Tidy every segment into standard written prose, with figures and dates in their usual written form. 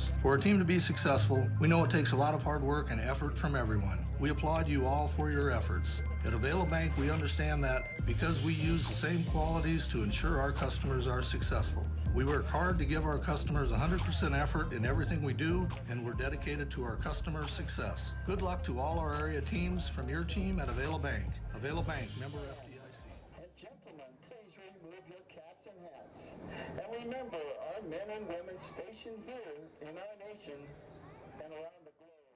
teams. For a team to be successful, we know it takes a lot of hard work and effort from everyone. We applaud you all for your efforts. At Avila Bank, we understand that because we use the same qualities to ensure our customers are successful. We work hard to give our customers 100% effort in everything we do, and we're dedicated to our customers' success. Good luck to all our area teams from your team at Avila Bank. Avila Bank, member FDIC. And gentlemen, please remove your caps and hats. And remember, our men and women stationed here in our nation and around the globe.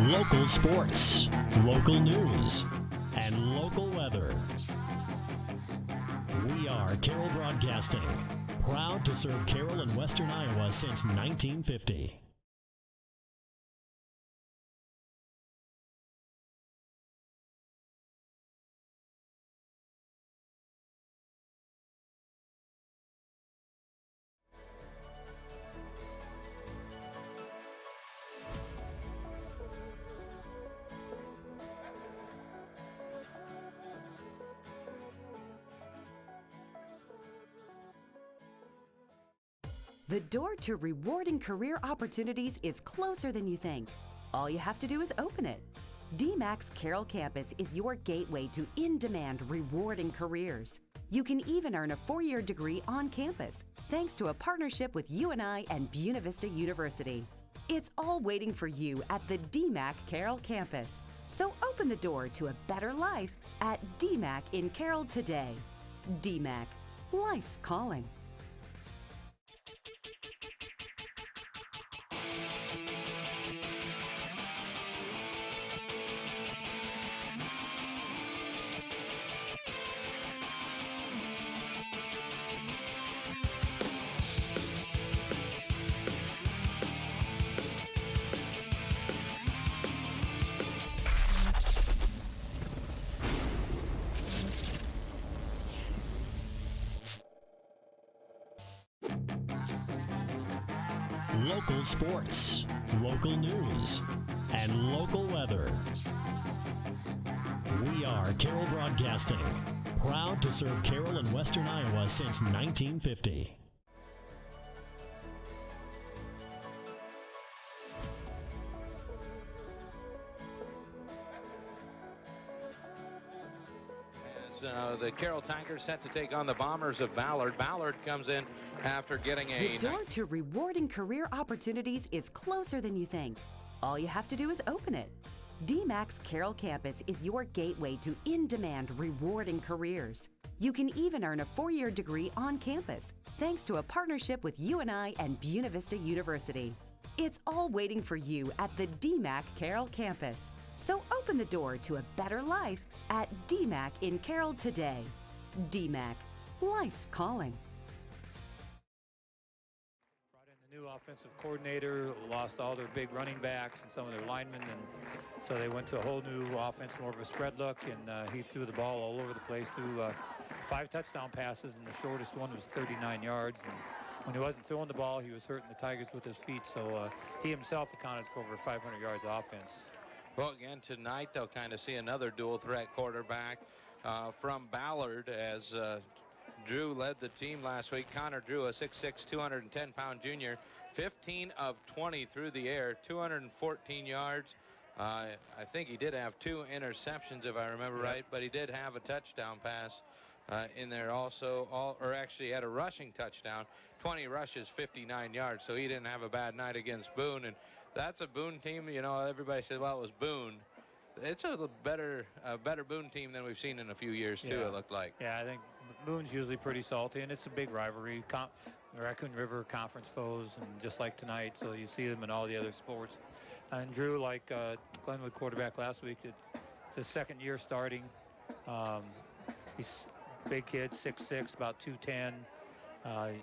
Local sports, local news, and local weather. We are Carroll Broadcasting, proud to serve Carroll and Western Iowa since 1950. The door to rewarding career opportunities is closer than you think. All you have to do is open it. DMAC's Carroll campus is your gateway to in-demand, rewarding careers. You can even earn a 4-year degree on campus, thanks to a partnership with UNI and Buena Vista University. It's all waiting for you at the DMAC Carroll campus. So open the door to a better life at DMAC in Carroll today. DMAC, life's calling. Local sports, local news, and local weather. We are Carroll Broadcasting, proud to serve Carroll and Western Iowa since 1950. The Carroll Tigers set to take on the Bombers of Ballard. Ballard comes in after getting a... The door to rewarding career opportunities is closer than you think. All you have to do is open it. DMAC's Carroll campus is your gateway to in-demand, rewarding careers. You can even earn a 4-year degree on campus, thanks to a partnership with UNI and Buena Vista University. It's all waiting for you at the DMAC Carroll campus. So open the door to a better life at DMAC in Carroll today. DMAC, life's calling. Brought in the new offensive coordinator, lost all their big running backs and some of their linemen, and so they went to a whole new offense, more of a spread look, and he threw the ball all over the place through 5 touchdown passes, and the shortest one was 39 yards. And when he wasn't throwing the ball, he was hurting the Tigers with his feet, so he himself accounted for over 500 yards of offense. Well, again, tonight they'll kind of see another dual threat quarterback from Ballard, as Drew led the team last week. Connor Drew, a 6'6", 210-pound junior, 15 of 20 through the air, 214 yards. I think he did have 2 interceptions, if I remember right, but he did have a touchdown pass in there also, or actually had a rushing touchdown, 20 rushes, 59 yards, so he didn't have a bad night against Boone. And that's a Boone team. You know, everybody said, well, it was Boone. It's a better Boone team than we've seen in a few years, too, it looked like. Yeah, I think Boone's usually pretty salty, and it's a big rivalry. Raccoon River conference foes, and just like tonight, so you see them in all the other sports. And Drew, like Glenwood quarterback last week, it's his second year starting. He's a big kid, 6'6", about 210. And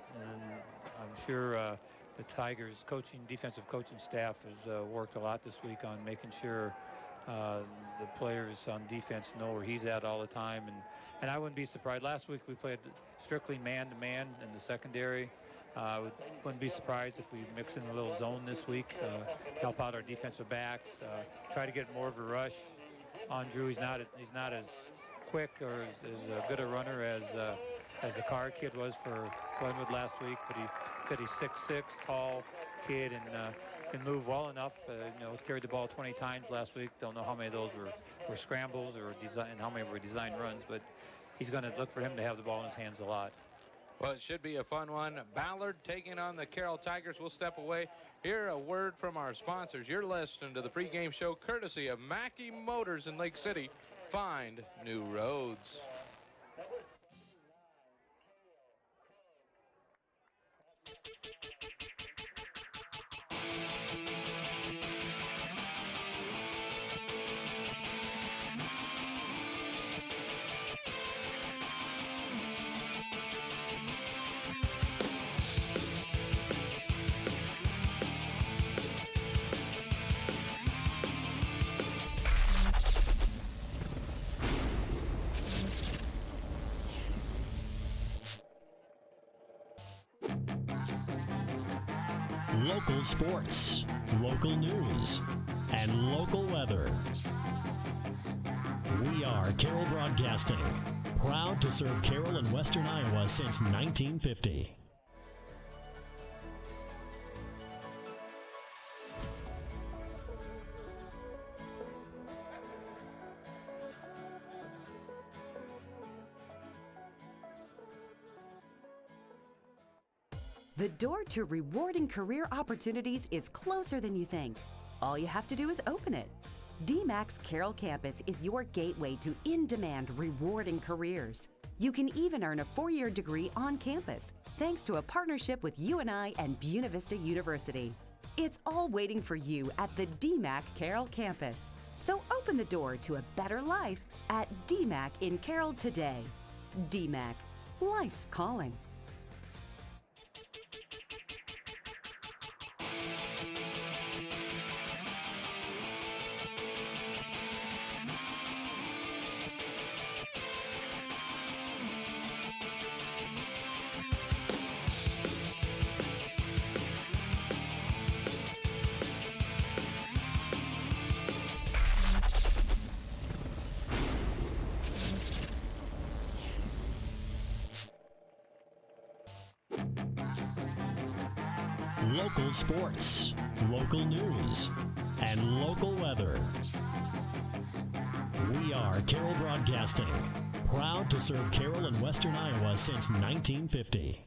I'm sure the Tigers defensive coaching staff has worked a lot this week on making sure the players on defense know where he's at all the time. And I wouldn't be surprised. Last week we played strictly man-to-man in the secondary. Wouldn't be surprised if we mix in a little zone this week, help out our defensive backs, try to get more of a rush on Drew. He's not as quick or as good a runner as the Carr kid was for Glenwood last week, but he said he's 6'6", tall kid, and can move well enough. Carried the ball 20 times last week. Don't know how many of those were scrambles or design, and how many were design runs, but he's going to look for him to have the ball in his hands a lot. Well, it should be a fun one. Ballard taking on the Carroll Tigers. We'll step away. Hear a word from our sponsors. You're listening to the pregame show courtesy of Mackey Motors in Lake City. Find new roads. Local sports, local news, and local weather. We are Carroll Broadcasting, proud to serve Carroll and Western Iowa since 1950. The door to rewarding career opportunities is closer than you think. All you have to do is open it. DMAC's Carroll campus is your gateway to in-demand, rewarding careers. You can even earn a 4-year degree on campus, thanks to a partnership with UNI and Buena Vista University. It's all waiting for you at the DMAC Carroll campus. So open the door to a better life at DMAC in Carroll today. DMAC, life's calling. Local sports, local news, and local weather. We are Carroll Broadcasting, proud to serve Carroll and Western Iowa since 1950.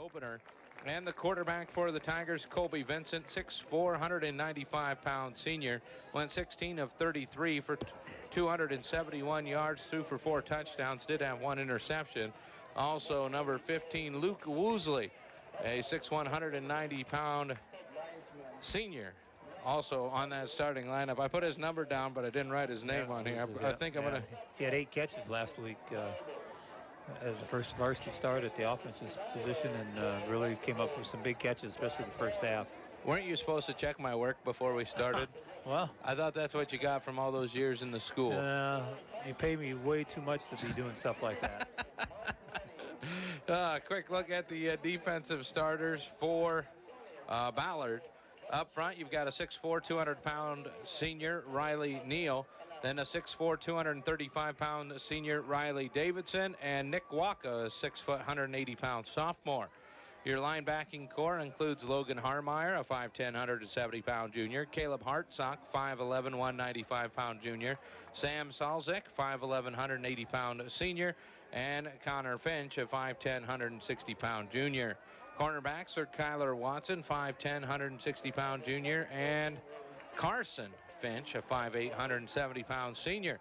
opener. And the quarterback for the Tigers, Colby Vincent, 6'4", 195-pound senior, went 16 of 33 for 271 yards, threw for 4 touchdowns, did have 1 interception. Also, number 15, Luke Woosley, a 6'1", 190-pound senior, also on that starting lineup. I put his number down, but I didn't write his name on here. I think I'm going to... He had 8 catches last week as the first varsity start at the offensive position, and really came up with some big catches, especially the first half. Weren't you supposed to check my work before we started? Well, I thought that's what you got from all those years in the school. You pay me way too much to be doing stuff like that. Quick look at the defensive starters for Ballard. Up front, you've got a 6'4", 200-pound senior, Riley Neal. Then a 6'4", 235-pound senior, Riley Davidson. And Nick Waka, a 6 foot, 180-pound sophomore. Your linebacking core includes Logan Harmeyer, a 5'10", 170-pound junior. Caleb Hartsock, 5'11", 195-pound junior. Sam Salzik, 5'11", 180-pound senior. And Connor Finch, a 5'10", 160-pound junior. Cornerbacks are Kyler Watson, 5'10", 160-pound junior, and Carson Finch, a 5'8", 170-pound senior.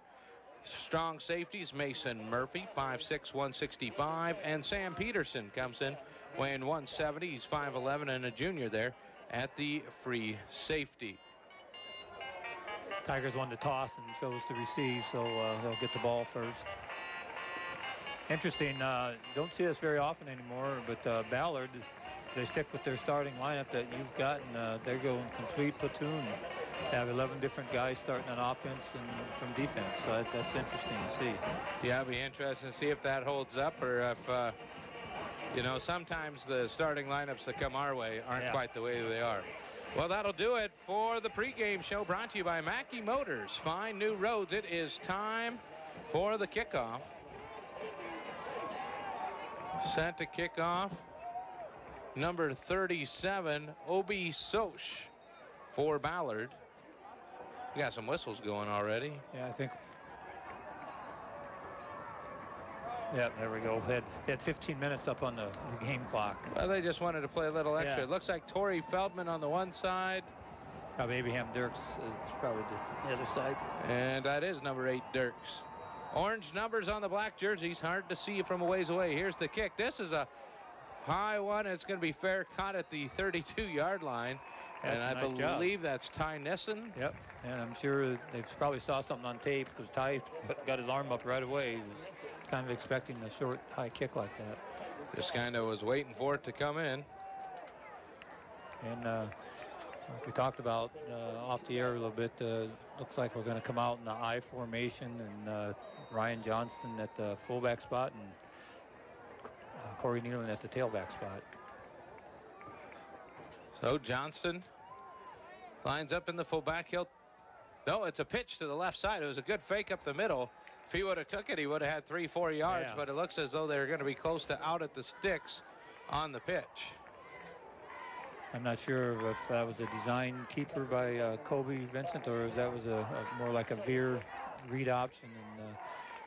Strong safeties, Mason Murphy, 5'6", 165, and Sam Peterson comes in weighing 170. He's 5'11" and a junior there at the free safety. Tigers won the toss and chose to receive, so they'll get the ball first. Interesting, don't see this very often anymore, but Ballard, they stick with their starting lineup that you've got, and they're going complete platoon. They have 11 different guys starting on offense and from defense, so that's interesting to see. Yeah, it'll be interesting to see if that holds up, or if, you know, sometimes the starting lineups that come our way aren't quite the way they are. Well, that'll do it for the pregame show, brought to you by Mackey Motors. Find new roads. It is time for the kickoff. Set to kick off, number 37, Obi Soch for Ballard. We got some whistles going already. Yeah, I think. Yeah, there we go. They had 15 minutes up on the game clock. Well, they just wanted to play a little extra. It looks like Torrey Feldman on the one side. Probably Abraham Dirks is probably the other side. And that is number 8, Dirks. Orange numbers on the black jerseys. Hard to see from a ways away. Here's the kick. This is a high one. It's going to be fair caught at the 32-yard line. That's and I believe that's Ty Nissen. Yep. And I'm sure they probably saw something on tape because Ty got his arm up right away. He was kind of expecting a short, high kick like that. Just kind of was waiting for it to come in. And like we talked about off the air a little bit, looks like we're going to come out in the I formation, and Ryan Johnston at the fullback spot and Corey Nealon at the tailback spot. So Johnston lines up in the fullback. No, it's a pitch to the left side. It was a good fake up the middle. If he would have took it, he would have had 3-4 yards, but it looks as though they're going to be close to out at the sticks on the pitch. I'm not sure if that was a design keeper by Colby Vincent, or if that was a more like a veer read option. And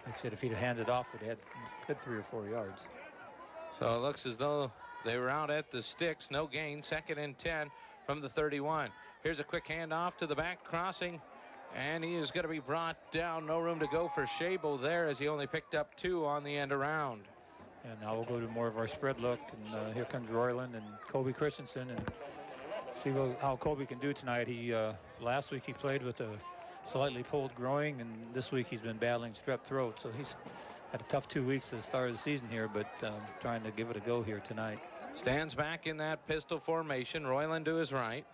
like I said, if he'd have handed off, it had good 3 or 4 yards. So it looks as though they were out at the sticks. No gain. 2nd and 10 from the 31. Here's a quick handoff to the back crossing, and he is going to be brought down. No room to go for Shable there, as he only picked up 2 on the end around. And now we'll go to more of our spread look, and here comes Royland and Kobe Christensen, and see how Kobe can do tonight. He last week he played with a slightly pulled groin, and this week he's been battling strep throat, so he's had a tough 2 weeks at the start of the season here, but trying to give it a go here tonight. Stands back in that pistol formation. Royland to his right.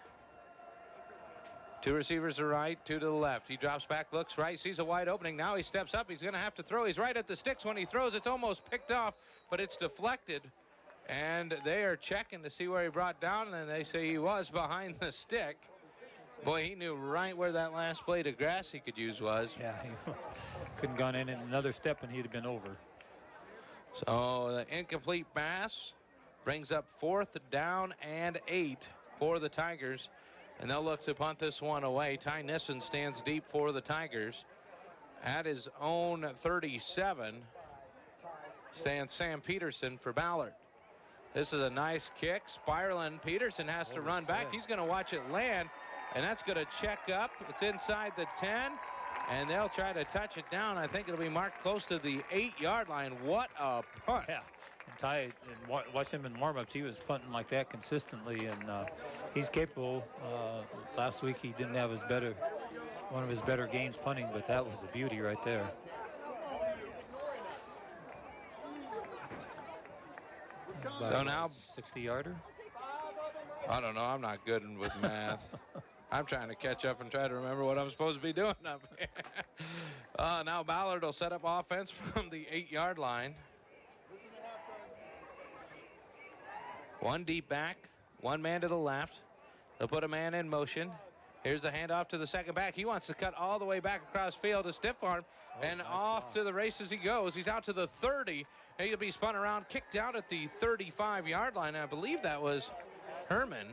2 receivers to right, 2 to the left. He drops back, looks right, sees a wide opening. Now he steps up. He's going to have to throw. He's right at the sticks. When he throws, it's almost picked off, but it's deflected. And they are checking to see where he brought down, and they say he was behind the stick. Boy, he knew right where that last blade of grass he could use was. Yeah, he couldn't gone in another step and he'd have been over. So the incomplete pass brings up 4th down and 8 for the Tigers. And they'll look to punt this one away. Ty Nissen stands deep for the Tigers. At his own 37 stands Sam Peterson for Ballard. This is a nice kick. Spiraling. Peterson has to run back. He's going to watch it land, and that's going to check up. It's inside the 10, and they'll try to touch it down. I think it'll be marked close to the 8-yard line. What a punt. Yeah. And Ty, and watch him in warm-ups. He was punting like that consistently, and he's capable. Last week he didn't have one of his better games punting, but that was a beauty right there. So now 60-yarder. I don't know. I'm not good with math. I'm trying to catch up and try to remember what I'm supposed to be doing up here. Now Ballard will set up offense from the 8-yard line. One deep back, one man to the left. They'll put a man in motion. Here's the handoff to the second back. He wants to cut all the way back across field to stiff arm, and nice off to the races he goes. He's out to the 30. And he'll be spun around, kicked out at the 35-yard line. I believe that was Herman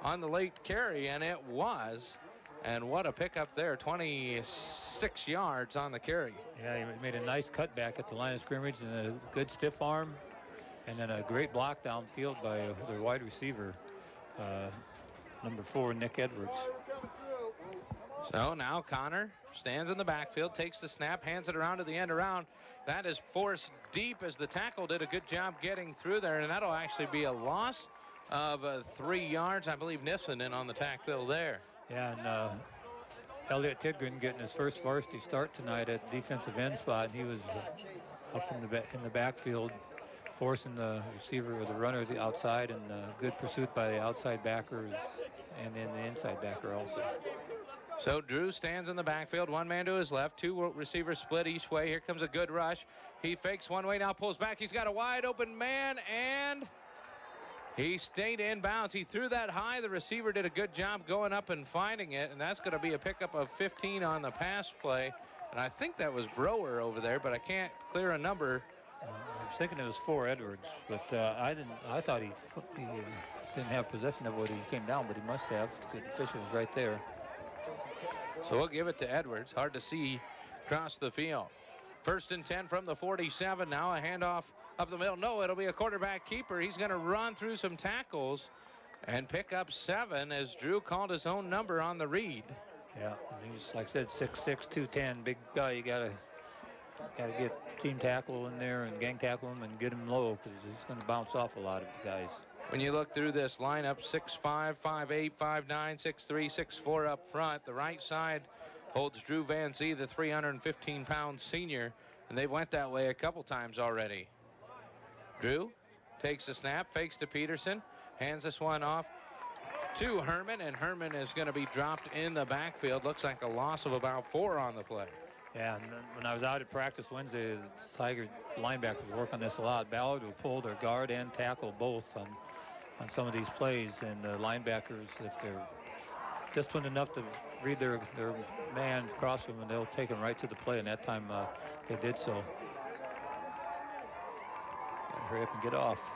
on the late carry, and it was. And what a pickup there, 26 yards on the carry. Yeah, he made a nice cutback at the line of scrimmage and a good stiff arm, and then a great block downfield by their wide receiver, number 4, Nick Edwards. So now Connor stands in the backfield, takes the snap, hands it around to the end around. That is forced deep as the tackle did a good job getting through there, and that'll actually be a loss of 3 yards. I believe Nissen in on the tackle there. Yeah, and Elliot Tidgren getting his first varsity start tonight at defensive end spot, and he was up in the backfield, forcing the receiver or the runner to the outside, and good pursuit by the outside backers and then the inside backer also. So Drew stands in the backfield, one man to his left, 2 receivers split each way. Here comes a good rush. He fakes one way, now pulls back. He's got a wide open man, and he stayed in bounds. He threw that high. The receiver did a good job going up and finding it, and that's going to be a pickup of 15 on the pass play. And I think that was Brower over there, but I can't clear a number. I was thinking it was 4 Edwards, but I thought he didn't have possession of it when he came down, but he must have. The official was right there. So we'll give it to Edwards. Hard to see across the field. 1st and 10 from the 47. Now a handoff up the middle. No, it'll be a quarterback keeper. He's going to run through some tackles and pick up 7 as Drew called his own number on the read. Yeah, he's, like I said, 6'6", 210, big guy. You gotta get team tackle in there and gang tackle him and get him low, because he's going to bounce off a lot of guys. When you look through this lineup, 6'5", 5'8", 5'9", 6'3", 6'4 up front. The right side holds Drew Van Zee, the 315-pound senior, and they've went that way a couple times already. Drew takes the snap, fakes to Peterson, hands this one off to Herman, and Herman is going to be dropped in the backfield. Looks like a loss of about 4 on the play. Yeah, and when I was out at practice Wednesday, the Tiger linebackers work on this a lot. Ballard will pull their guard and tackle both on some of these plays, and the linebackers, if they're disciplined enough to read their man across from them, they'll take them right to the play, and that time they did so. Gotta hurry up and get off.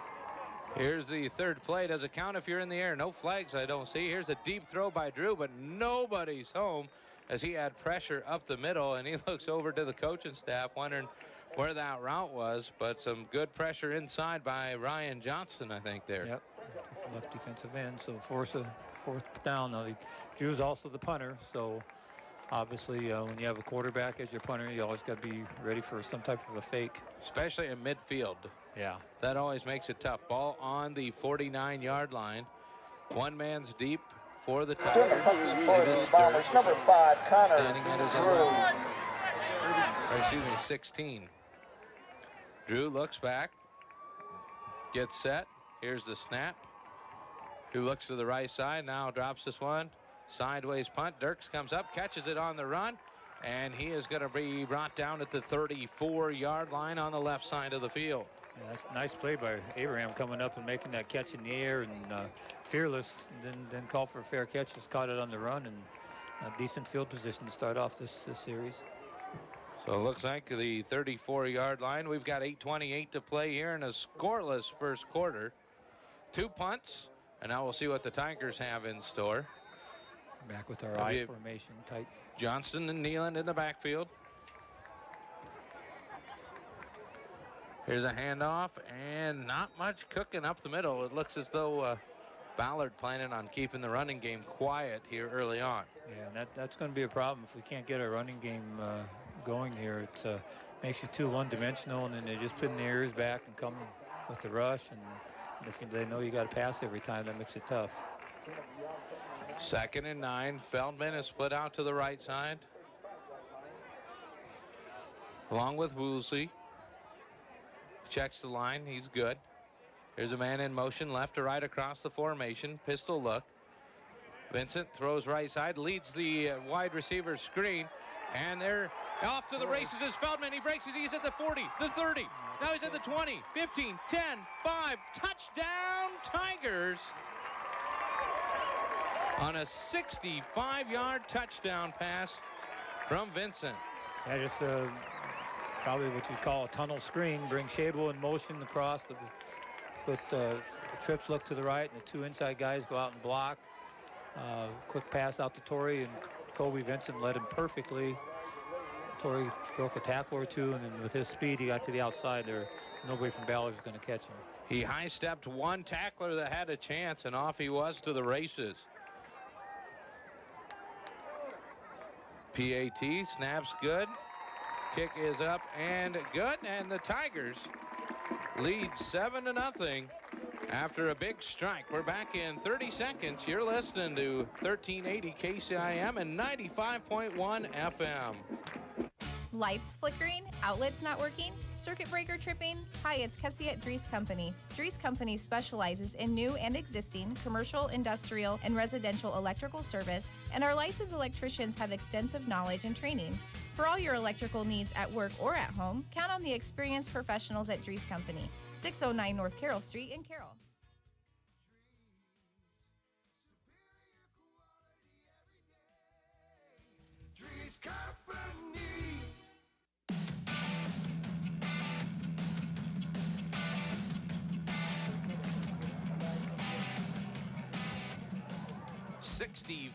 Here's the 3rd play. Does it count if you're in the air? No flags, I don't see. Here's a deep throw by Drew, but nobody's home as he had pressure up the middle, and he looks over to the coaching staff wondering where that route was, but some good pressure inside by Ryan Johnson, I think, there. Yep, left defensive end, so force a 4th down. Now, Drew's also the punter, so obviously when you have a quarterback as your punter, you always got to be ready for some type of a fake. Especially in midfield. Yeah. That always makes it tough. Ball on the 49-yard line. One man's deep for the Tigers. It's Bombers, number 5, Connor. Standing at his 11. Or excuse me, 16. Drew looks back, gets set. Here's the snap. Drew looks to the right side, now drops this one. Sideways punt. Dirks comes up, catches it on the run, and he is going to be brought down at the 34-yard line on the left side of the field. Yeah, that's a nice play by Abraham, coming up and making that catch in the air, and fearless, then call for a fair catch, just caught it on the run, and a decent field position to start off this series. So it looks like the 34-yard line. We've got 8:28 to play here in a scoreless first quarter. 2 punts, and now we'll see what the Tigers have in store. Back with our I formation, tight. Johnston and Nealand in the backfield. Here's a handoff, and not much cooking up the middle. It looks as though Ballard planning on keeping the running game quiet here early on. Yeah, and that's going to be a problem if we can't get our running game going here. It makes you too one-dimensional, and then they just put in the ears back and come with the rush. And if they know you got to pass every time, that makes it tough. 2nd and 9. Feldman is split out to the right side, along with Woolsey. Checks the line. He's good. Here's a man in motion, left to right across the formation. Pistol look. Vincent throws right side, leads the wide receiver screen, and they're off to the races is Feldman. He breaks it. He's at the 40, the 30. Now he's at the 20, 15, 10, 5. Touchdown, Tigers! On a 65-yard touchdown pass from Vincent. Yeah, just probably what you'd call a tunnel screen. Bring Shable in motion across the. Put the trips look to the right, and the 2 inside guys go out and block. Quick pass out to Torrey, and Kobe Vincent led him perfectly. Torrey broke a tackle or two, and then with his speed, he got to the outside there. Nobody from Ballard is going to catch him. He high-stepped one tackler that had a chance, and off he was to the races. PAT, snaps good. Kick is up and good, and the Tigers lead 7-0 after a big strike. We're back in 30 seconds. You're listening to 1380 KCIM and 95.1 FM. Lights flickering, outlets not working, circuit breaker tripping? Hi, it's Kessie at Dries Company. Dries Company specializes in new and existing commercial, industrial, and residential electrical service, and our licensed electricians have extensive knowledge and training. For all your electrical needs at work or at home, count on the experienced professionals at Dries Company, 609 North Carroll Street in Carroll. Dries Company.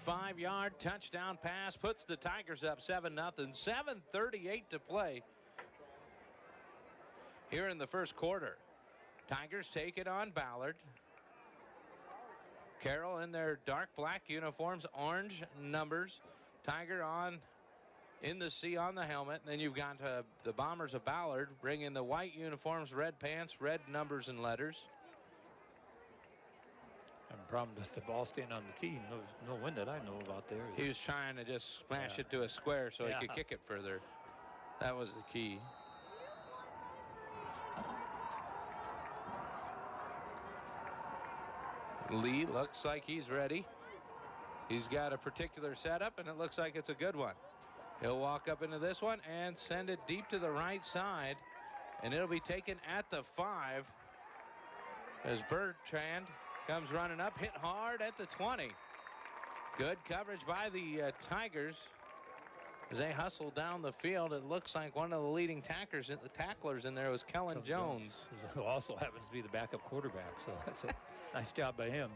Five-yard touchdown pass puts the Tigers up 7-0. 7:38 to play here in the first quarter. Tigers take it on Ballard. Carroll in their dark black uniforms, orange numbers. Tiger on in the C on the helmet. And then you've got the Bombers of Ballard bringing the white uniforms, red pants, red numbers and letters. Having a problem with the ball staying on the tee. No wind that I know about there. He was trying to just smash it to a square so he could kick it further. That was the key. Lee looks like he's ready. He's got a particular setup, and it looks like it's a good one. He'll walk up into this one and send it deep to the right side, and it'll be taken at the 5 as Bertrand comes running up, hit hard at the 20. Good coverage by the Tigers as they hustle down the field. It looks like one of the leading tacklers in there was Kellen Jones. Who also happens to be the backup quarterback, so that's a nice job by him.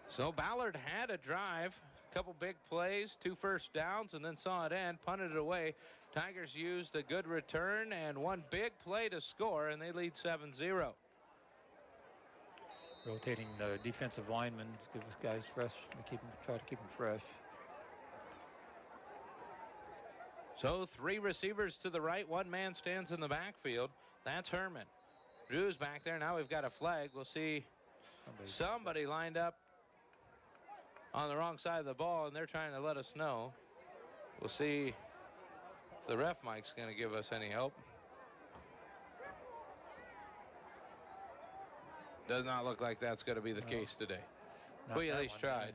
So Ballard had a drive, a couple big plays, 2 first downs, and then saw it end, punted it away. Tigers used a good return and one big play to score, and they lead 7-0. Rotating defensive linemen, give us guys fresh, try to keep them fresh. So 3 receivers to the right, 1 man stands in the backfield. That's Herman. Drew's back there. Now we've got a flag. We'll see somebody lined up on the wrong side of the ball, and they're trying to let us know. We'll see if the ref mic's going to give us any help. Does not look like that's going to be the case today. We at least tried.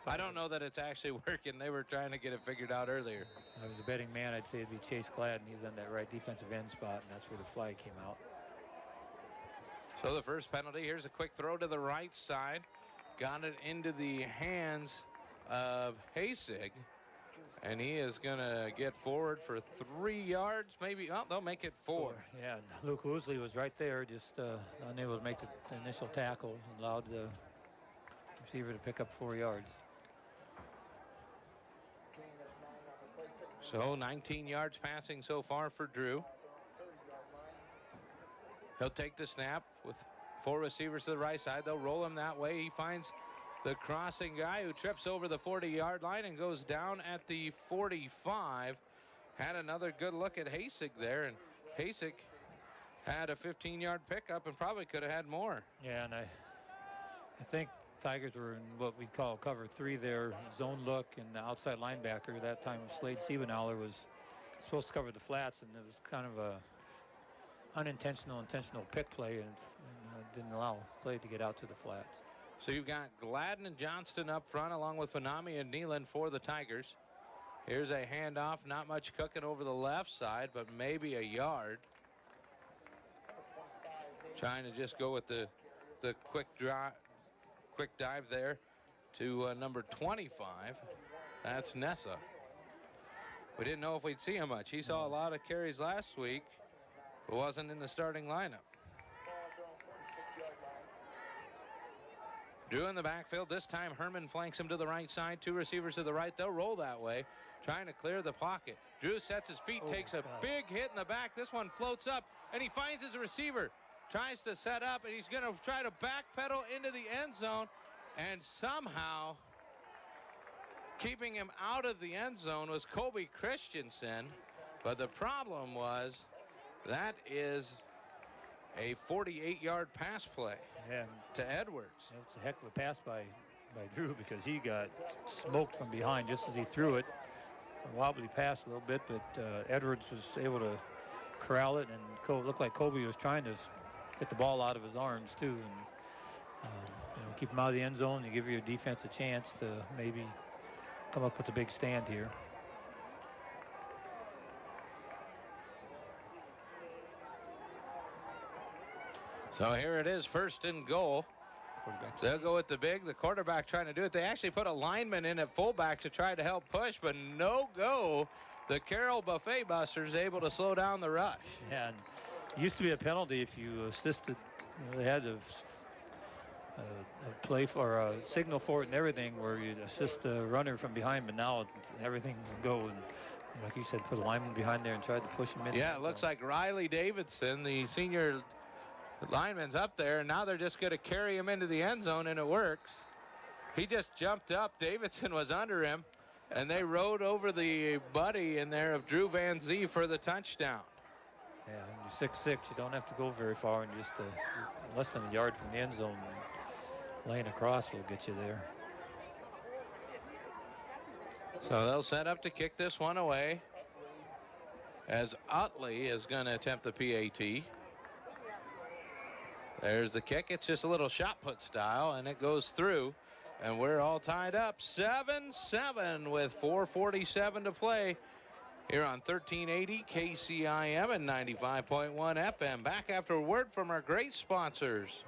I don't know that it's actually working. They were trying to get it figured out earlier. If I was a betting man, I'd say it'd be Chase Gladden. He's on that right defensive end spot, and that's where the flag came out. So the first penalty, here's a quick throw to the right side. Got it into the hands of Hasig. And he is going to get forward for 3 yards, maybe. Oh, they'll make it 4. Yeah, Luke Woosley was right there, just unable to make the initial tackle, allowed the receiver to pick up 4 yards. So 19 yards passing so far for Drew. He'll take the snap with 4 receivers to the right side. They'll roll him that way. He finds the crossing guy who trips over the 40-yard line and goes down at the 45. Had another good look at Hasek there, and Hasek had a 15-yard pickup and probably could have had more. Yeah, and I think Tigers were in what we'd call cover 3 there, zone look, and the outside linebacker. That time Slade Siebenauer was supposed to cover the flats, and it was kind of a intentional pick play, and didn't allow Slade to get out to the flats. So you've got Gladden and Johnston up front along with Fanami and Nealon for the Tigers. Here's a handoff, not much cooking over the left side, but maybe a yard. Trying to just go with the quick dive there to number 25. That's Nessa. We didn't know if we'd see him much. He saw a lot of carries last week, but wasn't in the starting lineup. Drew in the backfield. This time Herman flanks him to the right side. 2 receivers to the right. They'll roll that way, trying to clear the pocket. Drew sets his feet, takes a big hit in the back. This one floats up, and he finds his receiver. Tries to set up, and he's going to try to backpedal into the end zone, and somehow keeping him out of the end zone was Kobe Christensen. But the problem was that is a 48-yard pass play to Edwards. It's a heck of a pass by Drew, because he got smoked from behind just as he threw it. A wobbly pass a little bit, but Edwards was able to corral it, and looked like Kobe was trying to get the ball out of his arms too, and keep him out of the end zone. You give your defense a chance to maybe come up with a big stand here. So here it is, 1st and goal. They'll go with the big. The quarterback trying to do it. They actually put a lineman in at fullback to try to help push, but no go. The Carroll Buffet Busters able to slow down the rush. Yeah, and it used to be a penalty if you assisted. They had a play for a signal for it and everything, where you'd assist the runner from behind, but now everything will go, and like you said, put a lineman behind there and tried to push him in. Yeah, it looks like Riley Davidson, the senior lineman's up there, and now they're just going to carry him into the end zone, and it works. He just jumped up. Davidson was under him, and they rode over the buddy in there of Drew Van Zee for the touchdown. Yeah, when you're 6'6", you don't have to go very far, and just less than a yard from the end zone. Laying across will get you there. So they'll set up to kick this one away, as Utley is going to attempt the PAT. There's the kick. It's just a little shot put style, and it goes through, and we're all tied up 7-7 with 4:47 to play here on 1380 KCIM and 95.1 FM. Back after a word from our great sponsors.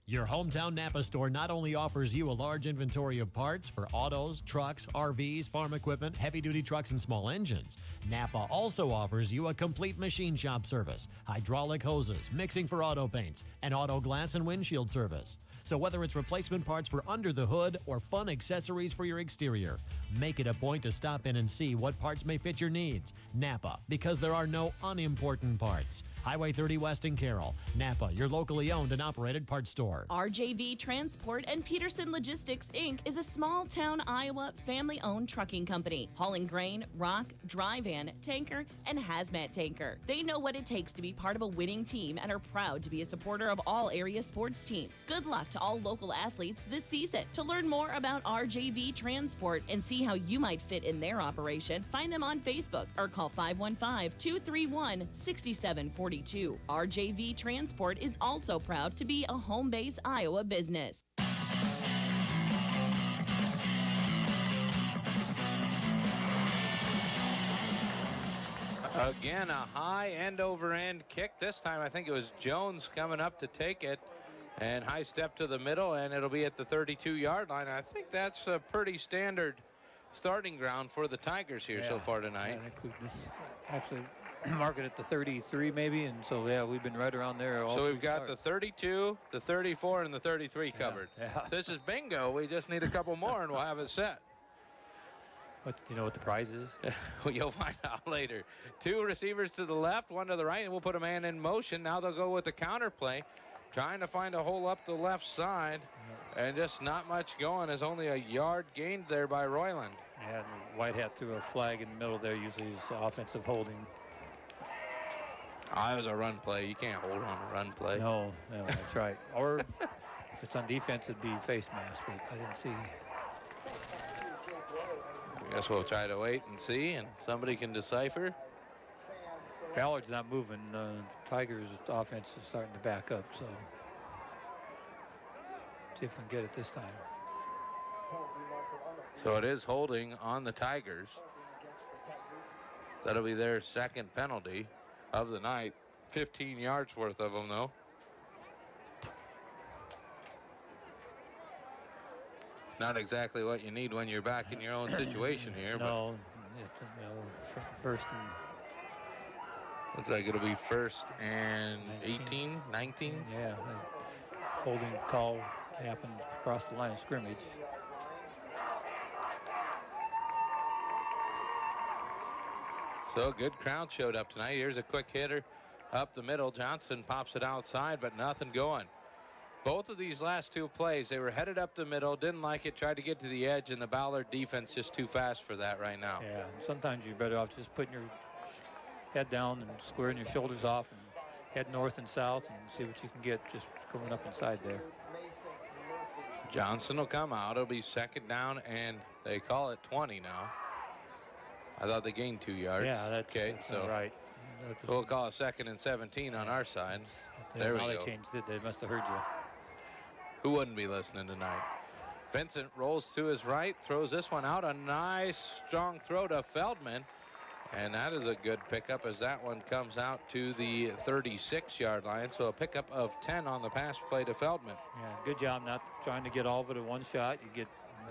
Your hometown Napa store not only offers you a large inventory of parts for autos, trucks, RVs, farm equipment, heavy-duty trucks, and small engines. Napa also offers you a complete machine shop service, hydraulic hoses, mixing for auto paints, and auto glass and windshield service. So whether it's replacement parts for under the hood or fun accessories for your exterior, make it a point to stop in and see what parts may fit your needs. Napa, because there are no unimportant parts. Highway 30 West in Carroll. Napa, your locally owned and operated parts store. RJV Transport and Peterson Logistics, Inc. is a small-town Iowa family-owned trucking company, hauling grain, rock, dry van, tanker, and hazmat tanker. They know what it takes to be part of a winning team and are proud to be a supporter of all area sports teams. Good luck to all local athletes this season. To learn more about RJV Transport and see how you might fit in their operation, find them on Facebook or call 515-231-6742. RJV Transport is also proud to be a home-based Iowa business. Again, a high end-over-end kick. This time I think it was Jones coming up to take it, and high step to the middle, and it'll be at the 32-yard line. I think that's a pretty standard starting ground for the Tigers here so far tonight. I think we just actually mark it at the 33 maybe, and so yeah, we've been right around there. So we've got the 32, the 34, and the 33 covered. Yeah. This is bingo. We just need a couple more and we'll have it set. Do you know what the prize is? Well, you'll find out later. 2 receivers to the left, 1 to the right, and we'll put a man in motion. Now they'll go with the counter play, trying to find a hole up the left side, and just not much going. There's only a yard gained there by Royland. Yeah, and Whitehat threw a flag in the middle there. Usually is offensive holding. It was a run play. You can't hold on a run play. No, that's right. Or if it's on defense, it'd be face mask, but I didn't see. I guess we'll try to wait and see, and somebody can decipher. Ballard's not moving. The Tigers' offense is starting to back up, so see if we can get it this time. So it is holding on the Tigers. That'll be their second penalty of the night. 15 yards worth of them, though. Not exactly what you need when you're back in your own situation here. No, first and... Looks like it'll be first and 18, 19. Yeah, holding call happened across the line of scrimmage. So a good crowd showed up tonight. Here's a quick hitter up the middle. Johnson pops it outside, but nothing going. Both of these last 2 plays, they were headed up the middle, didn't like it, tried to get to the edge, and the Ballard defense just too fast for that right now. Yeah, sometimes you're better off just putting your head down and squaring your shoulders off and head north and south and see what you can get just going up inside there. Johnson will come out. It'll be second down, and they call it 20 now. I thought they gained 2 yards. Yeah, that's so right. We'll call it second and 17 on our side. There we go. They changed it. They must have heard you. Who wouldn't be listening tonight? Vincent rolls to his right, throws this one out. A nice, strong throw to Feldman. And that is a good pickup as that one comes out to the 36-yard line. So a pickup of 10 on the pass play to Feldman. Yeah, good job not trying to get all of it in one shot. You get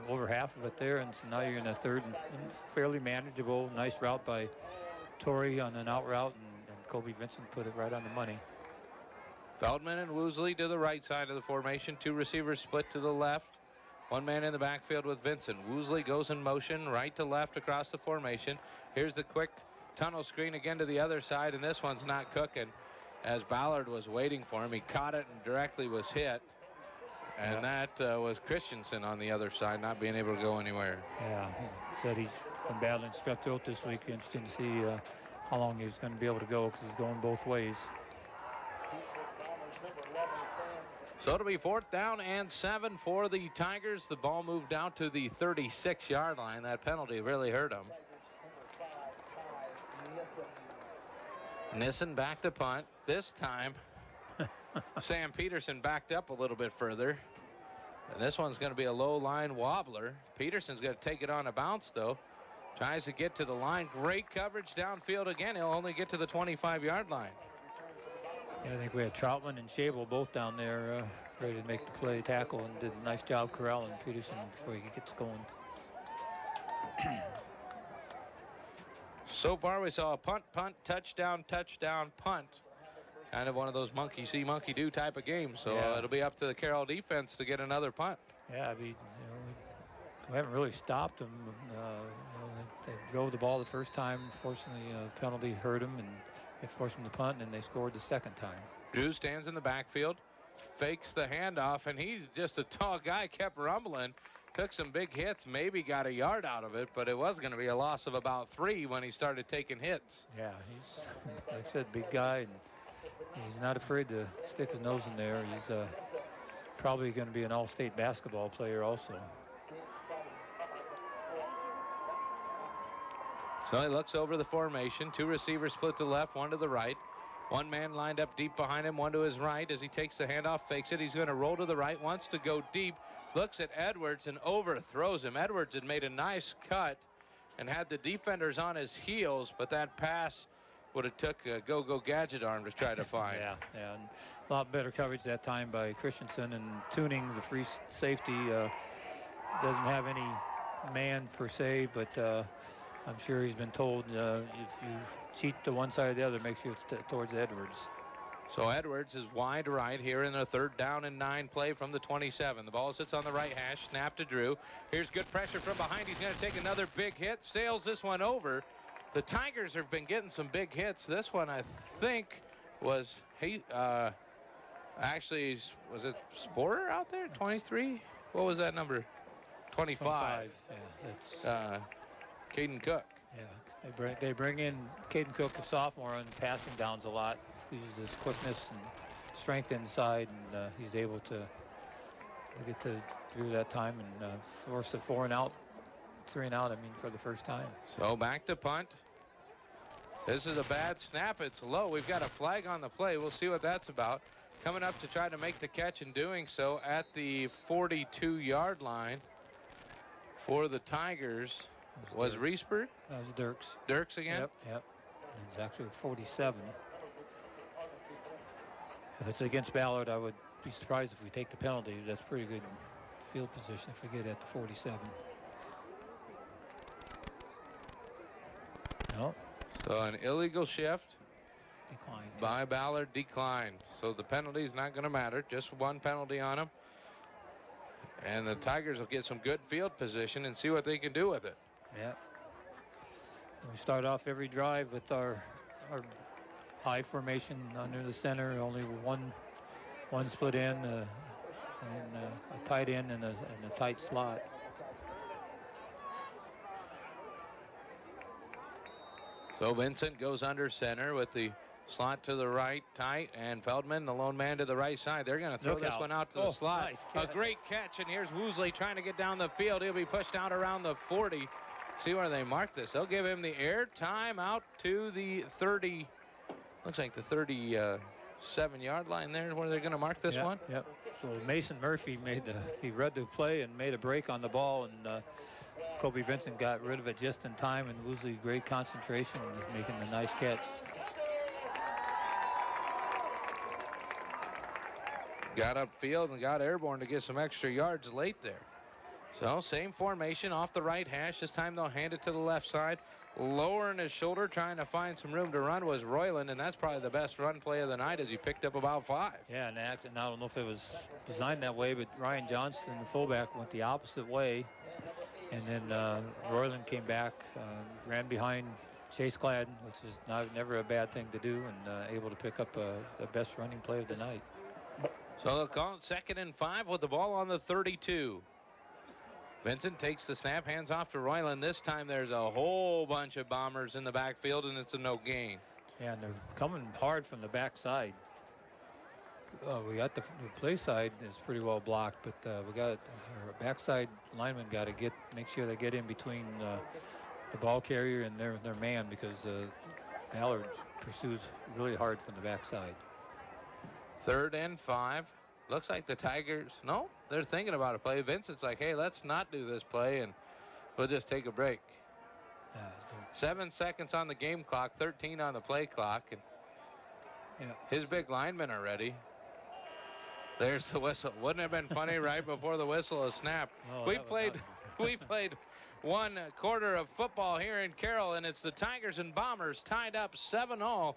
over half of it there, and so now you're in a third and fairly manageable. Nice route by Torrey on an out route, and Kobe Vincent put it right on the money. Feldman and Woosley to the right side of the formation. 2 receivers split to the left. 1 man in the backfield with Vincent. Woosley goes in motion right to left across the formation. Here's the quick tunnel screen again to the other side, and this one's not cooking as Ballard was waiting for him. He caught it and directly was hit. And that was Christensen on the other side, not being able to go anywhere. Yeah, he said he's been battling strep throat this week. Interesting to see how long he's going to be able to go because he's going both ways. So it'll be 4th down and 7 for the Tigers. The ball moved out to the 36-yard line. That penalty really hurt him. Nissen back to punt. This time, Sam Peterson backed up a little bit further. And this one's going to be a low line wobbler. Peterson's going to take it on a bounce, though. Tries to get to the line. Great coverage downfield again. He'll only get to the 25-yard line. Yeah, I think we had Troutman and Schabel both down there ready to make the play tackle, and did a nice job corralling Peterson before he gets going. So far we saw a punt, touchdown, punt. Kind of one of those monkey see, monkey do type of games. So it'll be up to the Carroll defense to get another punt. Yeah, I mean, we haven't really stopped them. They drove the ball the first time. Fortunately, penalty hurt them, and it forced them to punt, and they scored the second time. Drew stands in the backfield, fakes the handoff, and he's just a tall guy, kept rumbling. Took some big hits, maybe got a yard out of it, but it was going to be a loss of about 3 when he started taking hits. Yeah, he's, like I said, big guy, and he's not afraid to stick his nose in there. He's probably going to be an all-state basketball player also. So he looks over the formation. 2 receivers split to the left, 1 to the right. 1 man lined up deep behind him, 1 to his right. As he takes the handoff, fakes it. He's going to roll to the right, wants to go deep. Looks at Edwards and overthrows him. Edwards had made a nice cut and had the defenders on his heels, but that pass would have took a go-go gadget arm to try to find. Yeah, and a lot better coverage that time by Christensen, and tuning the free safety. Doesn't have any man per se, but I'm sure he's been told if you cheat to one side or the other, make sure it's towards Edwards. So Edwards is wide right here in the 3rd down and 9 play from the 27. The ball sits on the right hash. Snap to Drew. Here's good pressure from behind. He's going to take another big hit. Sails this one over. The Tigers have been getting some big hits. This one, I think, was actually, was it Sporter out there? 23? What was that number? 25. Yeah, that's Caden Cook. Yeah, they bring in Caden Cook, a sophomore, on passing downs a lot. He uses his quickness and strength inside, and he's able to get to Drew that time and force a 4 and out, 3 and out. I mean, for the first time. So back to punt. This is a bad snap. It's low. We've got a flag on the play. We'll see what that's about. Coming up to try to make the catch and doing so at the 42-yard line for the Tigers was Reesberg. That was Dirks. Dirks again? Yep. It's actually 47. If it's against Ballard, I would be surprised if we take the penalty. That's pretty good field position if we get at the 47. No. So an illegal shift Declined. by Ballard declined. So the penalty's not going to matter. Just one penalty on him. And the Tigers will get some good field position and see what they can do with it. Yeah. We start off every drive with our high formation under the center. Only one split in, and then a tight end and a tight slot. So Vincent goes under center with the slot to the right, tight, and Feldman, the lone man, to the right side. They're going to throw this one out to the slot. Nice a great catch, and here's Woosley trying to get down the field. He'll be pushed out around the 40. See where they mark this. They'll give him the air time out to the 30. Looks like the 37-yard line there where they're going to mark this one. Yep. So Mason Murphy he read the play and made a break on the ball, and Kobe Vincent got rid of it just in time, and Woosley, great concentration, making a nice catch. Got upfield and got airborne to get some extra yards late there. So same formation off the right hash. This time they'll hand it to the left side. Lowering his shoulder, trying to find some room to run was Royland, and that's probably the best run play of the night as he picked up about 5. Yeah, and I don't know if it was designed that way, but Ryan Johnston, the fullback, went the opposite way. And then Royland came back, ran behind Chase Gladden, which is never a bad thing to do, and able to pick up the best running play of the night. So they'll call it 2nd and 5 with the ball on the 32. Vincent takes the snap, hands off to Royland. This time there's a whole bunch of Bombers in the backfield, and it's a no gain. Yeah, and they're coming hard from the backside. We got the play side is pretty well blocked, but we got our backside linemen got to make sure they get in between the ball carrier and their man, because Ballard pursues really hard from the backside. 3rd and 5. Looks like the Tigers, no, they're thinking about a play. Vincent's like, hey, let's not do this play, and we'll just take a break. 7 seconds on the game clock, 13 on the play clock, and his big linemen are ready. There's the whistle. Wouldn't it have been funny right before the whistle is snapped? We played 1 quarter of football here in Carroll, and it's the Tigers and Bombers tied up 7-all.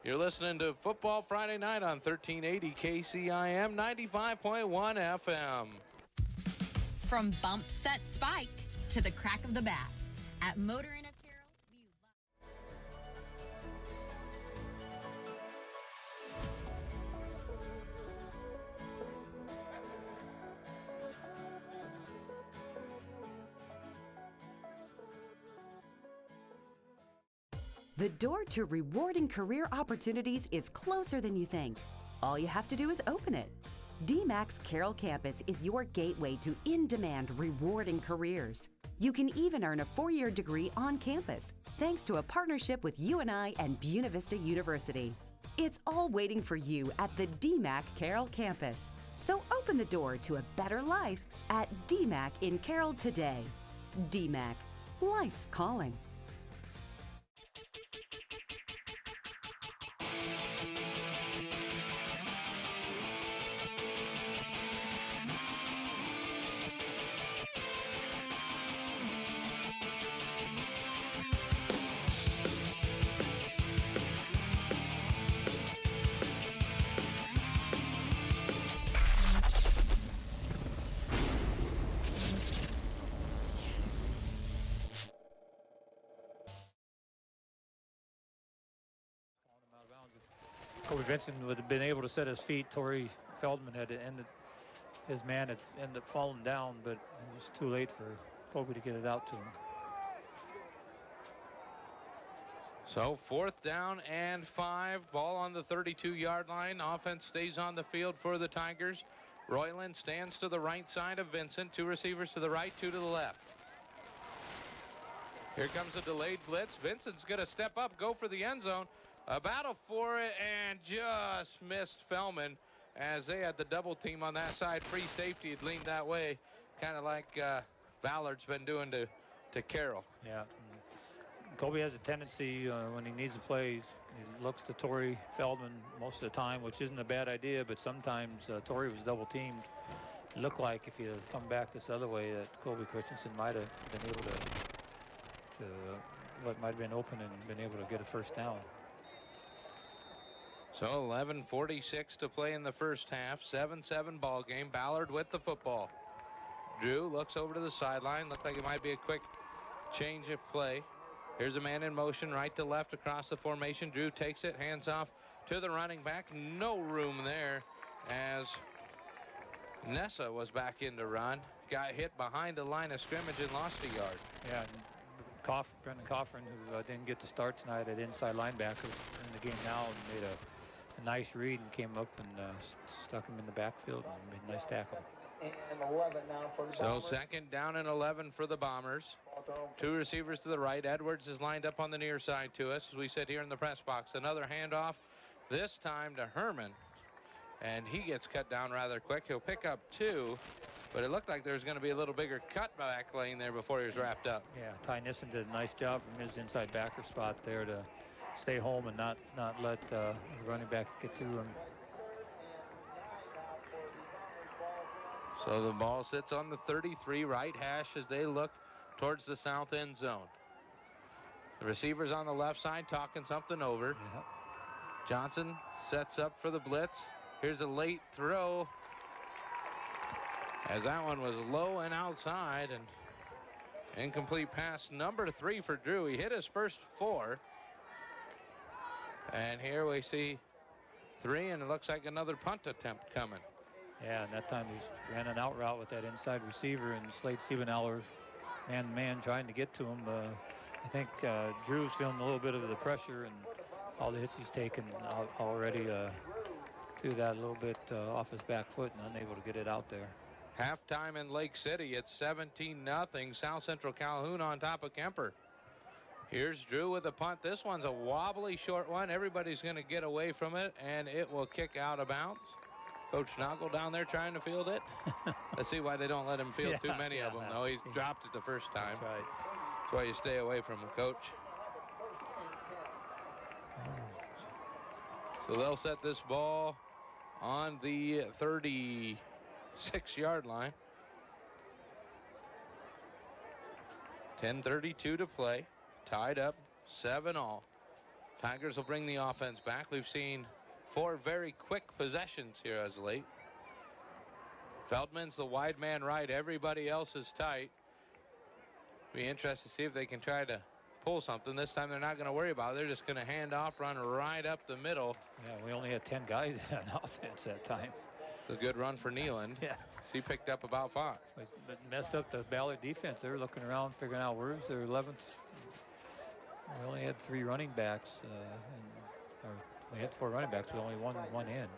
You're listening to Football Friday Night on 1380 KCIM 95.1 FM. From bump, set, spike to the crack of the bat. At Motor Inn of Carroll, we The door to rewarding career opportunities is closer than you think. All you have to do is open it. DMAC's Carroll campus is your gateway to in-demand, rewarding careers. You can even earn a 4-year degree on campus, thanks to a partnership with UNI and Buena Vista University. It's all waiting for you at the DMAC Carroll campus. So open the door to a better life at DMAC in Carroll today. DMAC, life's calling. Kobe Vincent would have been able to set his feet. Torrey Feldman had ended, his man had ended up falling down, but it was too late for Kobe to get it out to him. So 4th down and 5. Ball on the 32-yard line. Offense stays on the field for the Tigers. Royland stands to the right side of Vincent. 2 receivers to the right, 2 to the left. Here comes a delayed blitz. Vincent's going to step up, go for the end zone. A battle for it, and just missed Feldman as they had the double team on that side. Free safety had leaned that way, kind of like Ballard's been doing to Carroll. Yeah. Kobe has a tendency when he needs to play, he looks to Torrey Feldman most of the time, which isn't a bad idea, but sometimes Torrey was double teamed. It looked like if he had come back this other way that Kobe Christensen might have been able to what might have been open and been able to get a first down. So 11:46 to play in the first half. 7-7 ball game. Ballard with the football. Drew looks over to the sideline. Looked like it might be a quick change of play. Here's a man in motion right to left across the formation. Drew takes it, hands off to the running back. No room there as Nessa was back in to run. Got hit behind the line of scrimmage and lost a yard. Yeah, Brendan Coffrin, who didn't get the start tonight at inside linebacker, in the game now and made a nice read and came up and stuck him in the backfield and made a nice tackle. And 11 now for the Bombers. So 2nd down and 11 for the Bombers. 2 receivers to the right. Edwards is lined up on the near side to us, as we sit here in the press box. Another handoff, this time to Herman. And he gets cut down rather quick. He'll pick up 2, but it looked like there was going to be a little bigger cutback lane there before he was wrapped up. Yeah, Ty Nissen did a nice job from his inside backer spot there to stay home and not let the running back get through him. So the ball sits on the 33 right hash as they look towards the south end zone. The receivers on the left side talking something over. Yeah. Johnson sets up for the blitz. Here's a late throw, as that one was low and outside, and incomplete pass number 3 for Drew. He hit his first 4. And here we see 3, and it looks like another punt attempt coming. Yeah, and that time he ran an out route with that inside receiver, and Slade Siebenauer man-to-man trying to get to him. I think Drew's feeling a little bit of the pressure and all the hits he's taken already threw that a little bit off his back foot and unable to get it out there. Halftime in Lake City, it's 17-0. South Central Calhoun on top of Kemper. Here's Drew with a punt. This one's a wobbly short one. Everybody's going to get away from it, and it will kick out of bounds. Coach Noggle down there trying to field it. Let's see why they don't let him field too many of them, though. He dropped it the first time. That's right. That's why you stay away from him, Coach. So they'll set this ball on the 36-yard line. 10:32 to play. Tied up, 7-all. Tigers will bring the offense back. We've seen 4 very quick possessions here as late. Feldman's the wide man right. Everybody else is tight. Be interested to see if they can try to pull something. This time they're not going to worry about it. They're just going to hand off, run right up the middle. Yeah, we only had 10 guys on offense that time. It's a good run for Neeland. Yeah. He picked up about 5. But messed up the Ballard defense. They were looking around, figuring out where's their 11th. We only had 3 running backs. We had 4 running backs. We only won one end.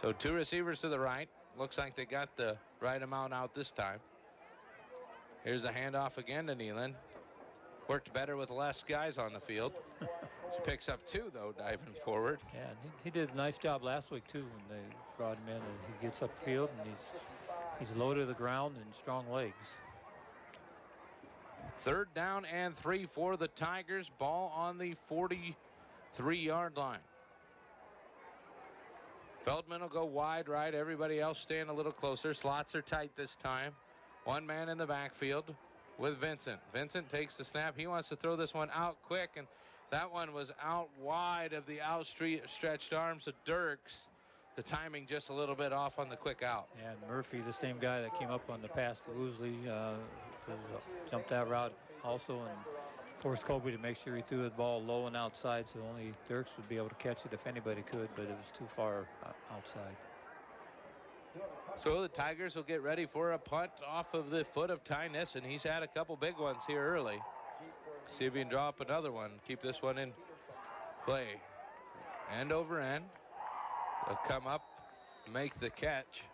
So 2 receivers to the right. Looks like they got the right amount out this time. Here's the handoff again to Neeland. Worked better with less guys on the field. She picks up 2, though, diving forward. Yeah, and he did a nice job last week, too, when they brought him in. He gets upfield, and he's low to the ground and strong legs. 3rd down and 3 for the Tigers. Ball on the 43-yard line. Feldman will go wide right. Everybody else staying a little closer. Slots are tight this time. 1 man in the backfield with Vincent. Vincent takes the snap. He wants to throw this one out quick, and that one was out wide of the outstretched arms of Dirks. The timing just a little bit off on the quick out. And Murphy, the same guy that came up on the pass to Woosley, jumped that route also, and forced Kobe to make sure he threw the ball low and outside, so only Dirks would be able to catch it if anybody could, but it was too far outside. So the Tigers will get ready for a punt off of the foot of Ty Nissen. He's had a couple big ones here early. See if he can draw up another one. Keep this one in play. End over end. They'll come up, make the catch.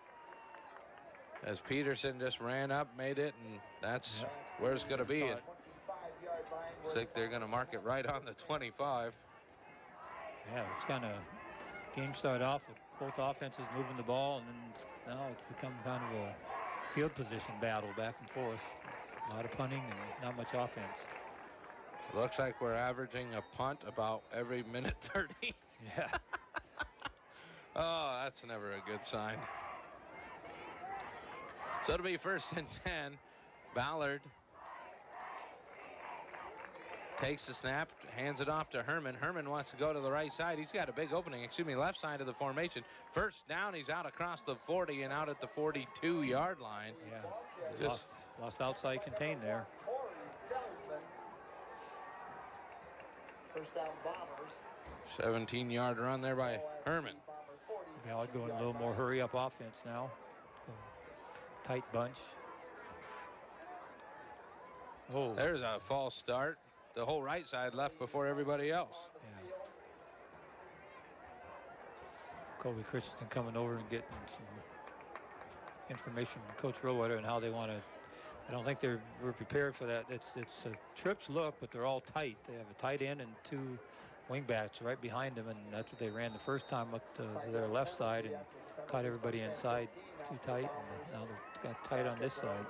As Peterson just ran up, made it, and that's where it's going to be. It looks like they're going to mark it right on the 25. Yeah, it's kind of game started off with both offenses moving the ball, and then now it's become kind of a field position battle back and forth. A lot of punting and not much offense. Looks like we're averaging a punt about every minute 30. Yeah. Oh, that's never a good sign. So it'll be 1st and 10. Ballard takes the snap, hands it off to Herman. Herman wants to go to the right side. He's got a big opening, left side of the formation. First down, he's out across the 40 and out at the 42-yard line. Yeah, lost outside contain there. First down Bombers. 17-yard run there by Herman. Ballard going a little more hurry-up offense now. Tight bunch. Oh, there's a false start. The whole right side left before everybody else. Yeah. Kobe Christensen coming over and getting some information from Coach Rowetter and how they want to. I don't think we're prepared for that. It's a trips look, but they're all tight. They have a tight end and 2 wingbacks right behind them, and that's what they ran the first time up to their left side and caught everybody inside too tight, and now they've got tight on this side.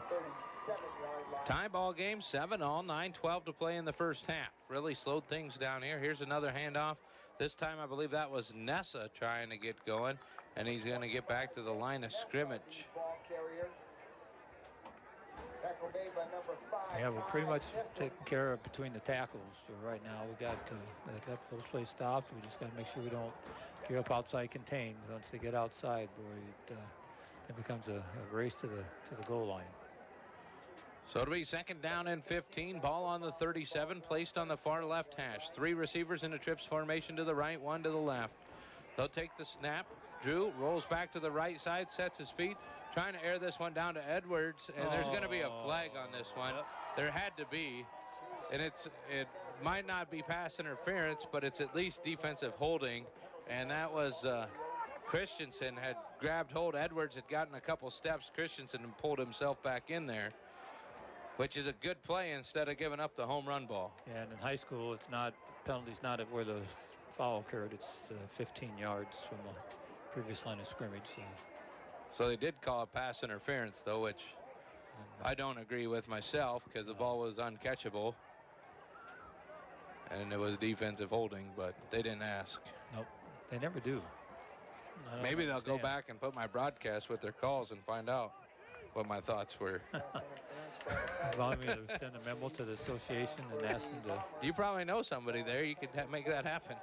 Tie ball game, 7-all, 9:12 to play in the first half. Really slowed things down here. Here's another handoff. This time I believe that was Nessa trying to get going, and he's going to get back to the line of scrimmage. Yeah, we're pretty much taking care of between the tackles right now. We got those plays stopped. We just got to make sure we don't gear up outside contained. Once they get outside, boy, it becomes a race to the goal line. So it'll be 2nd down and 15. Ball on the 37, placed on the far left hash. 3 receivers in a trips formation to the right, 1 to the left. They'll take the snap. Drew rolls back to the right side, sets his feet, trying to air this one down to Edwards, and there's going to be a flag on this one. Yep. There had to be, and it might not be pass interference, but it's at least defensive holding, and that was Christensen had grabbed hold. Edwards had gotten a couple steps. Christensen pulled himself back in there, which is a good play instead of giving up the home run ball. Yeah, and in high school, it's not, penalty's not at where the foul occurred. It's 15 yards from the previous line of scrimmage. So they did call it pass interference, though, which I don't agree with myself, because the ball was uncatchable. And it was defensive holding, but they didn't ask. Nope, they never do. Maybe they'll go back and put my broadcast with their calls and find out what my thoughts were. You want me to send a memo to the association and ask them to? You probably know somebody there. You could make that happen.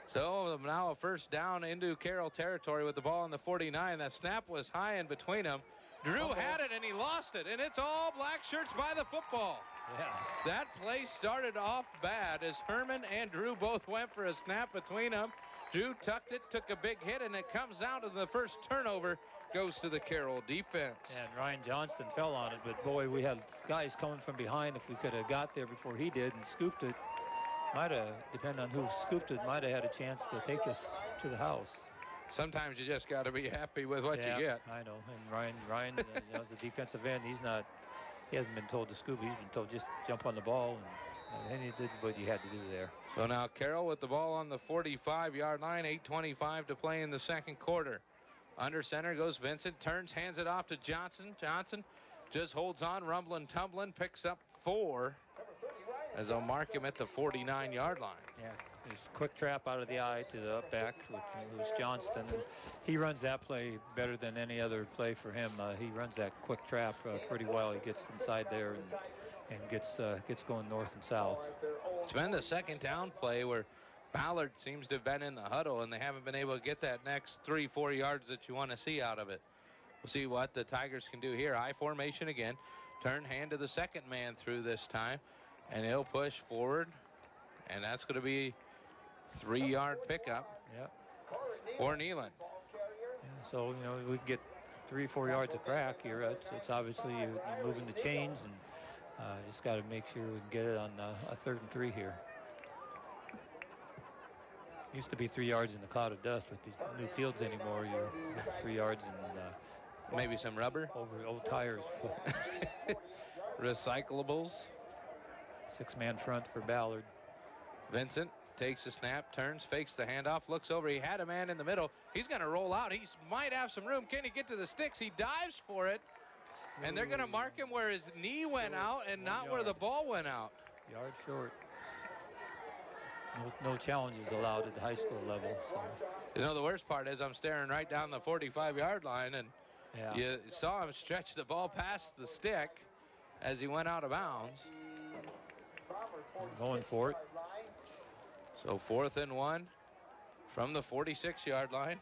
So now a first down into Carroll territory with the ball on the 49. That snap was high in between them. Drew had it and he lost it, and it's all black shirts by the football. Yeah. That play started off bad as Herman and Drew both went for a snap between them. Drew tucked it, took a big hit, and it comes out, and the first turnover goes to the Carroll defense. And Ryan Johnston fell on it, but boy, we had guys coming from behind. If we could have got there before he did and scooped it, might have, depending on who scooped it, might have had a chance to take us to the house. Sometimes you just got to be happy with what you get. I know. And Ryan as the defensive end, he hasn't been told to scoop. He's been told just to jump on the ball, and he did what he had to do there. So now Carroll with the ball on the 45-yard line, 8:25 to play in the second quarter. Under center goes Vincent, turns, hands it off to Johnson. Johnson just holds on, rumbling, tumbling, picks up 4 as they'll mark him at the 49-yard line. Yeah, there's a quick trap out of the eye to the up back, which was Johnston. And he runs that play better than any other play for him. He runs that quick trap pretty well. He gets inside there and gets going north and south. It's been the second down play where Ballard seems to have been in the huddle, and they haven't been able to get that next 3-4 yards that you want to see out of it. We'll see what the Tigers can do here. I formation again. Turn hand to the second man through this time. And he'll push forward. And that's going to be 3-yard pickup for Nealon. Yeah, so, you know, we can get 3 or 4 yards of crack here. It's obviously you're moving the chains, and just got to make sure we can get it on a 3rd and 3 here. Used to be 3 yards in the cloud of dust with these new fields anymore. You're 3 yards and maybe some rubber over old tires. Recyclables. 6-man front for Ballard. Vincent takes the snap, turns, fakes the handoff, looks over. He had a man in the middle. He's going to roll out. He might have some room. Can he get to the sticks? He dives for it. And they're going to mark him where his knee went out and not where the ball went out. Yard short. No challenges allowed at the high school level. So. You know, the worst part is I'm staring right down the 45-yard line, and you saw him stretch the ball past the stick as he went out of bounds. Going for it. So 4th and 1 from the 46-yard line.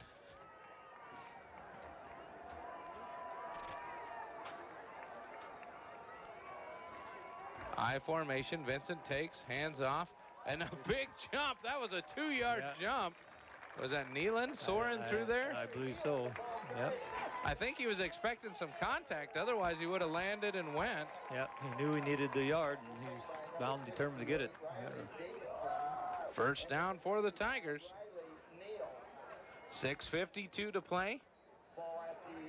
I formation. Vincent takes, hands off, and a big jump. That was a 2-yard jump. Was that Nealon soaring through there? I believe so. Yep. I think he was expecting some contact. Otherwise, he would have landed and went. Yep. He knew he needed the yard, and he was bound and determined to get it. First down for the Tigers. 6:52 to play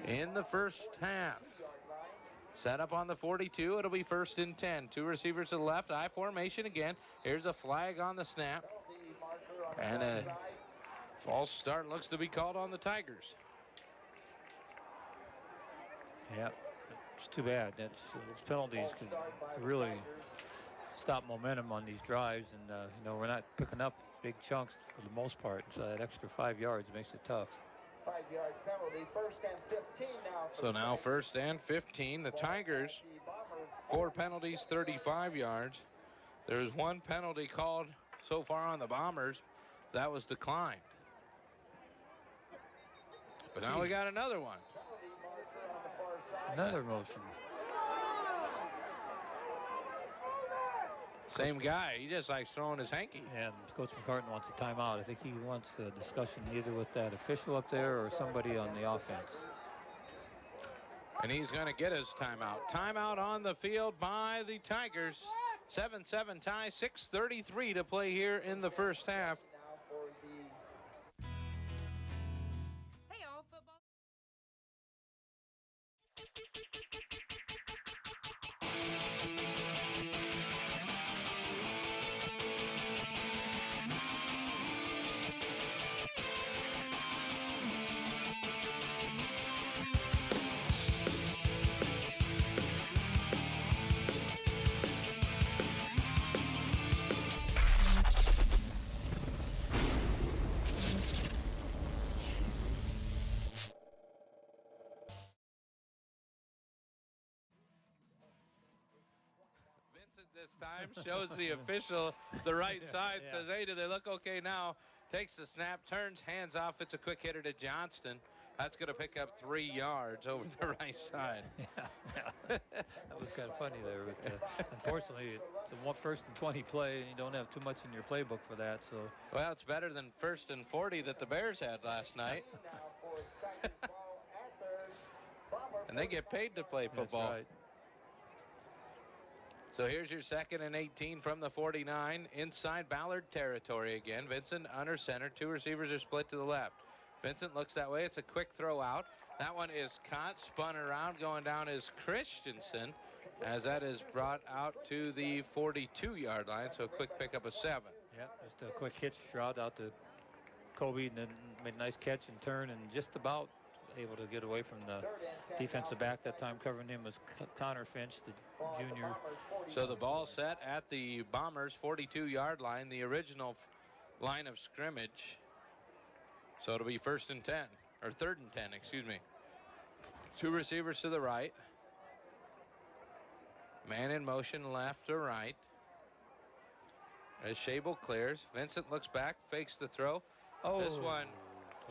in the first half. Set up on the 42. It'll be 1st and 10. 2 receivers to the left. I formation again. Here's a flag on the snap. And a false start looks to be called on the Tigers. Yeah, it's too bad. Those penalties can really stop momentum on these drives. And, you know, we're not picking up big chunks for the most part. So that extra 5 yards makes it tough. 5-yard penalty, 1st and 15 now. So now 1st and 15. The Tigers, 4 penalties, 35 yards. There's 1 penalty called so far on the Bombers. That was declined. But now we got another one. Another motion. Same guy. He just likes throwing his hanky. And Coach McCartan wants a timeout. I think he wants the discussion either with that official up there or somebody on the offense. And he's going to get his timeout. Timeout on the field by the Tigers. 7-7 tie, 6:33 to play here in the first half. Hey, all football. This time shows the official the right side, says, hey, do they look okay now? Takes the snap, turns, hands off. It's a quick hitter to Johnston. That's going to pick up 3 yards over the right side. That was kind of funny there. But, unfortunately, the 1st and 20 play, and you don't have too much in your playbook for that. So, well, it's better than 1st and 40 that the Bears had last night. And they get paid to play football. That's right. So here's your 2nd and 18 from the 49. Inside Ballard territory again. Vincent under center. 2 receivers are split to the left. Vincent looks that way. It's a quick throw out. That one is caught, spun around. Going down is Christensen as that is brought out to the 42-yard line. So a quick pickup of 7. Yeah, just a quick hitch route out to Kobe, and then made a nice catch and turn, and just about able to get away from the defensive back. That time covering him was Connor Finch, the junior. So the ball set at the Bombers' 42-yard line, the original line of scrimmage. So it'll be 1st and 10, or 3rd and 10, excuse me. 2 receivers to the right. Man in motion left to right. As Shable clears, Vincent looks back, fakes the throw. Oh, this one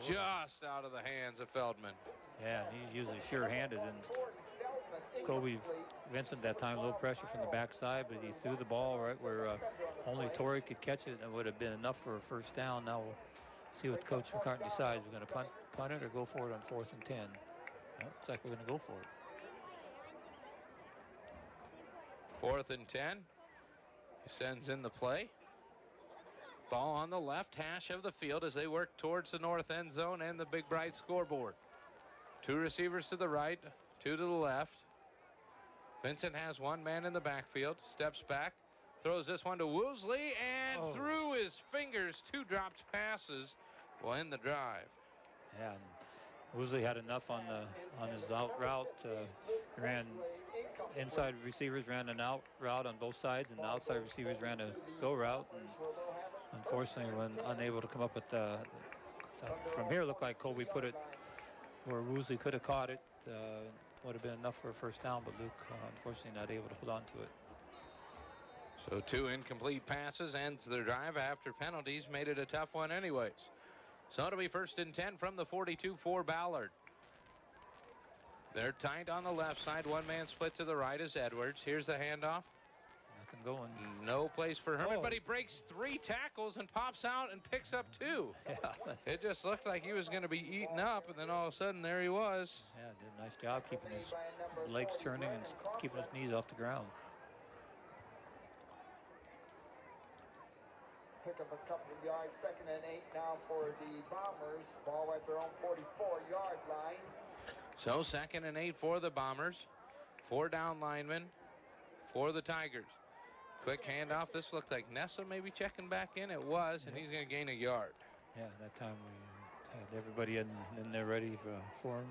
just out of the hands of Feldman. Yeah, and he's usually sure-handed, and Kobe Vincent that time, low pressure from the backside, but he threw the ball right where only Torrey could catch it, and it would have been enough for a first down. Now we'll see what Coach McCartney decides. We're going to punt it or go for it on 4th and 10. Well, looks like we're going to go for it. 4th and 10. He sends in the play. Ball on the left hash of the field as they work towards the north end zone and the big bright scoreboard. 2 receivers to the right, 2 to the left. Vincent has 1 man in the backfield, steps back, throws this one to Woosley, and through his fingers, 2 dropped passes will end the drive. Yeah, and Woosley had enough on his out route. Ran inside receivers, ran an out route on both sides, and the outside receivers ran a go route. And unfortunately, when unable to come up with from here, looked like Kobe put it where Woosley could have caught it. Would have been enough for a first down, but Luke unfortunately not able to hold on to it. So 2 incomplete passes ends their drive after penalties. Made it a tough one anyways. So it'll be 1st and 10 from the 42 for Ballard. They're tight on the left side. 1 man split to the right is Edwards. Here's the handoff. Nothing going. No place for Herman, but he breaks 3 tackles and pops out and picks up 2. Yeah, it just looked like he was going to be eaten up, and then all of a sudden there he was. Yeah, did a nice job keeping his legs turning and keeping his knees off the ground. Pick up a couple of yards. 2nd and 8 now for the Bombers. Ball at their own 44-yard line. So 2nd and 8 for the Bombers. 4 down linemen for the Tigers. Quick handoff. This looked like Nessa maybe checking back in. It was, and he's going to gain a yard. Yeah, that time we had everybody in there ready for him.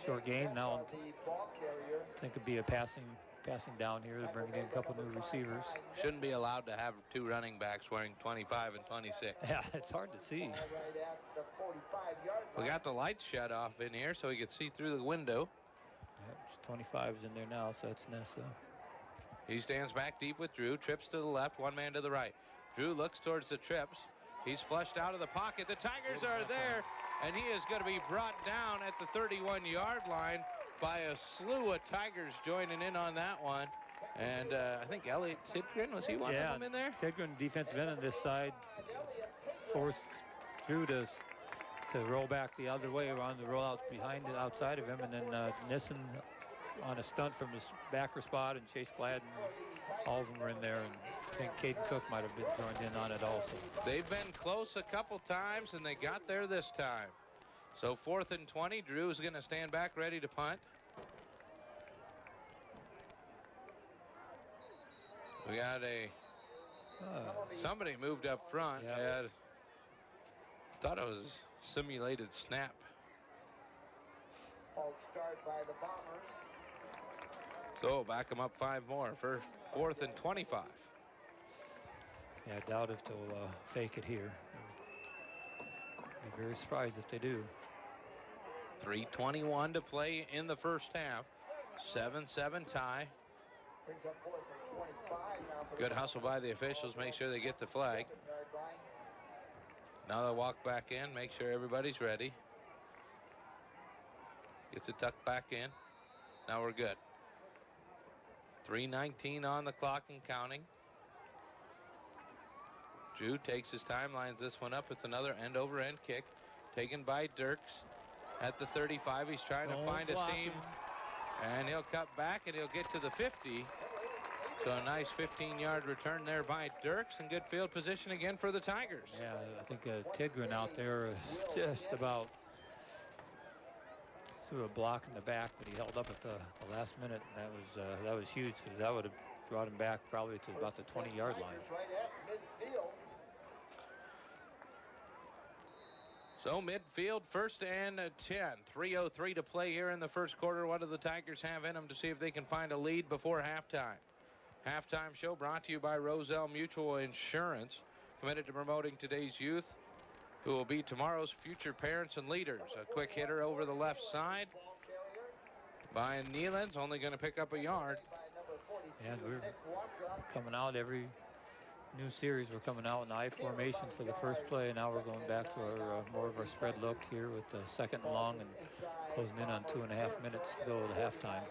Short game now. I think it'd be a passing down here. They're bringing in a couple new receivers. Shouldn't be allowed to have 2 running backs wearing 25 and 26. Yeah, it's hard to see. We got the lights shut off in here so we could see through the window. Yep, 25 is in there now, so that's Nessa. He stands back deep with Drew, trips to the left, 1 man to the right. Drew looks towards the trips. He's flushed out of the pocket. The Tigers are there, and he is going to be brought down at the 31-yard line by a slew of Tigers joining in on that one. And I think Elliot Tidgren, was he one of them in there? Tidgren, defensive end on this side, forced Drew to roll back the other way around the rollout behind the outside of him, and then Nissen on a stunt from his backer spot, and Chase Gladden, all of them were in there, and I think Caden Cook might have been joined in on it also. They've been close a couple times, and they got there this time. So 4th and 20, Drew's going to stand back ready to punt. We got somebody moved up front. Yeah. Thought it was simulated snap. False start by the Bombers. So back them up 5 more for 4th and 25. Yeah, I doubt if they'll fake it here. Be very surprised if they do. 3:21 to play in the first half. 7-7 tie. Brings up 4th and 25 now for Good hustle by the officials. Make sure they get the flag. Now they'll walk back in, make sure everybody's ready. Gets it tucked back in. Now we're good. 3:19 on the clock and counting. Drew takes his time, lines this one up. It's another end-over-end kick taken by Dirks at the 35. He's trying to find a seam, and he'll cut back, and he'll get to the 50. So a nice 15-yard return there by Dirks, and good field position again for the Tigers. Yeah, I think Tidgren out there just about threw a block in the back, but he held up at the last minute, and that was huge, because that would have brought him back probably to about the 20-yard line. right at midfield. So midfield, 1st and 10. 3:03 to play here in the first quarter. What do the Tigers have in them to see if they can find a lead before halftime? Halftime show brought to you by Roselle Mutual Insurance, committed to promoting today's youth who will be tomorrow's future parents and leaders. A quick hitter over the left side by Nealon's, only going to pick up a yard. And we're coming out every new series. We're coming out in I formation for the first play, and now we're going back to our more of our spread look here with the 2nd and long and closing in on 2.5 minutes to go to halftime.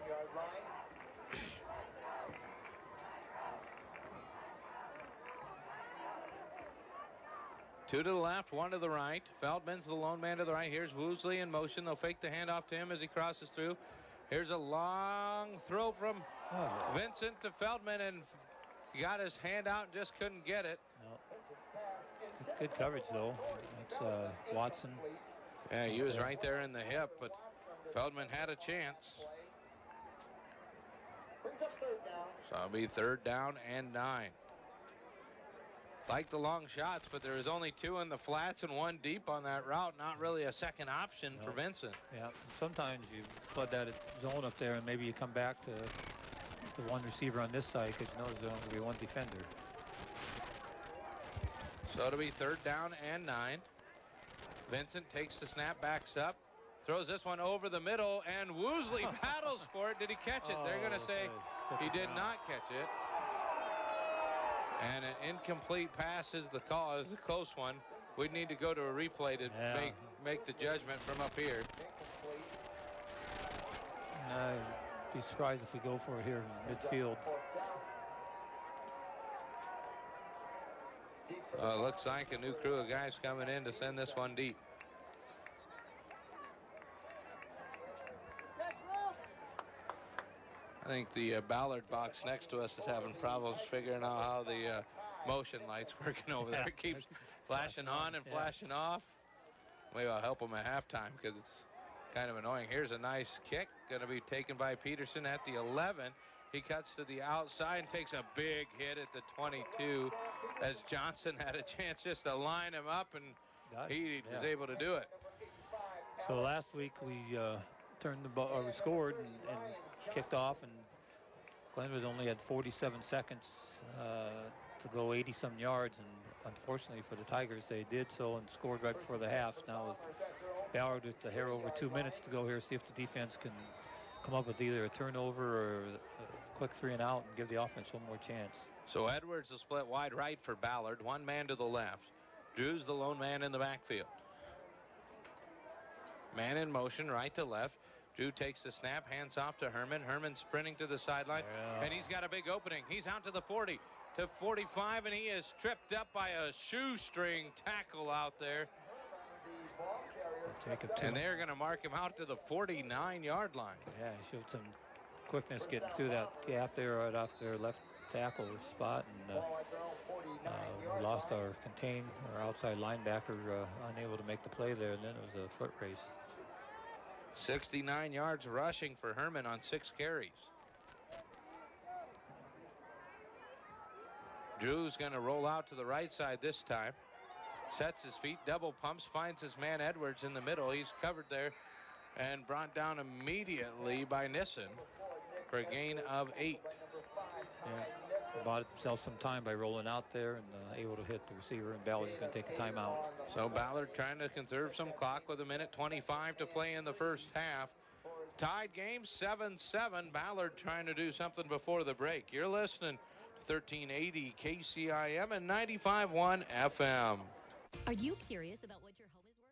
Two to the left, one to the right. Feldman's the lone man to the right. Here's Woosley in motion. They'll fake the handoff to him as he crosses through. Here's a long throw from Vincent to Feldman, and he got his hand out and just couldn't get it. No. Good coverage, though. That's Watson. Yeah, he was right there in the hip, but Feldman had a chance. So it'll be 3rd down and 9. Like the long shots, but there was only 2 in the flats and 1 deep on that route. Not really a second option for Vincent. Yeah, sometimes you flood that zone up there, and maybe you come back to the one receiver on this side because you know there's only going to be 1 defender. So it'll be 3rd down and 9. Vincent takes the snap, backs up, throws this one over the middle, and Woosley paddles for it. Did he catch it? They're going to say he did not catch it. And an incomplete pass is the call. It's a close one. We'd need to go to a replay to make the judgment from up here. I'd be surprised if we go for it here in midfield. Looks like a new crew of guys coming in to send this one deep. I think the Ballard box next to us is having problems figuring out how the motion light's working over there. It keeps flashing on and flashing off. Maybe I'll help them at halftime because it's kind of annoying. Here's a nice kick, going to be taken by Peterson at the 11. He cuts to the outside and takes a big hit at the 22 as Johnson had a chance just to line him up, and he was able to do it. So last week we turned the ball, or we scored and kicked off, and Glenwood only had 47 seconds to go 80-some yards, and unfortunately for the Tigers, they did so and scored right before the half. Now Ballard with a hair over 2 minutes to go here, see if the defense can come up with either a turnover or a quick 3 and out and give the offense one more chance. So Edwards will split wide right for Ballard, 1 man to the left. Drew's the lone man in the backfield. Man in motion, right to left. Drew takes the snap, hands off to Herman. Herman sprinting to the sideline, and he's got a big opening. He's out to the 40, to 45, and he is tripped up by a shoestring tackle out there. And they're going to mark him out to the 49-yard line. Yeah, he showed some quickness getting through that gap there right off their left tackle spot, and we lost our outside linebacker, unable to make the play there, and then it was a foot race. 69 yards rushing for Herman on 6 carries. Drew's going to roll out to the right side this time. Sets his feet, double pumps, finds his man Edwards in the middle. He's covered there and brought down immediately by Nissen for a gain of 8. Yeah, bought himself some time by rolling out there and able to hit the receiver, and Ballard's going to take a timeout. So Ballard trying to conserve some clock with 1:25 to play in the first half. Tied game 7-7. Ballard trying to do something before the break. You're listening to 1380 KCIM and 95.1 FM. Are you curious about what your home is worth?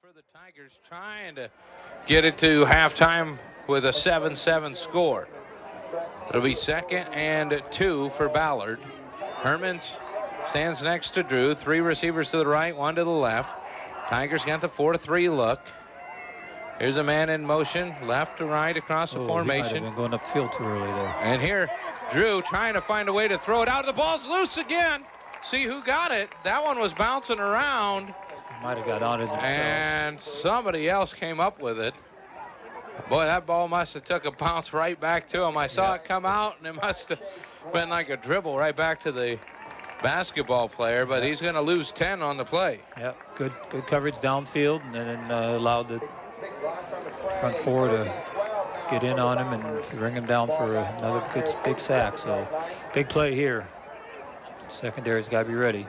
For the Tigers, trying to get it to halftime with a 7-7 score. It'll be 2nd and 2 for Ballard. Herman stands next to Drew. 3 receivers to the right, 1 to the left. Tigers got the 4-3 look. Here's a man in motion, left to right across the formation. He might have been going upfield too early there. And here, Drew trying to find a way to throw it out. The ball's loose again. See who got it. That one was bouncing around. Might have got on it himself. And somebody else came up with it. Boy, that ball must have took a bounce right back to him. I saw it come out, and it must have been like a dribble right back to the basketball player, but he's going to lose 10 on the play. Yeah, good coverage downfield, and then allowed the front four to get in on him and bring him down for another good big sack. So big play here. Secondary's got to be ready.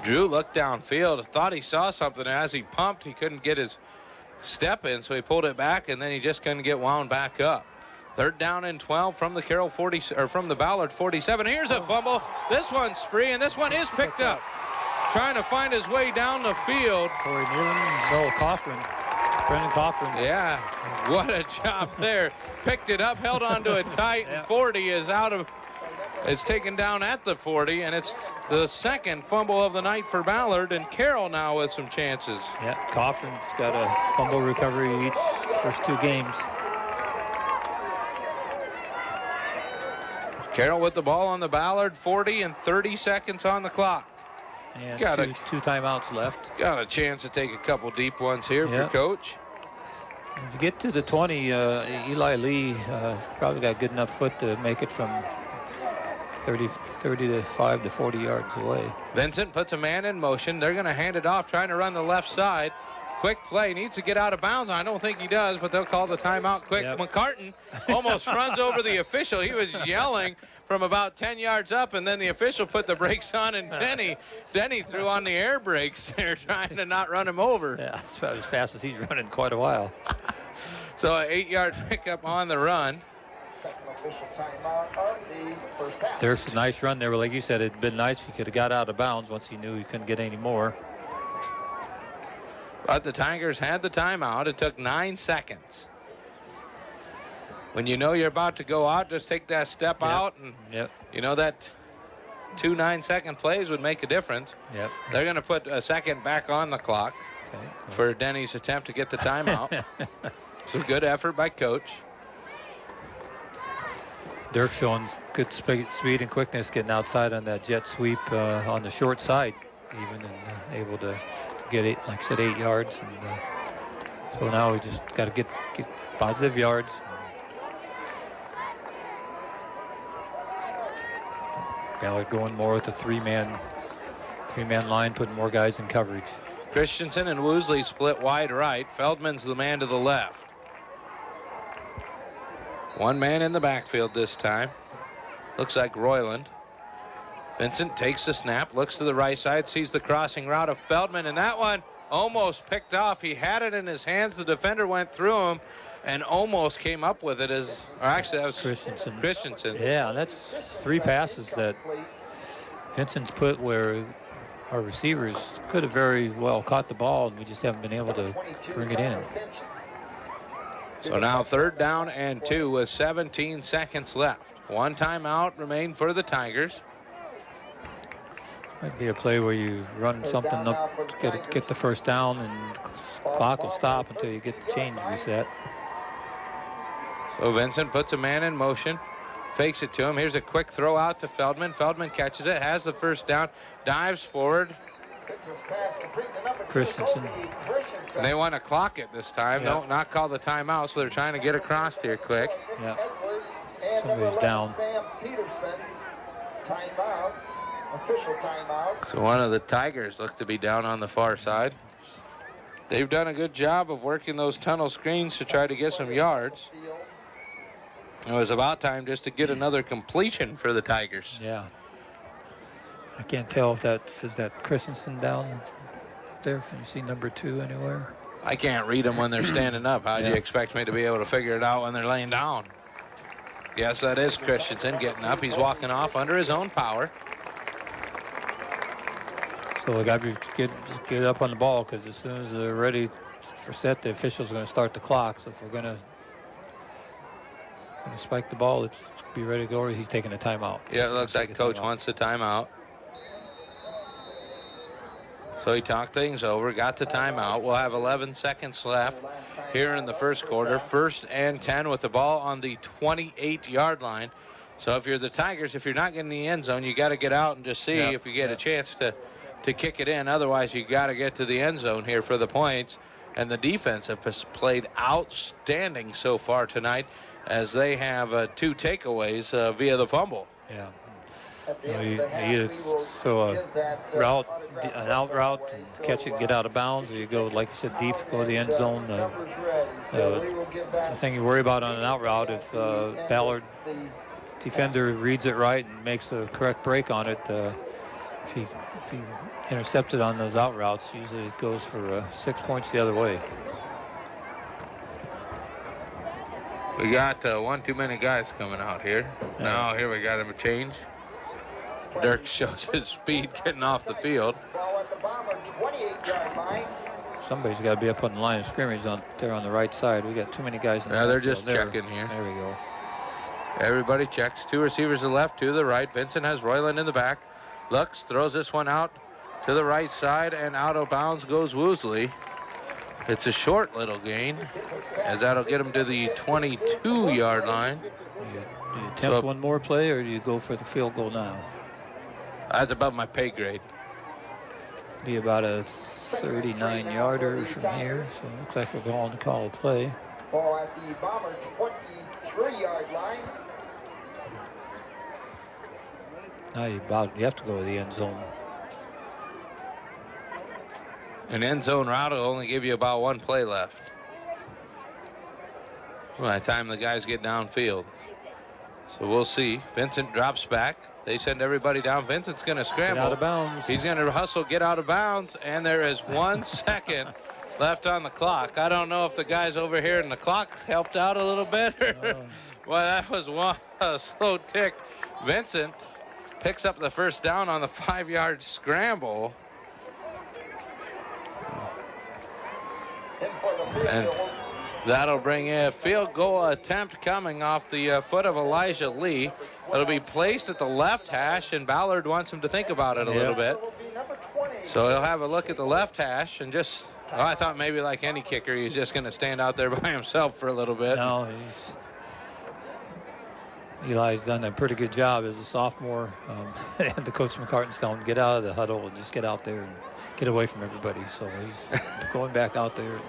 Drew looked downfield, thought he saw something. As he pumped, he couldn't get his step in, so he pulled it back, and then he just couldn't get wound back up. 3rd down and 12 from the Carroll 40, or from the Ballard 47. Here's a fumble. This one's free, and this one is picked up. Trying to find his way down the field. Corey Nealon, Noel Coughlin, Brendan Coughlin. Yeah, what a job there. Picked it up, held on to it tight, and 40 is out of. It's taken down at the 40, and it's the 2nd fumble of the night for Ballard, and Carroll now with some chances. Yeah, Coughlin's got a fumble recovery each first 2 games. Carroll with the ball on the Ballard 40 and 30 seconds on the clock. And Got two timeouts left. Got a chance to take a couple deep ones here for Coach. If you get to the 20, Eli Lee probably got good enough foot to make it from 35 to 40 yards away. Vincent puts a man in motion. They're going to hand it off, trying to run the left side. Quick play, needs to get out of bounds. I don't think he does, but they'll call the timeout quick. McCartan almost runs over the official. He was yelling from about 10 yards up, and then the official put the brakes on, and Denny threw on the air brakes there, trying to not run him over. Yeah, that's about as fast as he's running in quite a while. So an 8-yard pickup on the run. Second official timeout of the first half. There's a nice run there. Like you said, it'd been nice if he could have got out of bounds once he knew he couldn't get any more. But the Tigers had the timeout. It took 9 seconds. When you know you're about to go out, just take that step out, and you know that 2 9-second plays would make a difference. They're going to put a second back on the clock for Denny's attempt to get the timeout. It's a good effort by Coach. Dirk showing good speed and quickness, getting outside on that jet sweep on the short side, even, and able to get 8 yards. And so now we just got to get positive yards. Ballard going more with the three-man line, putting more guys in coverage. Christensen and Woosley split wide right. Feldman's the man to the left. One man in the backfield this time. Looks like Royland. Vincent takes the snap, looks to the right side, sees the crossing route of Feldman, and that one almost picked off. He had it in his hands. The defender went through him and almost came up with it. Or actually, that was Christensen. Yeah, that's 3 passes that Vincent's put where our receivers could have very well caught the ball, and we just haven't been able to bring it in. So now 3rd down and 2 with 17 seconds left. 1 timeout remained for the Tigers. Might be a play where you run something up, get the first down, and clock will stop until you get the change reset. So Vincent puts a man in motion, fakes it to him. Here's a quick throw out to Feldman. Feldman catches it, has the first down, dives forward. Christensen. And they want to clock it this time. Yeah. Not call the timeout, so they're trying to get across here quick. Yeah. Somebody's down. Timeout. Official timeout. So one of the Tigers look to be down on the far side. They've done a good job of working those tunnel screens to try to get some yards. It was about time just to get another completion for the Tigers. Yeah. I can't tell if is that Christensen down there. Can you see number 2 anywhere? I can't read them when they're standing up. How do you expect me to be able to figure it out when they're laying down? Yes, that is Christensen getting up. He's walking off under his own power. So we got to get up on the ball, because as soon as they're ready for set, the officials are going to start the clock. So if we're going to spike the ball, let's be ready to go, or he's taking a timeout. Yeah, it looks like Coach wants the timeout. So he talked things over, got the timeout. We'll have 11 seconds left here in the first quarter. 1st and 10 with the ball on the 28-yard line. So if you're the Tigers, if you're not getting the end zone, you got to get out and just see if you get a chance to kick it in. Otherwise, you got to get to the end zone here for the points. And the defense have played outstanding so far tonight, as they have 2 takeaways via the fumble. Yeah. So route an out route and catch it and get out of bounds, or you go, like you said, deep, go to the end zone. The thing you worry about on an out route, if Ballard defender reads it right and makes the correct break on it, if he intercepts it on those out routes, usually it goes for 6 points the other way. We got one too many guys coming out here. Yeah. Now here we got him a change. Dirk shows his speed getting off the field. Somebody's got to be up on the line of scrimmage there on the right side. We got too many guys in the they're just checking here. There we go. Everybody checks. 2 receivers to the left, 2 to the right. Vincent has Royland in the back. Looks, throws this one out to the right side, and out of bounds goes Woosley. It's a short little gain, as that'll get him to the 22-yard line. Do you attempt one more play, or do you go for the field goal now? That's above my pay grade. Be about a 39-yarder from here, so it looks like we're going to call a play. Ball at the Bomber 23-yard line. Now you have to go to the end zone. An end zone route will only give you about 1 play left by the time the guys get downfield. So we'll see. Vincent drops back. They send everybody down. Vincent's going to scramble. Get out of bounds. He's going to hustle, get out of bounds, and there is 1 second left on the clock. I don't know if the guys over here in the clock helped out a little bit. Well, that was a slow tick. Vincent picks up the first down on the 5-yard scramble. And that'll bring a field goal attempt coming off the foot of Elijah Lee. It'll be placed at the left hash, and Ballard wants him to think about it a little bit. So he'll have a look at the left hash and just, I thought maybe like any kicker, he's just going to stand out there by himself for a little bit. No, Eli's done a pretty good job as a sophomore. And the coach McCartan's telling him, get out of the huddle and just get out there and get away from everybody. So he's going back out there.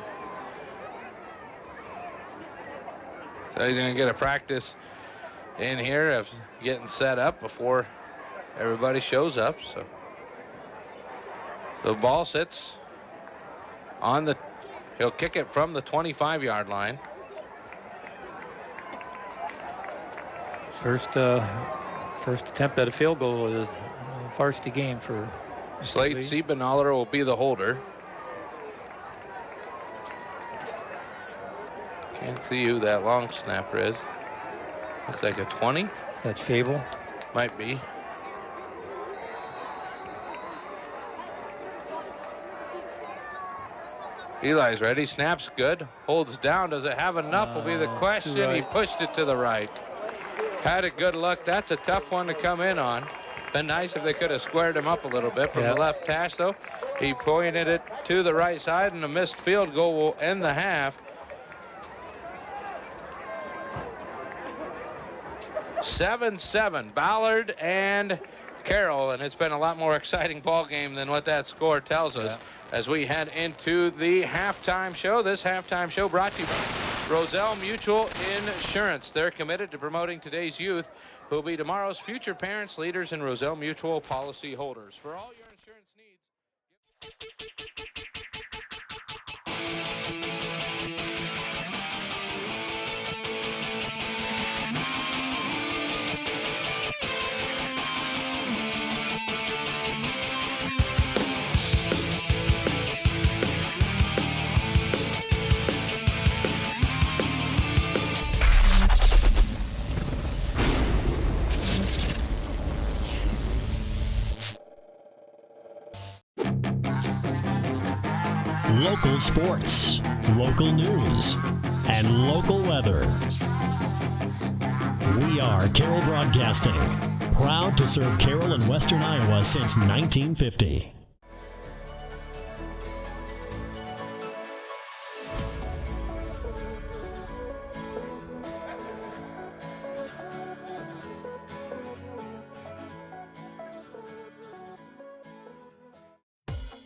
So he's going to get a practice in here of getting set up before everybody shows up. So the ball sits on the, he'll kick it from the 25-yard line. First attempt at a field goal in a varsity game for Slade Siebenaller will be the holder. Can't see who that long snapper is. Looks like a 20. That's Fable. Might be. Eli's ready. Snaps good. Holds down. Does it have enough will be the question. Right. He pushed it to the right. Had a good look. That's a tough one to come in on. Been nice if they could have squared him up a little bit from the left hash, though. He pointed it to the right side, and a missed field goal will end the half. 7-7, Ballard and Carroll, and it's been a lot more exciting ball game than what that score tells us as we head into the halftime show. This halftime show brought to you by Roselle Mutual Insurance. They're committed to promoting today's youth who will be tomorrow's future parents, leaders, and Roselle Mutual policy holders. For all your insurance needs. Local sports, local news, and local weather. We are Carroll Broadcasting, proud to serve Carroll and Western Iowa since 1950.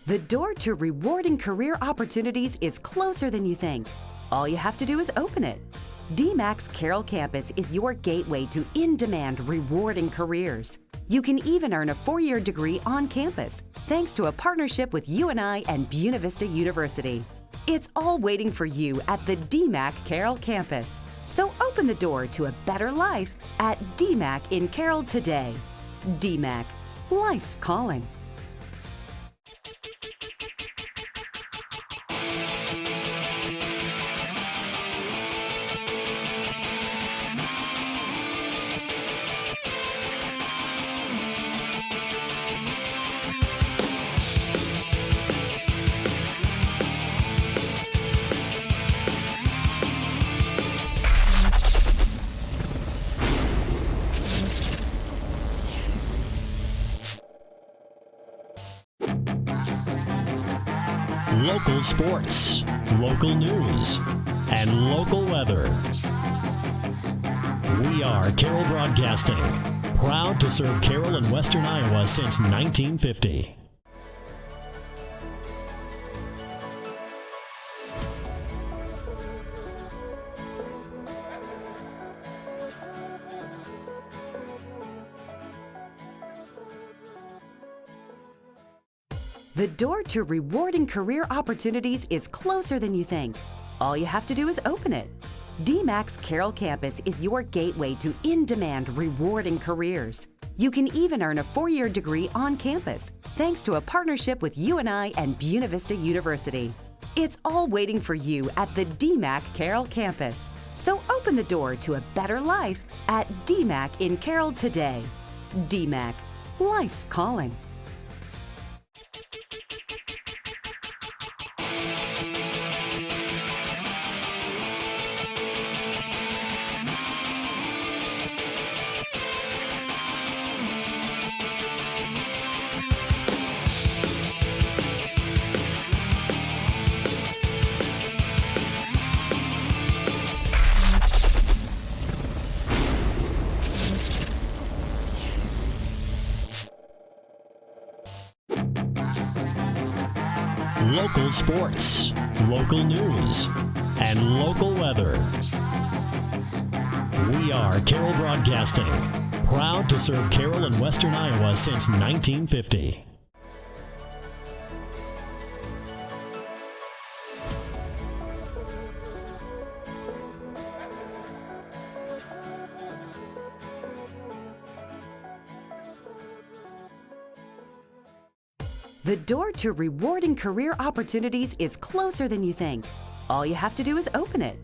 The door to rewarding career opportunities is closer than you think. All you have to do is open it. DMAC's Carroll campus is your gateway to in-demand, rewarding careers. You can even earn a 4-year degree on campus thanks to a partnership with UNI and Buena Vista University. It's all waiting for you at the DMAC Carroll campus. So open the door to a better life at DMAC in Carroll today. DMAC, life's calling. Local sports, local news, and local weather. We are Carroll Broadcasting, proud to serve Carroll and Western Iowa since 1950. The door to rewarding career opportunities is closer than you think. All you have to do is open it. DMAC's Carroll campus is your gateway to in-demand, rewarding careers. You can even earn a 4-year degree on campus thanks to a partnership with UNI and Buena Vista University. It's all waiting for you at the DMAC Carroll campus. So open the door to a better life at DMAC in Carroll today. DMAC, life's calling. Local sports, local news, and local weather. We are Carroll Broadcasting, proud to serve Carroll and Western Iowa since 1950. The door to rewarding career opportunities is closer than you think. All you have to do is open it.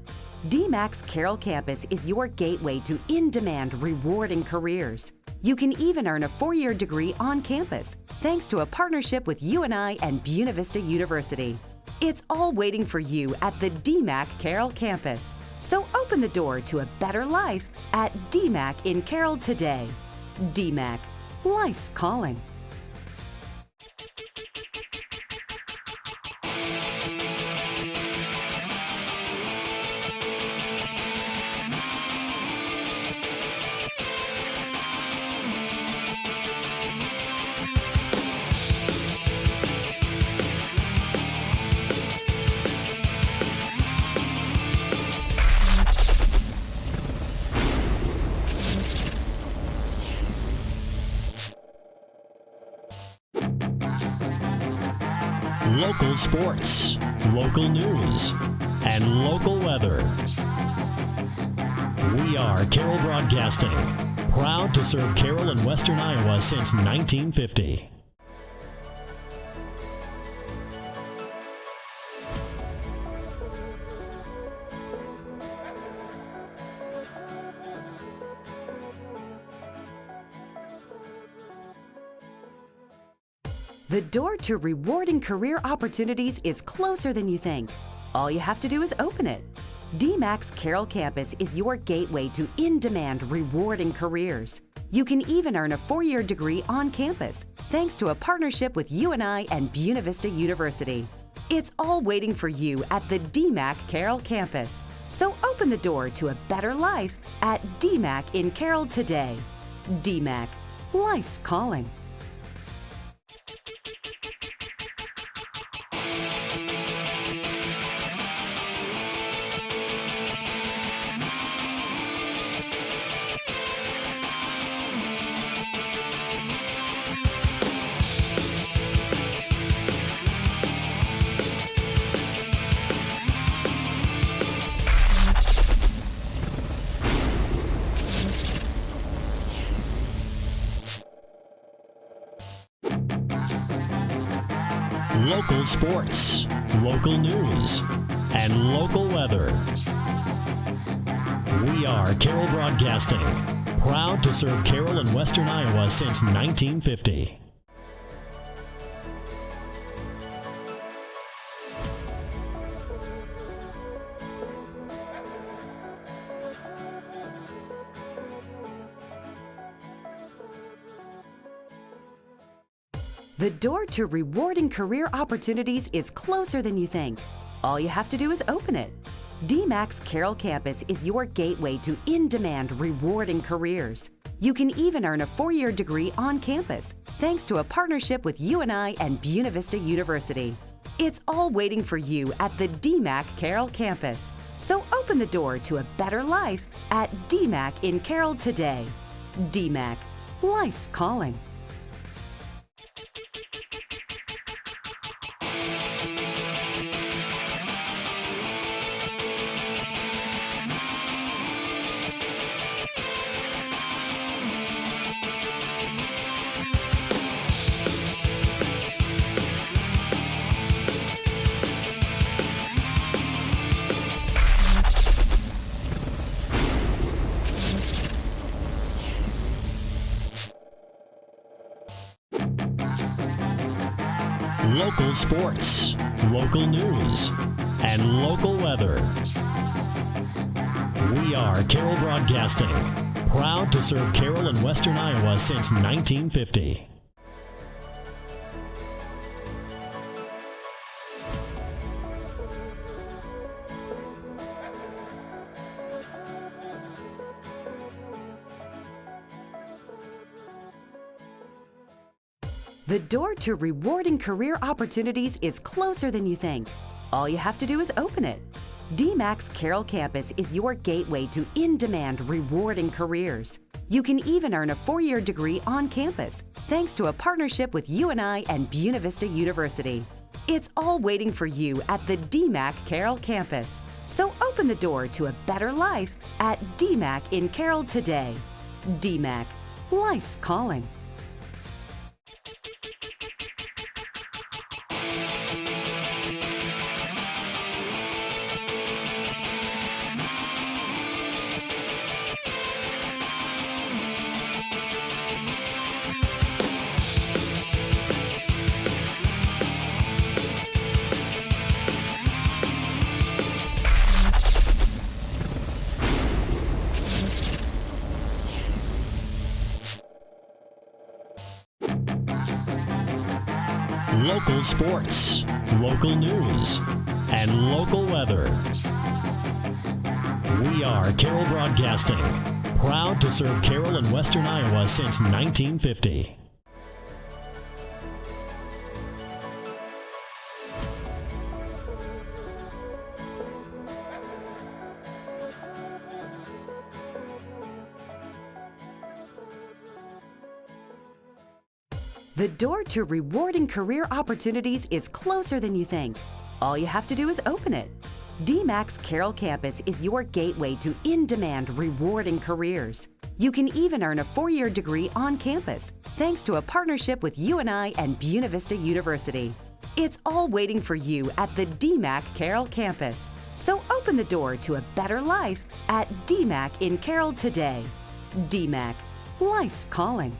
DMAC's Carroll campus is your gateway to in-demand, rewarding careers. You can even earn a 4-year degree on campus thanks to a partnership with UNI and Buena Vista University. It's all waiting for you at the DMAC Carroll campus. So open the door to a better life at DMAC in Carroll today. DMAC, life's calling. Local sports, local news, and local weather. We are Carroll Broadcasting, proud to serve Carroll and Western Iowa since 1950. The door to rewarding career opportunities is closer than you think. All you have to do is open it. DMAC's Carroll campus is your gateway to in-demand, rewarding careers. You can even earn a 4-year degree on campus thanks to a partnership with UNI and Buena Vista University. It's all waiting for you at the DMAC Carroll campus. So open the door to a better life at DMAC in Carroll today. DMAC, life's calling. Local sports, local news, and local weather. We are Carroll Broadcasting, proud to serve Carroll and Western Iowa since 1950. The door to rewarding career opportunities is closer than you think. All you have to do is open it. DMAC's Carroll campus is your gateway to in-demand, rewarding careers. You can even earn a 4-year degree on campus, thanks to a partnership with UNI and Buena Vista University. It's all waiting for you at the DMAC Carroll campus. So open the door to a better life at DMAC in Carroll today. DMAC, life's calling. Local sports, local news, and local weather. We are Carroll Broadcasting, proud to serve Carroll and Western Iowa since 1950. The door to rewarding career opportunities is closer than you think. All you have to do is open it. DMAC's Carroll campus is your gateway to in-demand, rewarding careers. You can even earn a 4-year degree on campus, thanks to a partnership with UNI and Buena Vista University. It's all waiting for you at the DMAC Carroll campus. So open the door to a better life at DMAC in Carroll today. DMAC, life's calling. Local sports, local news, and local weather. We are Carroll Broadcasting, proud to serve Carroll and Western Iowa since 1950. The door to rewarding career opportunities is closer than you think. All you have to do is open it. DMAC's Carroll campus is your gateway to in-demand, rewarding careers. You can even earn a 4-year degree on campus, thanks to a partnership with UNI and Buena Vista University. It's all waiting for you at the DMAC Carroll campus. So open the door to a better life at DMAC in Carroll today. DMAC, life's calling.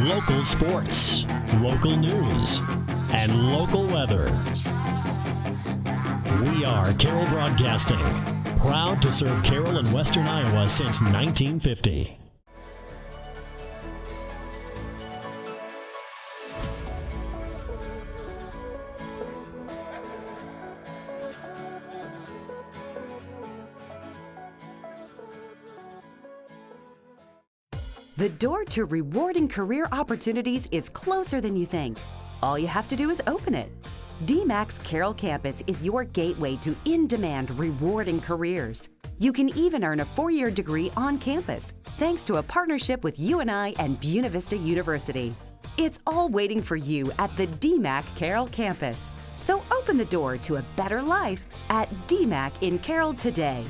Local sports, local news, and local weather. We are Carroll Broadcasting, proud to serve Carroll and Western Iowa since 1950. The door to rewarding career opportunities is closer than you think. All you have to do is open it. DMAC's Carroll campus is your gateway to in-demand, rewarding careers. You can even earn a 4-year degree on campus, thanks to a partnership with UNI and Buena Vista University. It's all waiting for you at the DMAC Carroll campus. So open the door to a better life at DMAC in Carroll today.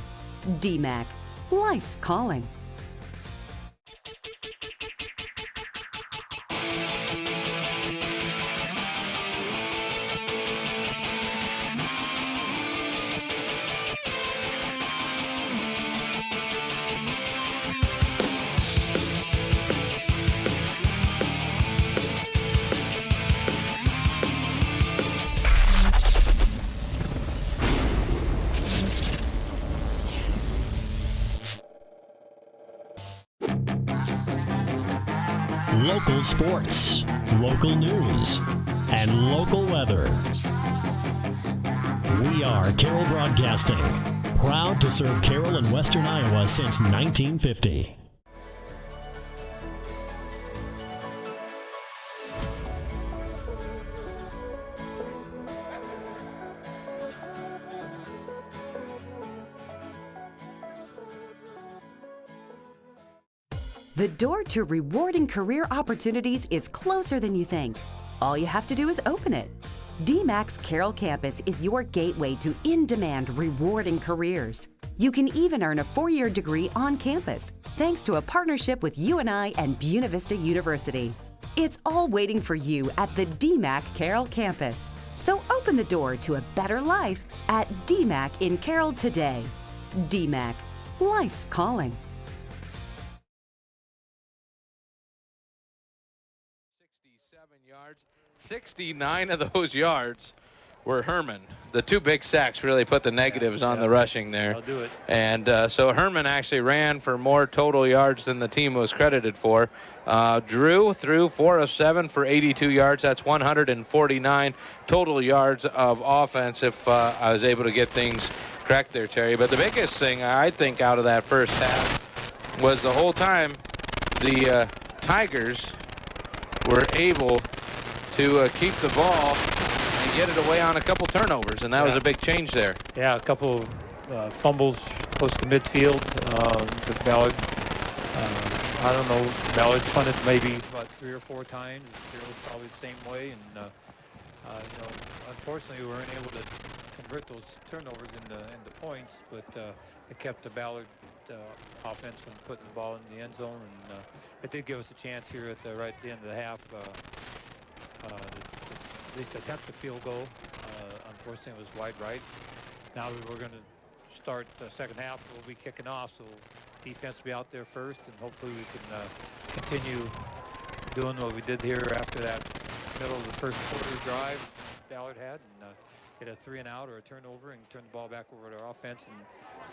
DMAC, life's calling. Local sports, local news, and local weather. We are Carroll Broadcasting, proud to serve Carroll and Western Iowa since 1950. The door to rewarding career opportunities is closer than you think. All you have to do is open it. DMAC's Carroll campus is your gateway to in-demand, rewarding careers. You can even earn a 4-year degree on campus, thanks to a partnership with UNI and Buena Vista University. It's all waiting for you at the DMAC Carroll campus. So open the door to a better life at DMAC in Carroll today. DMAC, life's calling. 69 of those yards were Herman. The 2 big sacks really put the negatives on the rushing there. I'll do it. And so Herman actually ran for more total yards than the team was credited for. Drew threw 4 of 7 for 82 yards. That's 149 total yards of offense if I was able to get things correct there, Terry. But the biggest thing I think out of that first half was the whole time the Tigers were able to keep the ball and get it away on a couple turnovers, and that was a big change there. Yeah, a couple fumbles close to midfield. The Ballard, I don't know, Ballard's punted maybe about 3 or 4 times. Carroll's probably the same way, and unfortunately we weren't able to convert those turnovers into points, but it kept the Ballard offense from putting the ball in the end zone, and it did give us a chance here at the end of the half. At least attempt a field goal. Unfortunately, it was wide right. Now we're going to start the second half. We'll be kicking off, so defense will be out there first, and hopefully we can continue doing what we did here after that middle of the first quarter drive Ballard had, and get a 3-and-out or a turnover and turn the ball back over to our offense. And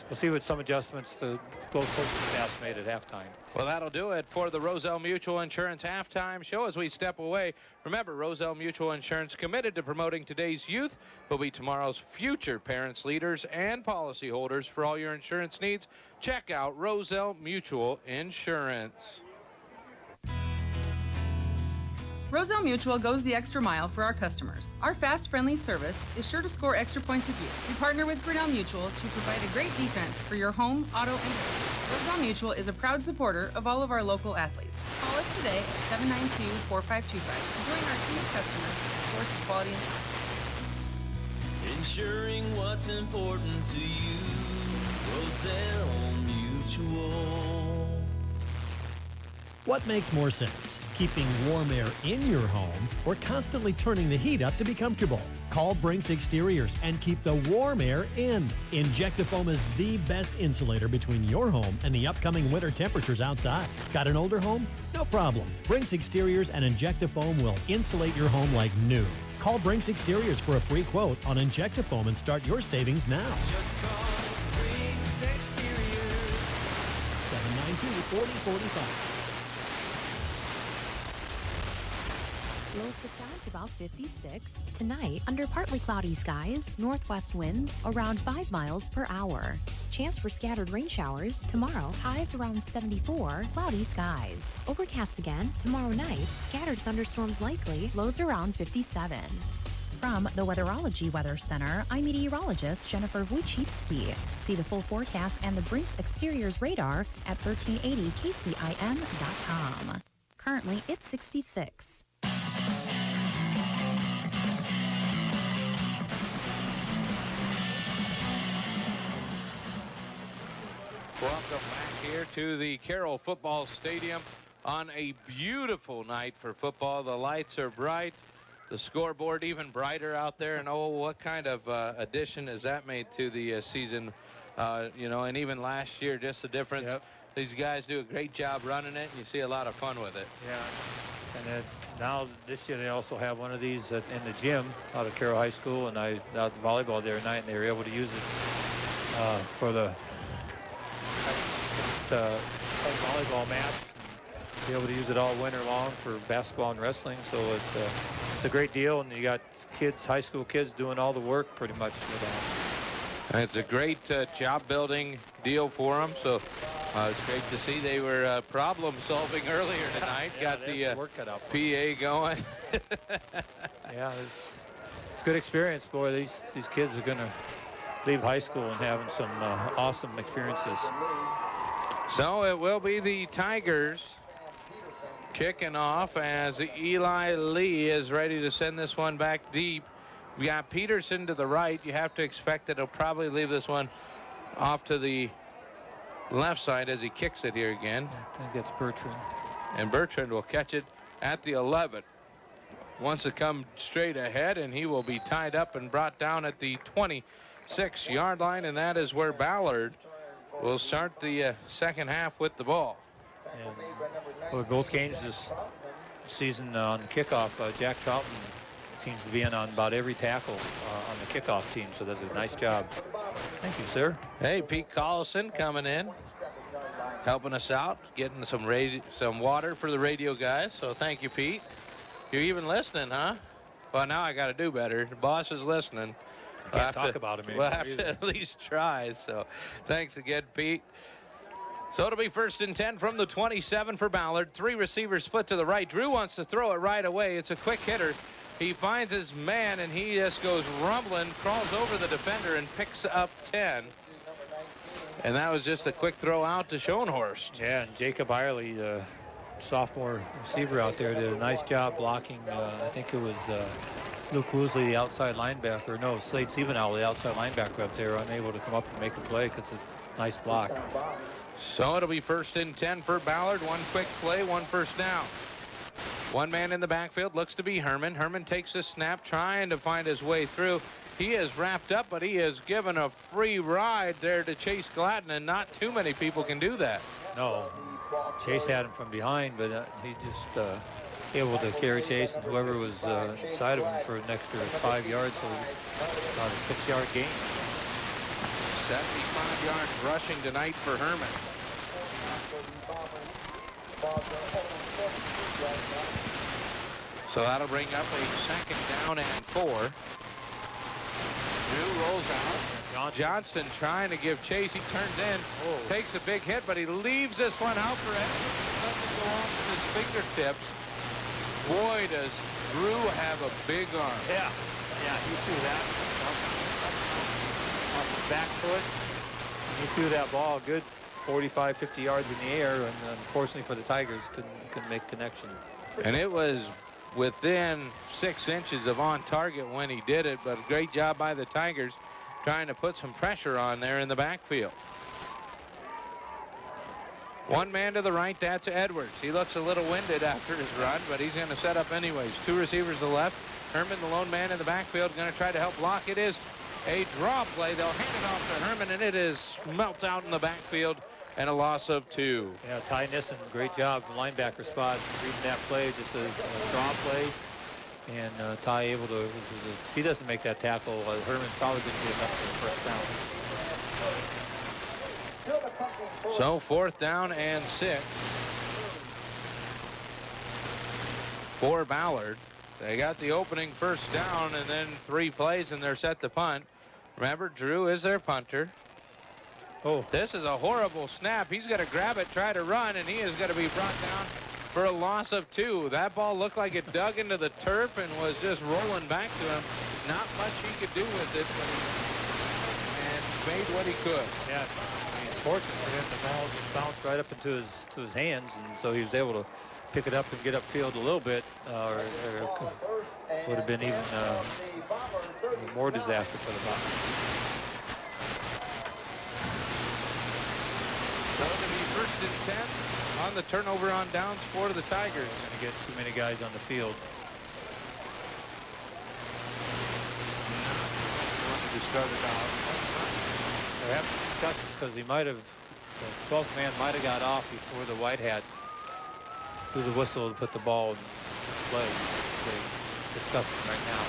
we'll see what some adjustments the both coaching staffs made at halftime. Well, that'll do it for the Roselle Mutual Insurance halftime show as we step away. Remember, Roselle Mutual Insurance committed to promoting today's youth will be tomorrow's future parents, leaders, and policyholders. For all your insurance needs, check out Roselle Mutual Insurance. Roselle Mutual goes the extra mile for our customers. Our fast, friendly service is sure to score extra points with you. We partner with Grinnell Mutual to provide a great defense for your home, auto, and business. Roselle Mutual is a proud supporter of all of our local athletes. Call us today at 792-4525 and join our team of customers for a source of quality and ensuring what's important to you. Roselle Mutual. What makes more sense? Keeping warm air in your home or constantly turning the heat up to be comfortable? Call Brinks Exteriors and keep the warm air in. Injectafoam is the best insulator between your home and the upcoming winter temperatures outside. Got an older home? No problem. Brinks Exteriors and Injectafoam will insulate your home like new. Call Brinks Exteriors for a free quote on Injectafoam and start your savings now. Just call Brinks Exteriors. 792-4045. Lows sit down to about 56. Tonight, under partly cloudy skies, northwest winds around 5 miles per hour. Chance for scattered rain showers. Tomorrow, highs around 74, cloudy skies. Overcast again. Tomorrow night, scattered thunderstorms likely, lows around 57. From the Weatherology Weather Center, I'm meteorologist Jennifer Wojcicki. See the full forecast and the Brinks Exteriors radar at 1380kcim.com. Currently, it's 66. Welcome back here to the Carroll Football Stadium on a beautiful night for football. The lights are bright, the scoreboard even brighter out there, and oh, what kind of addition has that made to the season? You know, and even last year, just the difference. Yep. These guys do a great job running it, and you see a lot of fun with it. Yeah, and then now this year they also have one of these in the gym out of Carroll High School, and I was out at volleyball the other night, and they were able to use it for the volleyball match. Be able to use it all winter long for basketball and wrestling, so it's a great deal, and you got kids, high school kids, doing all the work pretty much for that. It's a great job building deal for them, so it's great to see they were problem solving earlier tonight. Yeah, got the work cut out for PA going. Yeah, it's a good experience, boy. These kids are going to leave high school and having some awesome experiences. So it will be the Tigers kicking off as Eli Lee is ready to send this one back deep. We got Peterson to the right. You have to expect that he'll probably leave this one off to the left side as he kicks it here again. I think that's Bertrand. And Bertrand will catch it at the 11. Wants to come straight ahead, and he will be tied up and brought down at the 26-yard line, and that is where Ballard will start the second half with the ball. And well, both games this season on the kickoff, Jack Troutman seems to be in on about every tackle on the kickoff team, so does a nice job. Thank you, sir. Hey, Pete Collison coming in, helping us out, getting some water for the radio guys. So thank you, Pete. You're even listening, huh? Well, now I got to do better. The boss is listening. Can't talk about him anymore. We'll have to at least try. So thanks again, Pete. So it'll be 1st and 10 from the 27 for Ballard. 3 receivers split to the right. Drew wants to throw it right away. It's a quick hitter. He finds his man, and he just goes rumbling, crawls over the defender, and picks up 10. And that was just a quick throw out to Schoenhorst. Yeah, and Jacob Irely, the sophomore receiver out there, did a nice job blocking. I think it was Luke Woosley, the outside linebacker. No, Slade Siebenau, the outside linebacker up there, unable to come up and make a play because it's a nice block. So it'll be 1st and 10 for Ballard. 1 quick play, 1 first down. One man in the backfield looks to be Herman. Herman takes a snap, trying to find his way through. He is wrapped up, but he is given a free ride there to Chase Gladden, and not too many people can do that. No, Chase had him from behind, but he just able to carry Chase and whoever was inside of him for an extra 5 yards, so about a 6-yard gain. 75 yards rushing tonight for Herman. So that'll bring up a 2nd down and 4. Drew rolls out. Johnston trying to give chase. He turns in, takes a big hit, but he leaves this one out for Edwards. Doesn't go off with his fingertips. Boy, does Drew have a big arm. Yeah, he threw that off the back foot. He threw that ball a good 45, 50 yards in the air, and unfortunately for the Tigers, couldn't make connection. And it was within 6 inches of on target when he did it, but a great job by the Tigers trying to put some pressure on there in the backfield. One man to the right, that's Edwards. He looks a little winded after his run, but he's going to set up anyways. 2 receivers to the left. Herman, the lone man in the backfield, going to try to help block. It is a draw play. They'll hand it off to Herman, and it is smelt out in the backfield, and a loss of 2. Yeah, Ty Nissen, great job, the linebacker spot, reading that play, just a draw play. And Ty able to, if he doesn't make that tackle, Herman's probably going to get enough for the first down. So 4th down and 6 for Ballard. They got the opening first down and then 3 plays and they're set to punt. Remember, Drew is their punter. Oh, this is a horrible snap. He's got to grab it, try to run, and he is going to be brought down for a loss of 2. That ball looked like it dug into the turf and was just rolling back to him. Not much he could do with it, but he made what he could. Yeah, I mean, fortunate for him, the ball just bounced right up into his hands, and so he was able to pick it up and get upfield a little bit, or would have been even more disaster for the Bombers. So it'll be 1st and 10 on the turnover on downs for the Tigers. Going to get too many guys on the field. Wanted to start it out. They're having a discussion because he might have, the 12th man might have got off before the white hat blew the whistle to put the ball in play. They're discussing right now.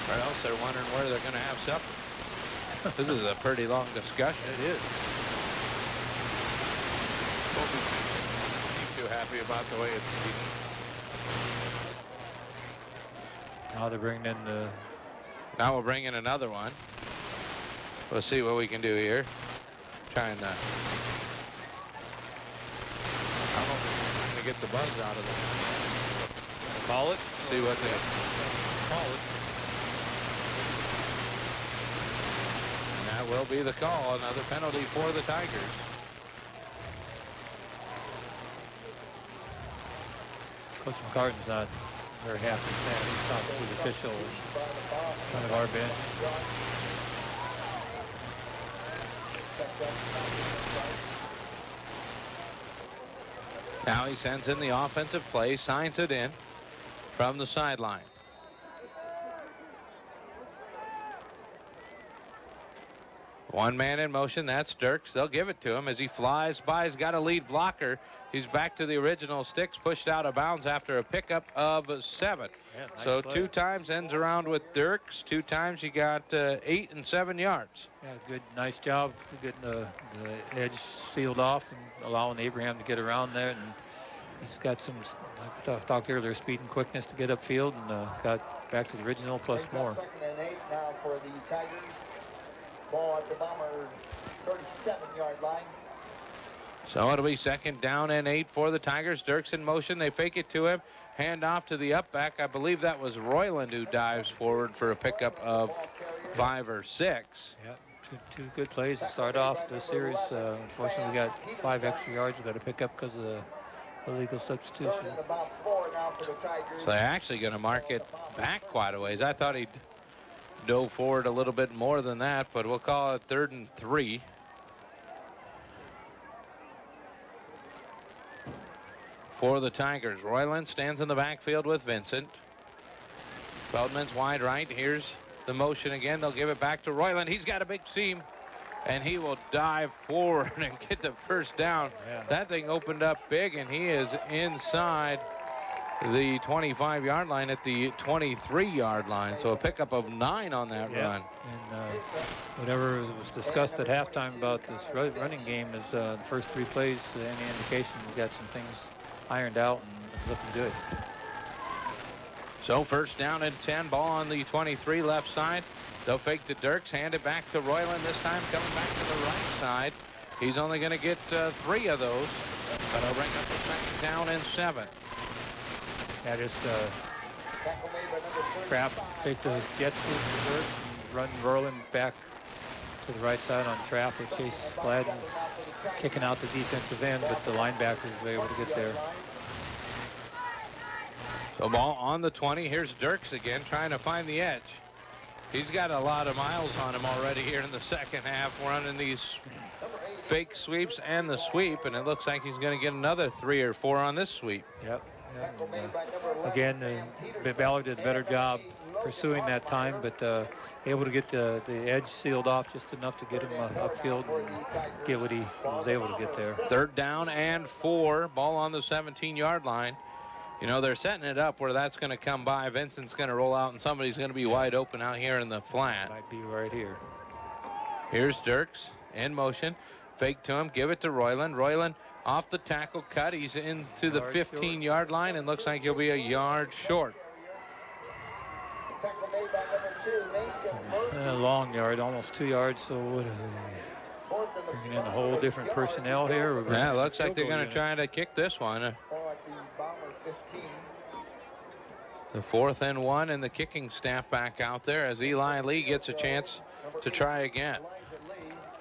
Or else they're wondering where they're going to have supper. This is a pretty long discussion. It is. Don't seem too happy about the way it's being. Now they're bringing in the... Now we'll bring in another one. We'll see what we can do here. Try and I don't know if we're going to get the buzz out of them. Call it. See what they call it. That will be the call. Another penalty for the Tigers. Coach McCartan's not very happy with that. He's talking to the official in front of our bench. Now he sends in the offensive play, signs it in from the sideline. One man in motion, that's Dirks. They'll give it to him as he flies by. He's got a lead blocker. He's back to the original sticks, pushed out of bounds after a pickup of 7. Yeah, nice so play. 2 times ends around with Dirks. 2 times he got 8 and 7 yards. Yeah, good, nice job getting the edge sealed off and allowing Abraham to get around there. And he's got some, like I talked earlier, speed and quickness to get upfield, and got back to the original plus more. 2nd and 8 now for the Tigers. Ball at the Bomber 37-yard line. So it'll be 2nd down and 8 for the Tigers. Dirks in motion. They fake it to him. Hand off to the up back. I believe that was Royland who dives forward for a pickup of 5 or 6. Yeah, two good plays to start off the series. Unfortunately, we got 5 extra yards we got to pick up because of the illegal substitution. So they're actually going to mark it back quite a ways. I thought he'd dove forward a little bit more than that, but we'll call it 3rd and 3. For the Tigers. Royland stands in the backfield with Vincent. Feldman's wide right. Here's the motion again. They'll give it back to Royland. He's got a big seam, and he will dive forward and get the first down. Yeah. That thing opened up big, and he is inside the 25-yard line at the 23-yard line. So a pickup of 9 on that run. And whatever was discussed at halftime about this running game is the first 3 plays, any indication we've got some things ironed out and looking good. So 1st down and 10, ball on the 23 left side. They'll fake to Dirks, hand it back to Royland this time, coming back to the right side. He's only going to get 3 of those, but he'll bring up the 2nd down and 7. Yeah, just trap, fake the jet sweep to Dirks and run Royland back to the right side on trap with Chase Gladden kicking out the defensive end, but the linebackers were able to get there. So ball on the 20. Here's Dirks again trying to find the edge. He's got a lot of miles on him already here in the 2nd half, running these fake sweeps and the sweep, and it looks like he's going to get another 3 or 4 on this sweep. Yep. Again, Ballard did a better job pursuing that time, but able to get the edge sealed off just enough to get him upfield and get what he was able to get there. 3rd down and 4, ball on the 17-yard line. You know, they're setting it up where that's going to come by. Vincent's going to roll out, and somebody's going to be wide open out here in the flat. Might be right here. Here's Dirks in motion. Fake to him, give it to Royland. Royland off the tackle cut. He's into the 15-yard line and looks like he'll be a yard short. Tackle made by number 2, Mason. Long yard, almost 2 yards. So what are they bringing in a whole different personnel here? Yeah, it looks like they're going to try to kick this one. The 4th and 1, and the kicking staff back out there as Eli Lee gets a chance to try again.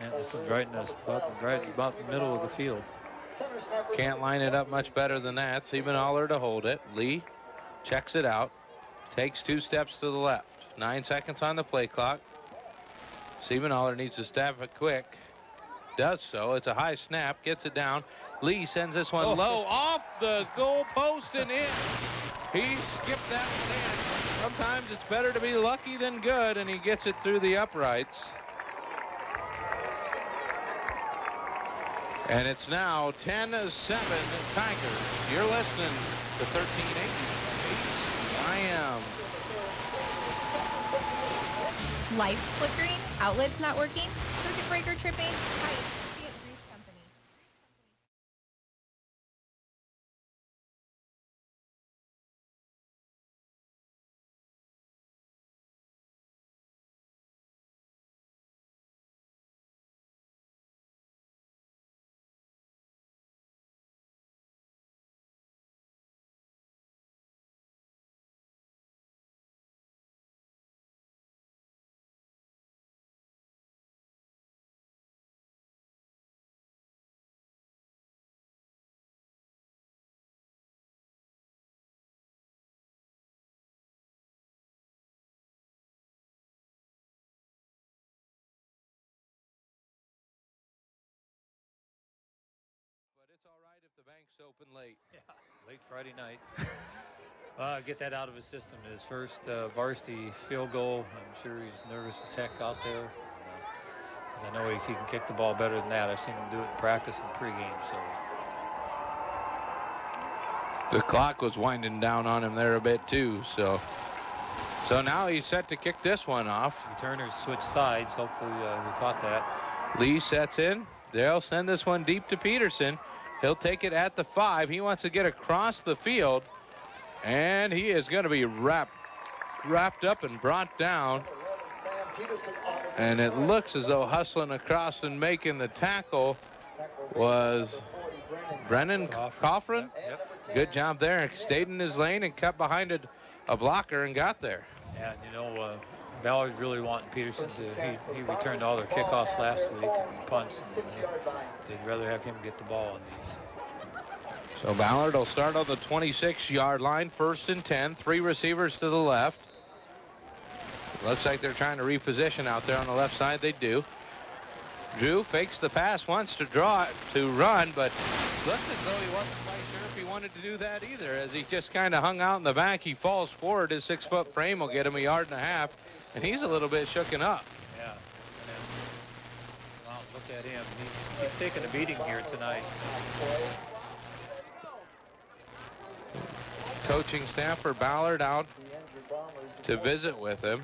And this is right about the middle of the field. Can't line it up much better than that. Siebenthaler to hold it. Lee checks it out. Takes 2 steps to the left. 9 seconds on the play clock. Siebenthaler needs to stab it quick. Does so. It's a high snap. Gets it down. Lee sends this one low off the goal post and in. He skipped that one in. Sometimes it's better to be lucky than good, and he gets it through the uprights. And it's now 10-7 Tigers. You're listening to 1380. I am. Lights flickering, outlets not working, circuit breaker tripping, highest Cassia Grease Company. It's all right if the bank's open late. Yeah, late Friday night. Get that out of his system. His first varsity field goal. I'm sure he's nervous as heck out there. I know he can kick the ball better than that. I've seen him do it in practice and pregame. So the clock was winding down on him there a bit too. So now he's set to kick this one off. Returners switch sides. Hopefully we caught that. Lee sets in. They'll send this one deep to Peterson. He'll take it at the 5. He wants to get across the field, and he is going to be wrapped up and brought down. And it looks as though hustling across and making the tackle was Brennan Coffrin. Yep. Good job there. Stayed in his lane and cut behind a blocker and got there. Yeah, you know, Ballard really wanting Peterson to, he returned all their kickoffs last week and punts. And they'd rather have him get the ball on these. So Ballard will start on the 26-yard line, 1st and 10, 3 receivers to the left. Looks like they're trying to reposition out there on the left side. They do. Drew fakes the pass, wants to run, but looked as though he wasn't quite sure if he wanted to do that either. As he just kind of hung out in the back, he falls forward. His 6-foot frame will get him a yard and a half, and he's a little bit shooken up. Yeah. Wow, look at him. He's taking a beating here tonight. Coaching staff for Ballard out to visit with him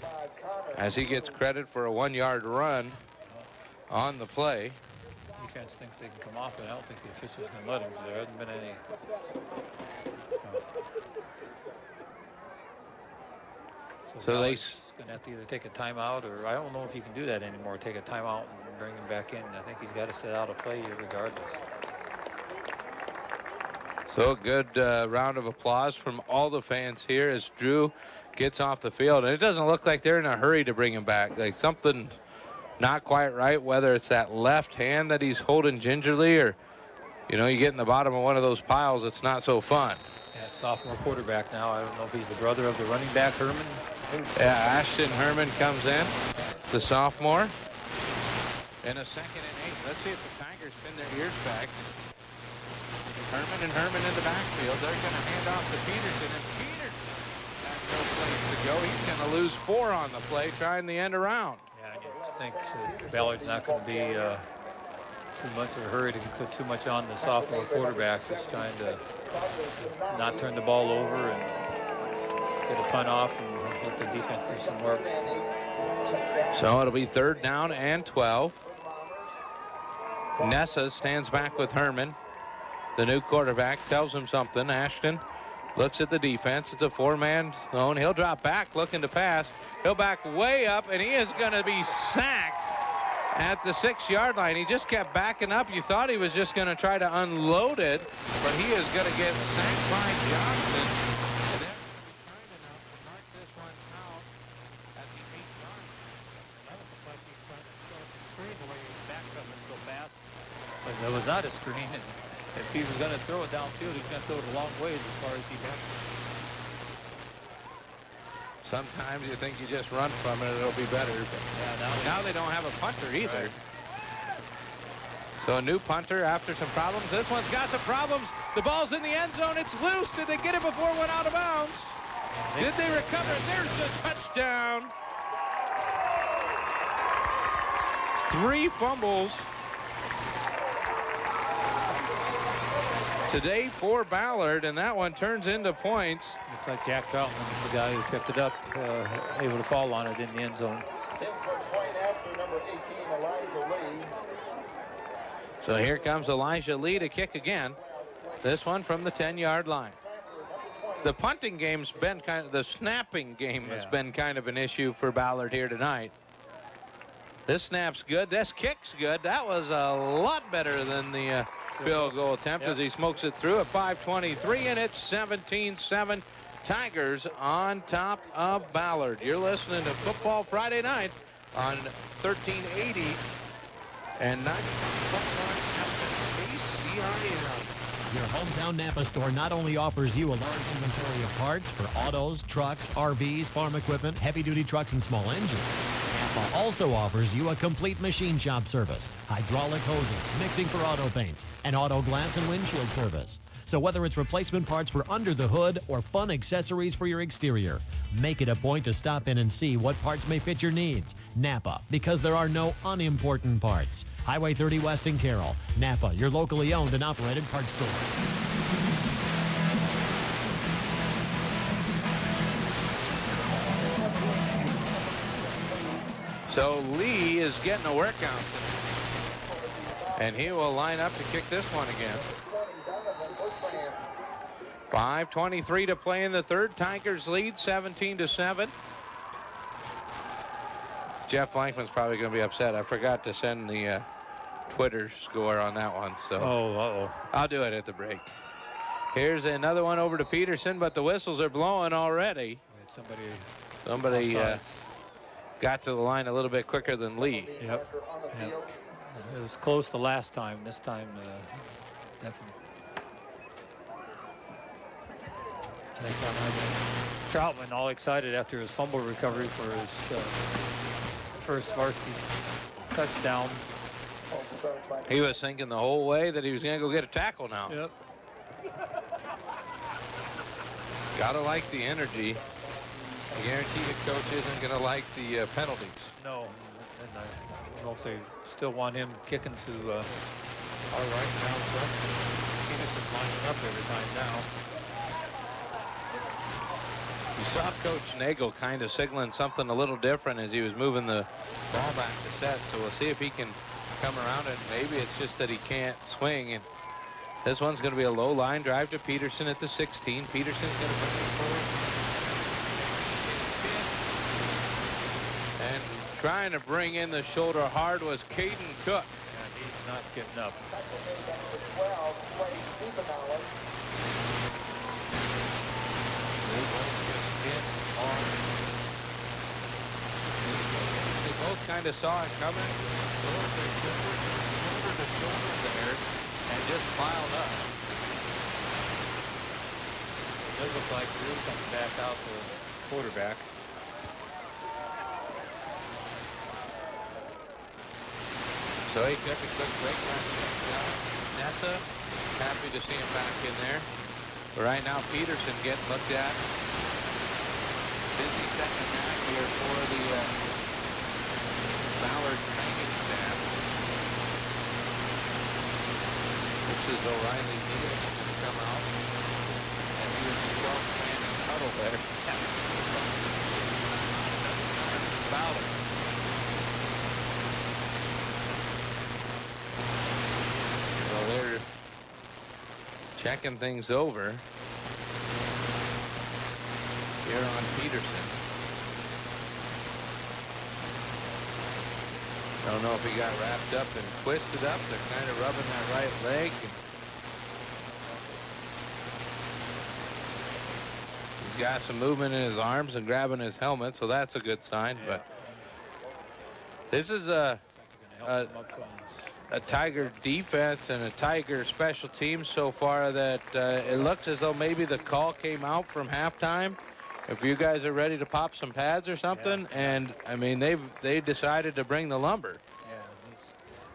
as he gets credit for a 1-yard run on the play. Defense thinks they can come off, but I don't think the officials can let him. There hasn't been any. So they're going to have to either take a timeout, or I don't know if he can do that anymore. Take a timeout and bring him back in. I think he's got to set out a play here regardless. So a good round of applause from all the fans here as Drew gets off the field. And it doesn't look like they're in a hurry to bring him back. Like something not quite right, whether it's that left hand that he's holding gingerly, or, you know, you get in the bottom of one of those piles, it's not so fun. Yeah, sophomore quarterback now. I don't know if he's the brother of the running back, Herman. Yeah, Ashton Herman comes in, the sophomore. And a 2nd and 8. Let's see if the Tigers pin their ears back. Herman in the backfield. They're going to hand off to Peterson, and Peterson has no place to go. He's going to lose 4 on the play, trying the end around. Yeah, and you think Ballard's not going to be too much of a hurry to put too much on the sophomore quarterback. Just trying to not turn the ball over and get a punt off and let the defense do some work. So it'll be 3rd down and 12. Nessa stands back with Herman. The new quarterback tells him something. Ashton looks at the defense. It's a 4-man zone. He'll drop back looking to pass. He'll back way up, and he is going to be sacked at the 6-yard line. He just kept backing up. You thought he was just going to try to unload it, but he is going to get sacked by Johnson. And they're kind enough to mark this one out at the 8-yard line. That was like he started to throw the screen the way he backed up it so fast. But there was not a screen, and if he was going to throw it downfield, he was going to throw it a long ways as far as he backed it. Sometimes you think you just run from it, it'll be better. But yeah, now they don't have a punter either. Right. So a new punter after some problems. This one's got some problems. The ball's in the end zone. It's loose. Did they get it before it went out of bounds? Did they recover it? There's a touchdown. 3 fumbles today for Ballard, and that one turns into points. Looks like Jack Troutman is the guy who picked it up, able to fall on it in the end zone. Point after number 18, Elijah Lee. So here comes Elijah Lee to kick again. This one from the 10-yard line. The punting game's been the snapping game has been kind of an issue for Ballard here tonight. This snap's good. This kick's good. That was a lot better than the field goal attempt as he smokes it through at 5:23, and it's 17-7. Tigers on top of Ballard. You're listening to Football Friday Night on 1380 and 90.1 KCRM. Your hometown Napa store not only offers you a large inventory of parts for autos, trucks, RVs, farm equipment, heavy-duty trucks, and small engines. Napa also offers you a complete machine shop service, hydraulic hoses, mixing for auto paints, and auto glass and windshield service. So whether it's replacement parts for under the hood or fun accessories for your exterior, make it a point to stop in and see what parts may fit your needs. Napa, because there are no unimportant parts. Highway 30 West in Carroll. Napa, your locally owned and operated parts store. So Lee is getting a workout, and he will line up to kick this one again. 5:23 to play in the third. Tigers lead 17-7. Jeff Blankman's probably going to be upset. I forgot to send the Twitter score on that one, so I'll do it at the break. Here's another one over to Peterson, but the whistles are blowing already. Somebody got to the line a little bit quicker than Lee. Yep. It was close the last time. This time, definitely. Troutman all excited after his fumble recovery for his first varsity touchdown. He was thinking the whole way that he was going to go get a tackle now. Yep. Gotta like the energy. I guarantee the coach isn't going to like the penalties. No, and I don't know if they still want him kicking to our right now. Peterson's lining up every time now. You saw Coach Nagel kind of signaling something a little different as he was moving the ball back to set. So we'll see if he can come around it. Maybe it's just that he can't swing. And this one's going to be a low line drive to Peterson at the 16. Peterson's going to bring it forward. And trying to bring in the shoulder hard was Caden Cook. And he's not getting up. They both kind of saw it coming. Shoulder to shoulder there and just piled up. It does look like Drew comes back out the quarterback. So he took a quick break. Nessa, happy to see him back in there. But right now, Peterson getting looked at. Busy second half here for the Ballard training staff. Which is O'Reilly Neal going to come out. And he was the 12th man in huddle there. Ballard. So they're checking things over here on Peterson. Don't know if he got wrapped up and twisted up. They're kind of rubbing that right leg. He's got some movement in his arms and grabbing his helmet, so that's a good sign. Yeah. But this is a Tiger defense and a Tiger special team so far that it looks as though maybe the call came out from halftime. If you guys are ready to pop some pads or something, and I mean they decided to bring the lumber. Yeah, he's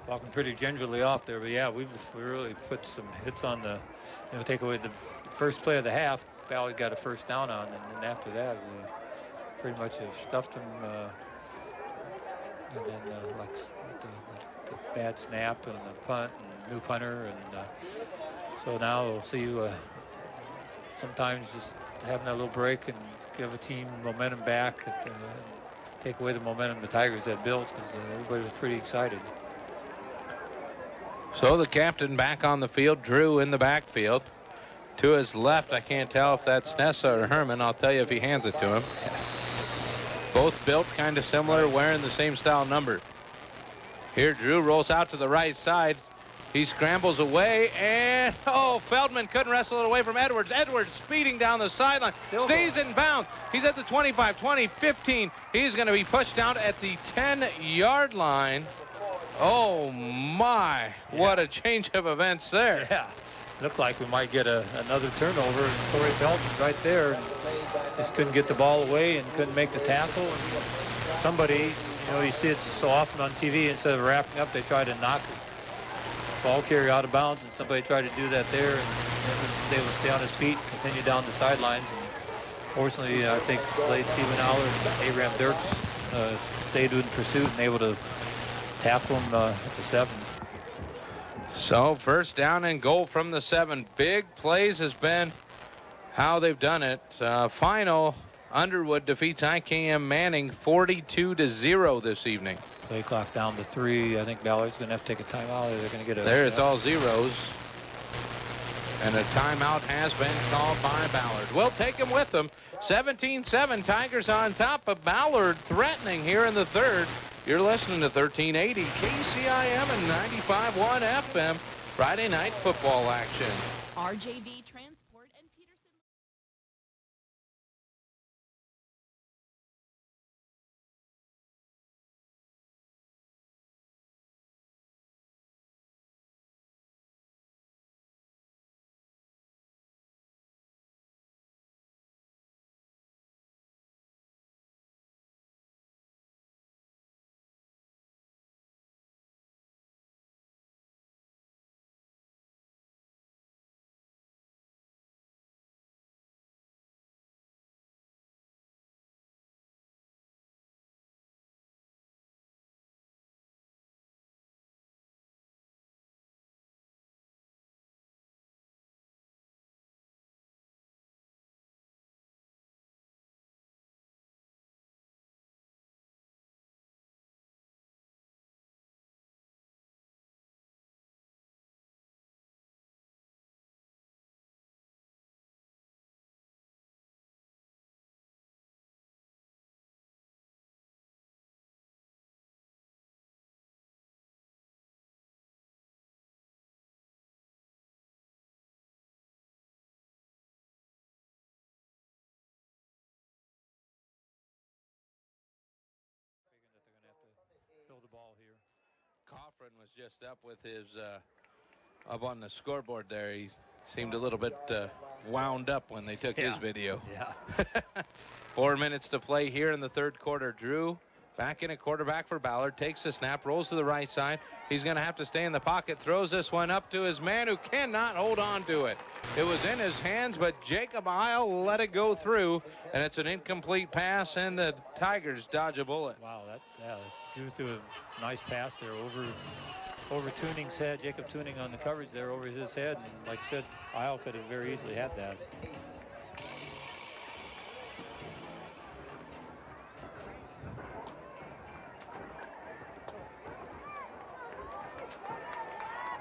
walking pretty gingerly off there, but yeah, we really put some hits on the, take away the first play of the half. Ballard got a first down on, and then after that we pretty much have stuffed him. And then like the bad snap and the punt and new punter, and so now we'll see sometimes just having that little break and give a team momentum back, and take away the momentum the Tigers had built, because everybody was pretty excited. So the captain back on the field, Drew in the backfield. To his left, I can't tell if that's Nessa or Herman. I'll tell you if he hands it to him. Both built kind of similar, wearing the same style number. Here Drew rolls out to the right side. He scrambles away, and Feldman couldn't wrestle it away from Edwards. Edwards speeding down the sideline, stays in bounds. He's at the 25, 20, 15. He's going to be pushed down at the 10-yard line. Oh my, what a change of events there. Yeah, looked like we might get another turnover, and Corey Feldman's right there. And just couldn't get the ball away and couldn't make the tackle. And somebody, you see it so often on TV, instead of wrapping up, they try to knock the ball carrier out of bounds, and somebody tried to do that there, and was able to stay on his feet, continue down the sidelines. And fortunately, I think Slade Siebenauer and Abraham Dirks stayed in pursuit and able to tackle him at the 7. So first down and goal from the 7. Big plays has been how they've done it. Final, Underwood defeats IKM Manning 42-0 this evening. Play clock down to 3. I think Ballard's going to have to take a timeout. They're going to get a. There, it's all zeros. And a timeout has been called by Ballard. We'll take him with them. 17-7, Tigers on top of Ballard, threatening here in the third. You're listening to 1380 KCIM and 95.1 FM. Friday night football action. RJV Transport and Peterson. Fill the ball here. Coffrin was just up with his up on the scoreboard there. He seemed a little bit wound up when they took his video. Yeah. 4 minutes to play here in the third quarter. Drew back in at quarterback for Ballard, takes the snap, rolls to the right side. He's going to have to stay in the pocket, throws this one up to his man who cannot hold on to it. It was in his hands, but Jacob Isle let it go through, and it's an incomplete pass, and the Tigers dodge a bullet. Wow, that Drew threw a nice pass there over Tuning's head. Jacob Tuning on the coverage there over his head, and like I said, Isle could have very easily had that.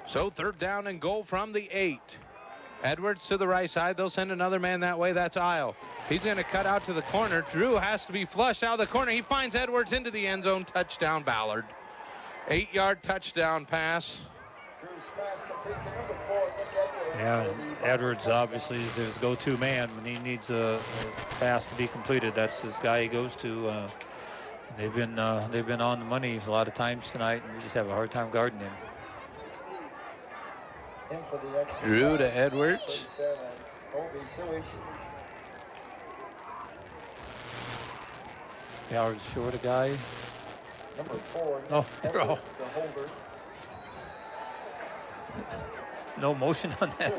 So third down and goal from the 8. Edwards to the right side. They'll send another man that way. That's Isle. He's going to cut out to the corner. Drew has to be flushed out of the corner. He finds Edwards into the end zone. Touchdown, Ballard. 8-yard touchdown pass. Yeah, Edwards obviously is his go-to man when he needs a pass to be completed. That's his guy he goes to. They've been on the money a lot of times tonight, and we just have a hard time guarding him. Drew to Edwards. Ballard's short a guy. Number 4. Oh, no motion on that.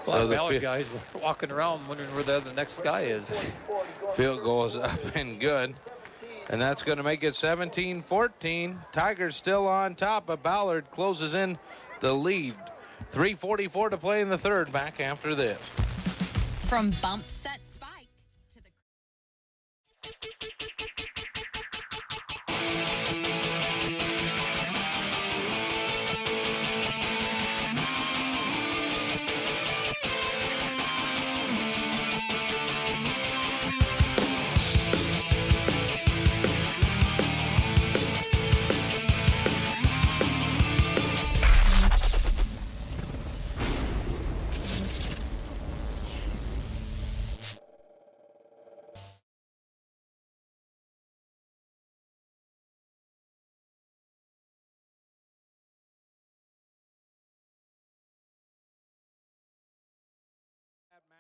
A lot of Ballard guys were walking around wondering where the next guy is. Field goal is up and good. And that's going to make it 17-14. Tigers still on top, but Ballard closes in the lead. 3:44 to play in the third. Back after this. From bump set spike to the...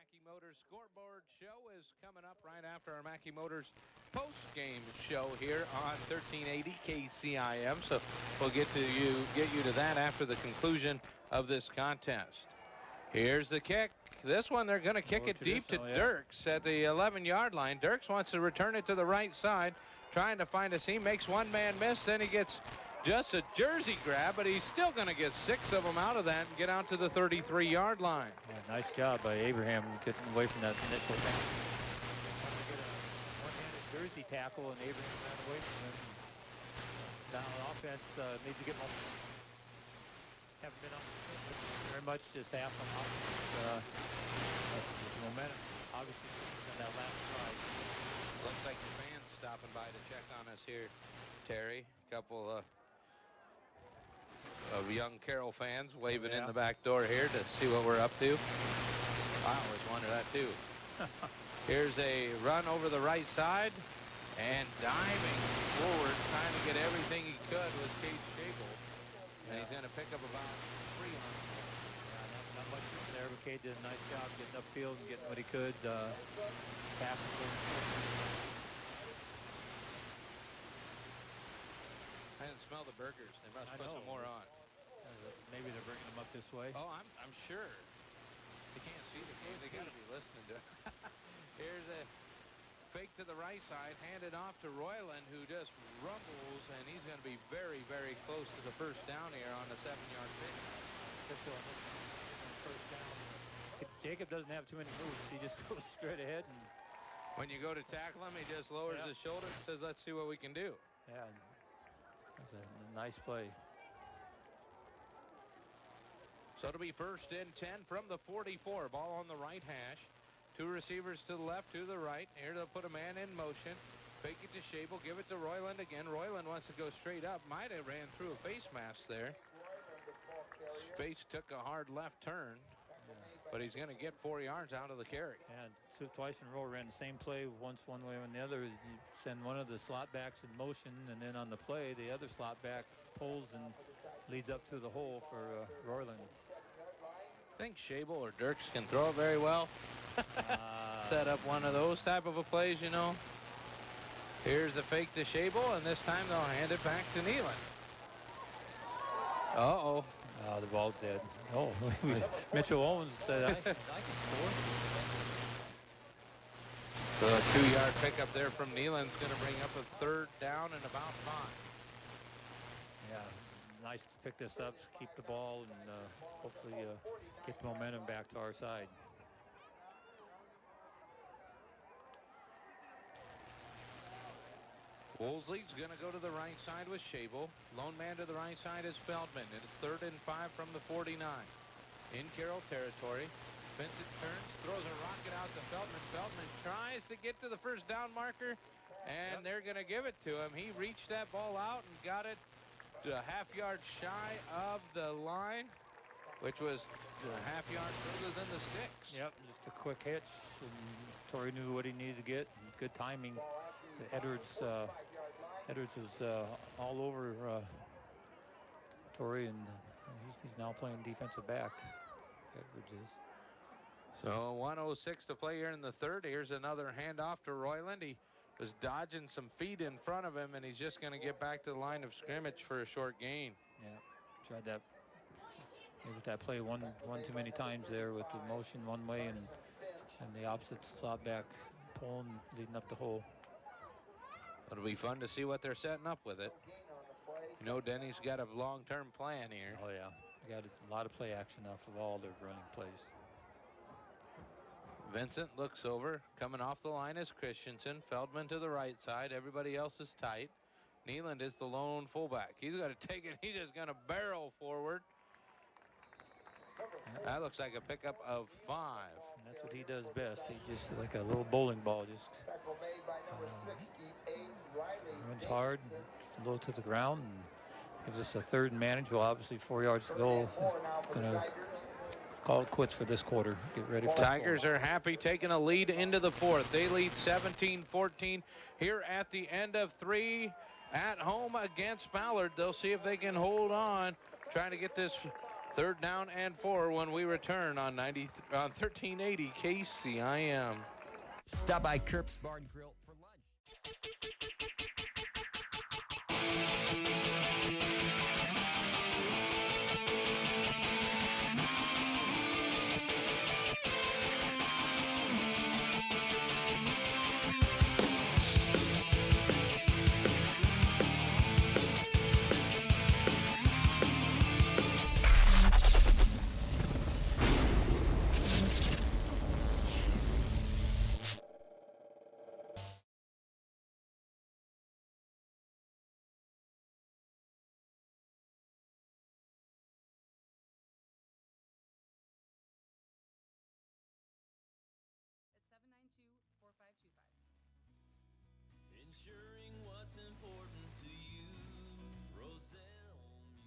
Mackey Motors scoreboard show is coming up right after our Mackey Motors post-game show here on 1380 KCIM. So we'll get you to that after the conclusion of this contest. Here's the kick. This one they're going to kick it deep to Dirks at the 11-yard line. Dirks wants to return it to the right side, trying to find a seam. Makes one man miss. Then he gets just a jersey grab, but he's still going to get 6 of them out of that and get out to the 33-yard line. Yeah, nice job by Abraham getting away from that initial thing. Trying to get a one-handed jersey tackle, and Abraham ran away from him. Now offense needs to get more. Haven't been up very much, just half on offense. Momentum, obviously, on that last drive. Looks like the fans stopping by to check on us here, Terry. A couple of young Carroll fans waving in the back door here to see what we're up to. I always wonder that too. Here's a run over the right side and diving forward, trying to get everything he could with Cade Shable. And he's going to pick up about 300. Yeah, not much there, but Cade did a nice job getting upfield and getting what he could. I didn't smell the burgers. They must put some more on. Maybe they're bringing them up this way. Oh, I'm sure. They can't see the game. They got to be listening to it. Here's a fake to the right side, handed off to Royland, who just rumbles, and he's going to be very, very close to the first down here on the 7-yard pitch. First down. Jacob doesn't have too many moves. He just goes straight ahead. And when you go to tackle him, he just lowers his shoulder and says, let's see what we can do. Yeah, that's a nice play. So it'll be 1st and 10 from the 44. Ball on the right hash. 2 receivers to the left, to the right. Here they'll put a man in motion. Fake it to Shable. Give it to Royland again. Royland wants to go straight up. Might have ran through a face mask there. His face took a hard left turn. But he's going to get 4 yards out of the carry. And twice in a row ran the same play, once one way and the other. You send one of the slot backs in motion, and then on the play, the other slot back pulls and leads up to the hole for Royland. I think Shable or Dirks can throw it very well. Set up one of those type of a plays, you know. Here's the fake to Shable, and this time they'll hand it back to Nealon. Uh-oh. The ball's dead. Oh, Mitchell Owens said, I can score. So a 2-yard pickup there from Nealon's going to bring up a 3rd down and about 5. Yeah, nice to pick this up, keep the ball, and hopefully get the momentum back to our side. Woolsey's going to go to the right side with Shable. Lone man to the right side is Feldman. And it's 3rd and 5 from the 49. In Carroll territory. Vincent turns, throws a rocket out to Feldman. Feldman tries to get to the first down marker, and they're going to give it to him. He reached that ball out and got it a half-yard shy of the line, which was a half-yard further than the sticks. Yep, just a quick hitch, and Torrey knew what he needed to get. Good timing. Edwards was all over Torrey, and he's now playing defensive back. Edwards is. So 1:06 to play here in the third. Here's another handoff to Royland. He was dodging some feet in front of him, and he's just going to get back to the line of scrimmage for a short gain. Yeah, tried that. Maybe that play one too many times there with the motion one way and the opposite slot back, pulling, leading up the hole. It'll be fun to see what they're setting up with it. You know, Denny's got a long-term plan here. Oh, yeah. They got a lot of play action off of all their running plays. Vincent looks over. Coming off the line is Christensen. Feldman to the right side. Everybody else is tight. Nealand is the lone fullback. He's got to take it. He's just going to barrel forward. That looks like a pickup of 5. And that's what he does best. He just, like a little bowling ball, just runs hard, low to the ground, and gives us a third and manage. Well, obviously 4 yards to go. Going to call it quits for this quarter. Get ready for Tigers are happy taking a lead into the fourth. They lead 17-14 here at the end of 3 at home against Ballard. They'll see if they can hold on, trying to get this third down and 4 when we return on 1380 KCIM. Stop by Kirp's Bar and Grill for lunch. Ensuring what's important to you, Roselle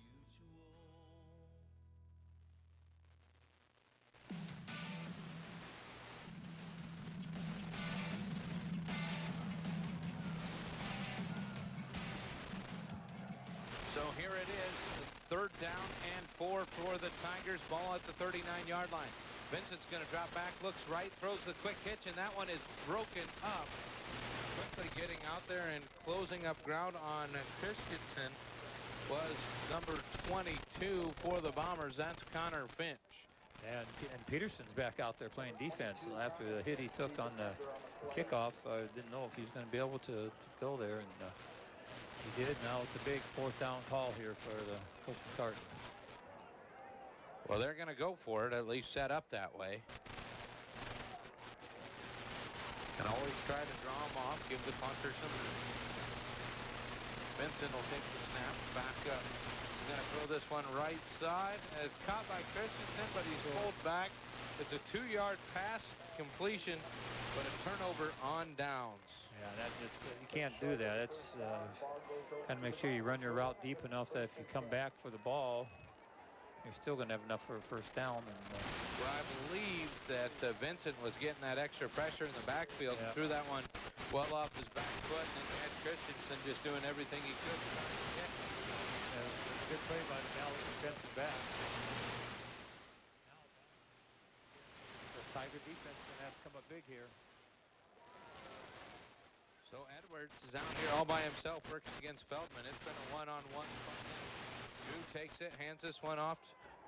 Mutual. So here it is, the third down and 4 for the Tigers. Ball at the 39-yard line. Vincent's going to drop back, looks right, throws the quick hitch, and that one is broken up. Quickly getting out there and closing up ground on Christensen was number 22 for the Bombers. That's Connor Finch. And Peterson's back out there playing defense. After the hit he took on the kickoff, didn't know if he was going to be able to go there, and he did. Now it's a big fourth down call here for the Coach McCartney. Well, they're going to go for it, at least set up that way. Can always try to draw him off, give the punter some room. Vincent will take the snap, back up. He's going to throw this one right side, as caught by Christensen, but he's pulled back. It's a 2-yard pass completion, but a turnover on downs. Yeah, that just, you can't do that. It's kind of make sure you run your route deep enough that if you come back for the ball, you're still going to have enough for a first down. And, well, I believe that Vincent was getting that extra pressure in the backfield and threw that one well off his back foot, and then you had Christensen just doing everything he could to try to catch it. Good play by the Ballard defensive back. The Tiger defense is going to have to come up big here. So Edwards is out here all by himself working against Feldman. It's been a one-on-one fight. Drew takes it, hands this one off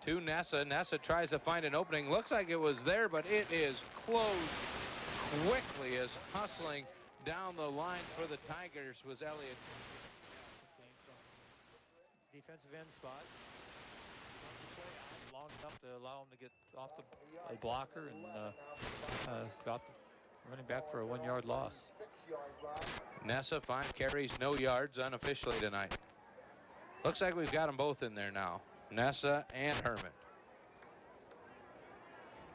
to Nessa. Nessa tries to find an opening. Looks like it was there, but it is closed quickly as hustling down the line for the Tigers was Elliott. Defensive end spot. Long enough to allow him to get off the blocker and drop the running back for a 1-yard loss. Nessa, 5 carries, no yards unofficially tonight. Looks like we've got them both in there now, Nessa and Herman.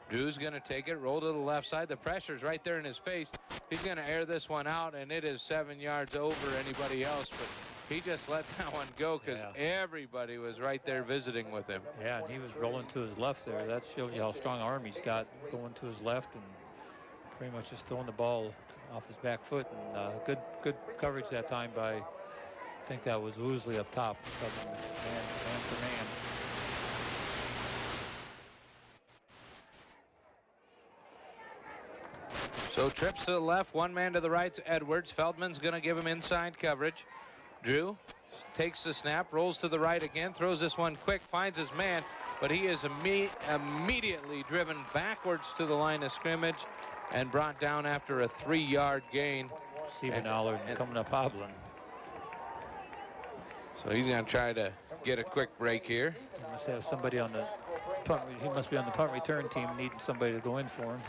Drew's going to take it, roll to the left side. The pressure's right there in his face. He's going to air this one out, and it is 7 yards over anybody else. But he just let that one go because everybody was right there visiting with him. Yeah, and he was rolling to his left there. That shows you how strong arm he's got, going to his left and pretty much just throwing the ball off his back foot. And good coverage that time by, I think that was Woosley up top, covering man for man. So trips to the left, one man to the right, Edwards. Feldman's going to give him inside coverage. Drew takes the snap, rolls to the right again, throws this one quick, finds his man, but he is immediately driven backwards to the line of scrimmage and brought down after a 3-yard gain. Steven Allard coming up hobbling. So he's going to try to get a quick break here. He must have somebody on the punt. He must be on the punt return team, needing somebody to go in for him.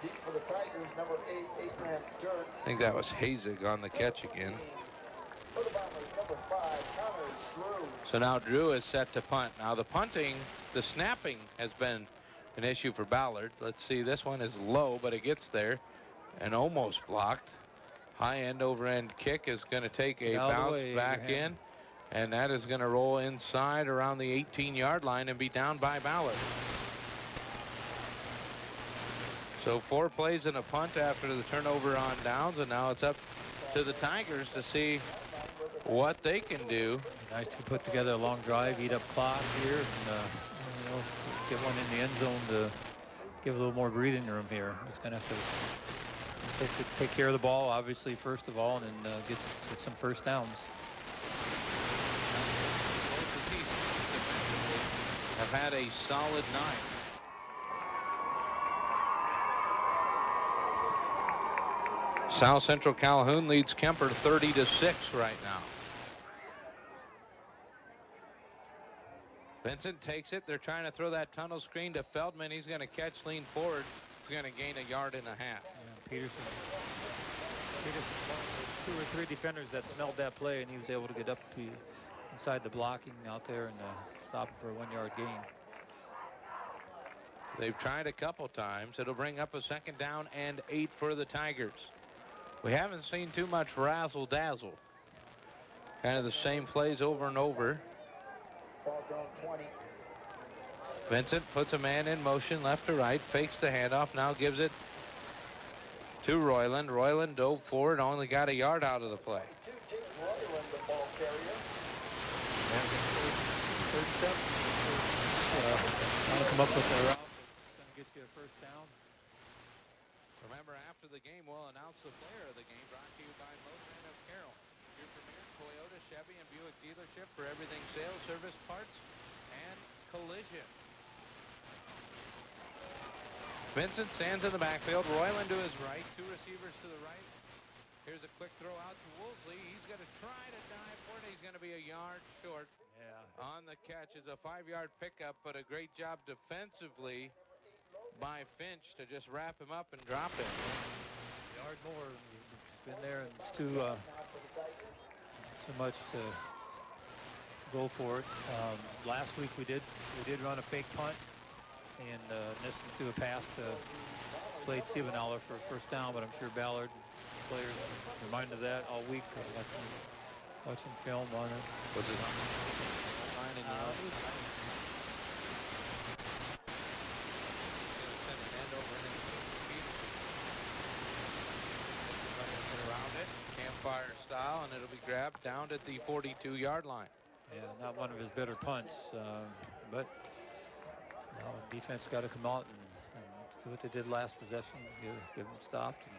Deep for the Tigers, number 8, Adrian Dirks. I think that was Hazig on the catch again. For the Bombers, number 5, Connor Drew. So now Drew is set to punt. Now the punting, the snapping has been an issue for Ballard. Let's see, this one is low, but it gets there and almost blocked. High end over end kick is going to take a bounce back in, and that is going to roll inside around the 18-yard line and be down by Ballard. So 4 plays and a punt after the turnover on downs, and now it's up to the Tigers to see what they can do. Nice to put together a long drive, eat up clock here, and get one in the end zone to give a little more breathing room here. It's going to have to take care of the ball, obviously, first of all, and then get some first downs. Have had a solid night. South Central Calhoun leads Kemper 30-6 right now. Vincent takes it. They're trying to throw that tunnel screen to Feldman. He's going to catch, lean forward. It's going to gain 1.5 yards. Yeah, Peterson, one of the 2 or 3 defenders that smelled that play, and he was able to get up to inside the blocking out there and stop it for a 1-yard gain. They've tried a couple times. It'll bring up a 2nd down and 8 for the Tigers. We haven't seen too much razzle dazzle. Kind of the same plays over and over. Vincent puts a man in motion left to right, fakes the handoff, now gives it to Royland. Royland dove forward, only got 1 yard out of the play. 37. Trying to come up with a route that's going to get you a first down. Remember, after the game, we'll announce the player of the game, brought to you by Motorin of Carroll, your premier Toyota, Chevy, and Buick dealership for everything sales, service, parts, and collision. Vincent stands in the backfield. Royland to his right, 2 receivers to the right. Here's a quick throw out to Woolsey. He's going to try to dive for it. He's going to be 1 yard short. On the catch is a 5-yard pickup, but a great job defensively by Finch to just wrap him up and drop him. Yard more. He's been there, and it's too much to go for it. Last week we did run a fake punt and missed into a pass to Slade Stevenauer for a first down, but I'm sure Ballard players reminded of that all week, watching film on it. Was it mine in your around it, campfire style, and it'll be grabbed down at the 42-yard line. Yeah, not one of his better punts, but defense got to come out and do what they did last possession, get them stopped and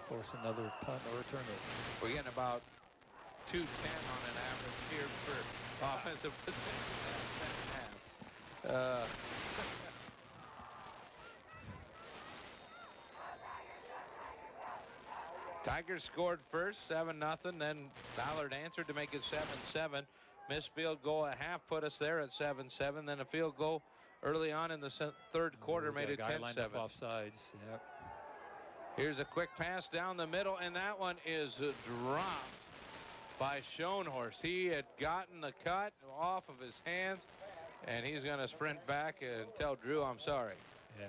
force another punt or return it. We're getting about 210 on an average here for offensive possession in the second half. Tigers scored first, 7-0. Then Ballard answered to make it 7-7. Missed field goal at half put us there at 7-7. Then a field goal early on in the 3rd quarter made it 10-7. Offsides. Yep. Here's a quick pass down the middle, and that one is dropped by Schoenhorst. He had gotten the cut off of his hands, And he's going to sprint back and tell Drew, I'm sorry. Yeah,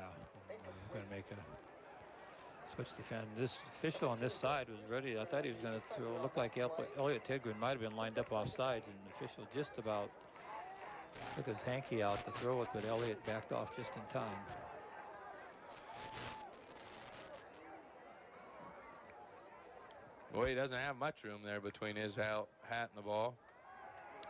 we're going to make a switch defend. This official on this side was ready. I thought he was going to throw. Looked like Elliot Tidgren might have been lined up off sides, and the official just about took his hanky out to throw it, but Elliot backed off just in time. Boy, he doesn't have much room there between his hat and the ball.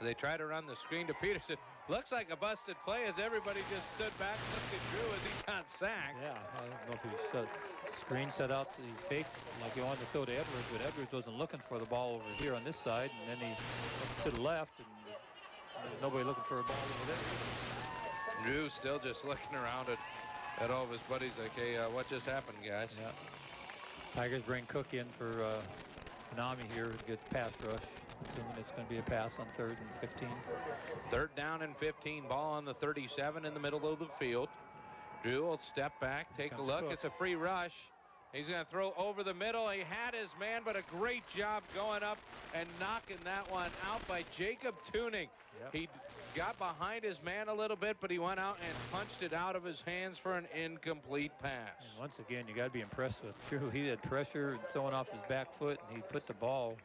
They try to run the screen to Peterson. Looks like a busted play as everybody just stood back and looked at Drew as he got sacked. Yeah, I don't know if he screen set out, he faked like he wanted to throw to Edwards, but Edwards wasn't looking for the ball over here on this side, and then he looked to the left, and there's nobody looking for a ball over there. Drew still just looking around at all of his buddies like, hey, what just happened, guys? Yeah. Tigers bring Cook in for Konami here to get pass rush. Assuming it's going to be a pass on 3rd and 15. 3rd down and 15. Ball on the 37 in the middle of the field. Drew will step back, take a look. Cook. It's a free rush. He's going to throw over the middle. He had his man, but a great job going up and knocking that one out by Jacob Tuning. Yep. He got behind his man a little bit, but he went out and punched it out of his hands for an incomplete pass. And once again, you got to be impressed with Drew. He had pressure and throwing off his back foot, and he put the ball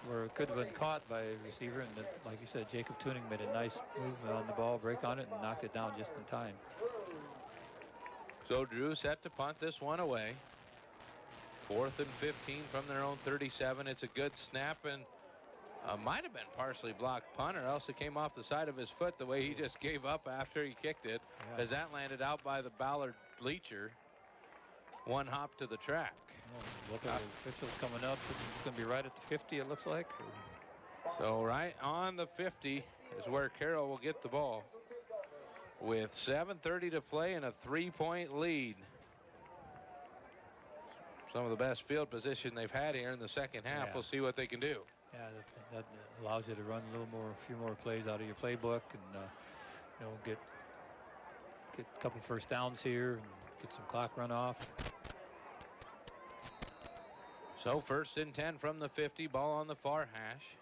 where it could have been caught by a receiver, and like you said, Jacob Tuning made a nice move on the ball, break on it, and knocked it down just in time. So Drew set to punt this one away. 4th and 15 from their own 37. It's a good snap, and might have been partially blocked punt, or else it came off the side of his foot the way he just gave up after he kicked it, as that landed out by the Ballard bleacher. One hop to the track. Look at the officials coming up. It's going to be right at the 50, it looks like. So right on the 50 is where Carroll will get the ball with 7:30 to play and a 3-point lead. Some of the best field position they've had here in the second half. Yeah. We'll see what they can do. Yeah, that allows you to run a few more plays out of your playbook, and get a couple first downs here and get some clock run off. So 1st and 10 from the 50. Ball on the far hash.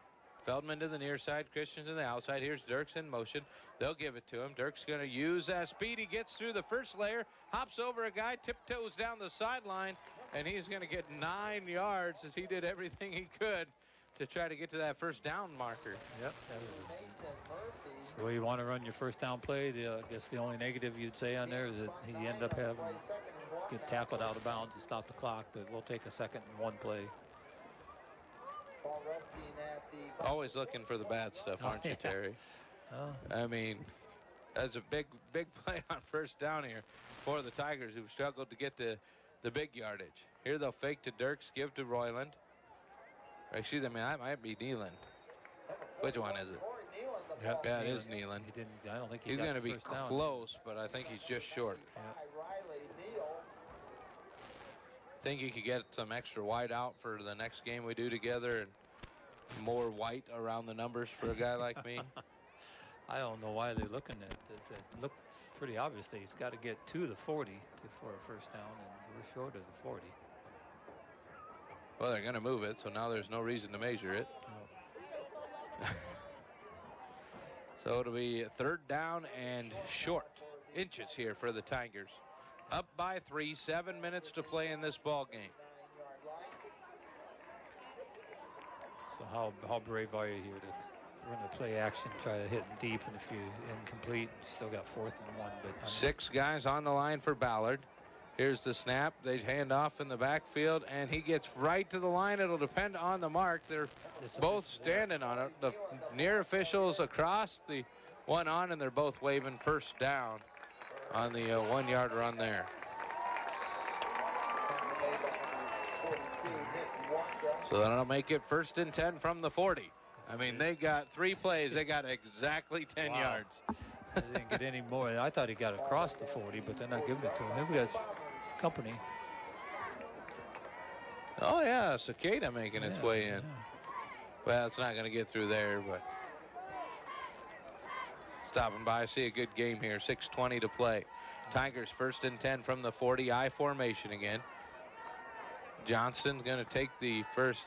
Feldman to the near side, Christian to the outside. Here's Dirks in motion. They'll give it to him. Dirks going to use that speed. He gets through the first layer, hops over a guy, tiptoes down the sideline, and he's going to get 9 yards as he did everything he could to try to get to that first down marker. Yep. The way you want to run your first down play. I guess the only negative you'd say on there is that he ended up having get tackled out of bounds to stop the clock, but we'll take a 2nd and 1 play. Always looking for the bad stuff, aren't you, Terry? Oh. I mean, that's a big play on first down here for the Tigers, who've struggled to get the big yardage. Here they'll fake to Dirks, give to Royland. Excuse me, that might be Nealon. Which one is it? Yep, yeah, it is Nealon. I don't think he's going to be close, but I think he's just short. Yep. Think you could get some extra white out for the next game we do together, and more white around the numbers for a guy like me? I don't know why they're looking at this. It looked pretty obvious that he's got to get to the 40 for a first down, and we're short of the 40. Well, they're going to move it, so now there's no reason to measure it. No. So it'll be 3rd down and short inches here for the Tigers. Up by 3, 7 minutes to play in this ball game. So how brave are you here to run a play action, try to hit deep, and if you incomplete, still got 4th and 1. But 6 guys on the line for Ballard. Here's the snap. They hand off in the backfield, and he gets right to the line. It'll depend on the mark. They're both standing on it. The near officials across, the one on, and they're both waving first down on the 1-yard run there. So that'll make it 1st and 10 from the 40. I mean, they got 3 plays. They got exactly 10 yards. They didn't get any more. I thought he got across the 40, but they're not giving it to him. We got company. Oh, yeah, Cicada making its way in. Well, it's not going to get through there, but stopping by. See a good game here. 6:20 to play. Tigers 1st and 10 from the 40. I formation again. Johnston's going to take the first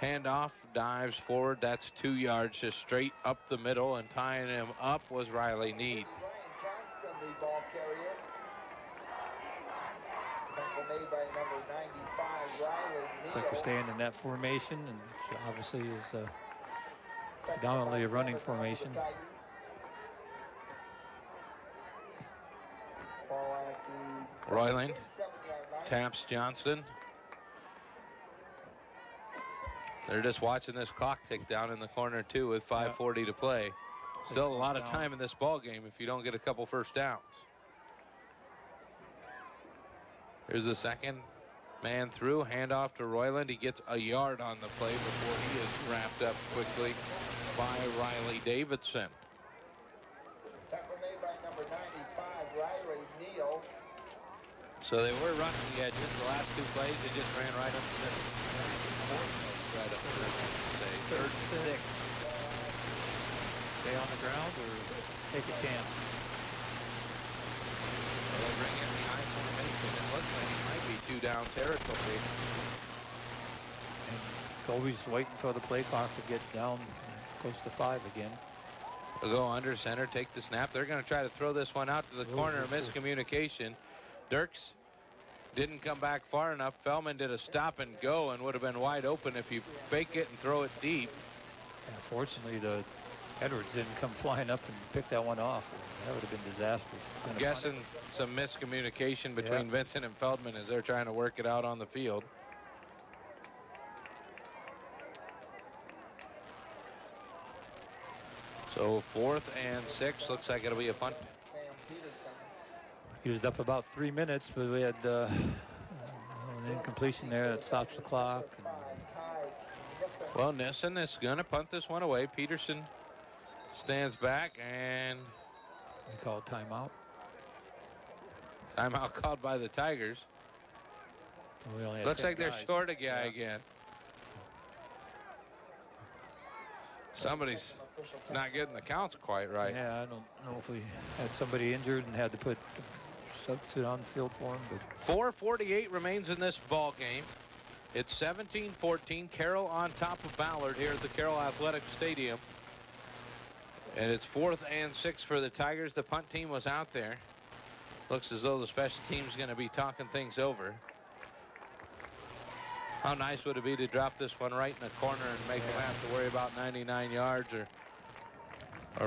Handoff, dives forward. That's 2 yards, just straight up the middle, and tying him up was Riley Need. Johnston, the ball carrier. Tackle made by number 95, Riley Looks like we're staying in that formation, and which obviously is predominantly a running formation. Royland taps Johnston. They're just watching this clock tick down in the corner too with 5:40 to play. Still a lot of time in this ball game if you don't get a couple first downs. Here's the second man through, handoff to Royland. He gets a yard on the play before he is wrapped up quickly by Riley Davidson. Tackle made by number 95, Riley Neal. So they were running the edges. The last 2 plays, they just ran right up the middle. Right up the middle. Say 3rd and 6. Stay on the ground or take a chance? Well, they bring in the I formation. It looks like it might be 2 down territory. And Colby's waiting for the play clock to get down close to 5 again. They'll go under center, take the snap. They're going to try to throw this one out to the corner. Miscommunication. Dirks didn't come back far enough. Feldman did a stop and go and would have been wide open if you fake it and throw it deep. Yeah, fortunately, the Edwards didn't come flying up and pick that one off. That would have been disastrous. I'm guessing some miscommunication between Vincent and Feldman as they're trying to work it out on the field. So 4th and 6, looks like it'll be a punt. Used up about 3 minutes, but we had an incompletion there that stops the clock. Well, Nissen is going to punt this one away. Peterson stands back, and we call timeout. Timeout called by the Tigers. Looks like they're short a guy again. Somebody's not getting the counts quite right. Yeah, I don't know if we had somebody injured and had to put substitute on the field for him, but 4:48 remains in this ball game. It's 17-14. Carroll on top of Ballard here at the Carroll Athletic Stadium. And it's 4th and 6 for the Tigers. The punt team was out there. Looks as though the special team's going to be talking things over. How nice would it be to drop this one right in the corner and make them have to worry about 99 yards or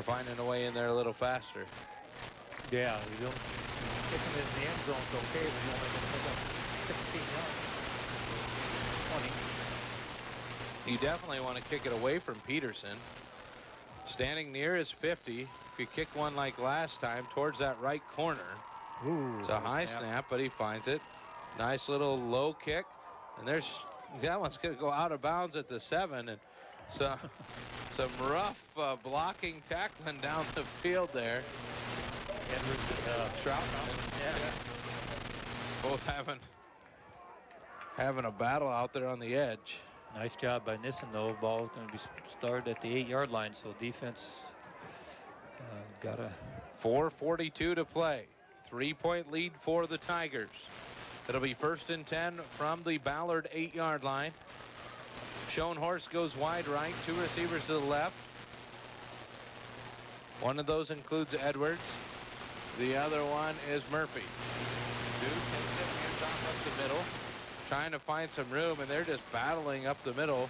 finding a way in there a little faster? Yeah, you don't kick them in the end zone's okay, but you only going to pick up 16 yards. 20. You definitely want to kick it away from Peterson. Standing near his 50. If you kick one like last time towards that right corner. Ooh, it's a high snap, but he finds it. Nice little low kick. And that one's going to go out of bounds at the 7. And so some rough blocking, tackling down the field there. Edwards and Troutman. Yeah. Both having a battle out there on the edge. Nice job by Nissen, though. Ball's going to be started at the 8-yard line, so defense got a 4:42 to play. 3-point lead for the Tigers. It'll be 1st and 10 from the Ballard 8-yard line. Schoenhorst goes wide right, 2 receivers to the left. One of those includes Edwards. The other one is Murphy. Duke takes it, hands off up the middle, trying to find some room, and they're just battling up the middle.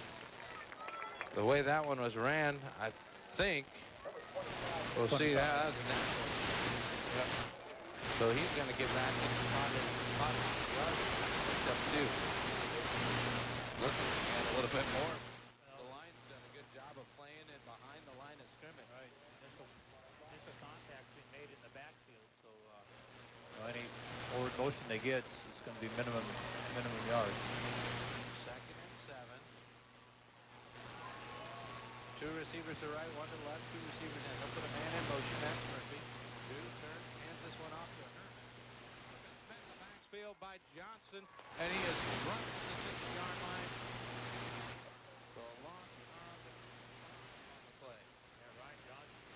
The way that one was ran, I think we'll see that. That's natural. Yep. So he's going to get back in the pot up two. Looking at a little bit more. The line's done a good job of playing it behind the line of scrimmage. Right. Initial contact being made in the backfield, so any forward motion they get is going to be minimum yards. 2nd and 7. 2 receivers to right, 1 to the left, 2 receivers in. They'll put a man in motion. That's Murphy. 2 turns, hands this one off to Herman. Spent in the backfield by Johnson, and he is run to the 6-yard line. So a loss on the play. Yeah, Ryan Johnson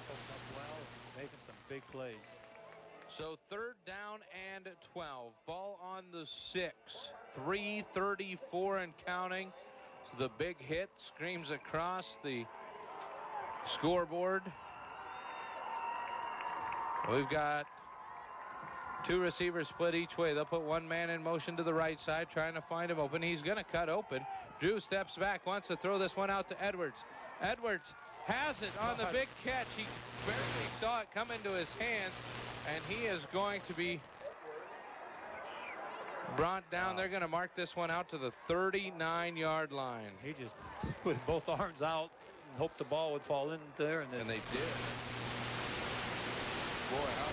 pulls up well, making some big plays. So 3rd down and 12. Ball on the 6. 3:34 and counting. So the big hit screams across the scoreboard. We've got 2 receivers split each way. They'll put 1 man in motion to the right side, trying to find him open. He's going to cut open. Drew steps back, wants to throw this one out to Edwards. Edwards has it on the big catch. He barely saw it come into his hands, and he is going to be brought down. They're going to mark this one out to the 39-yard line. He just put both arms out and hoped the ball would fall in there, and they did. Boy, how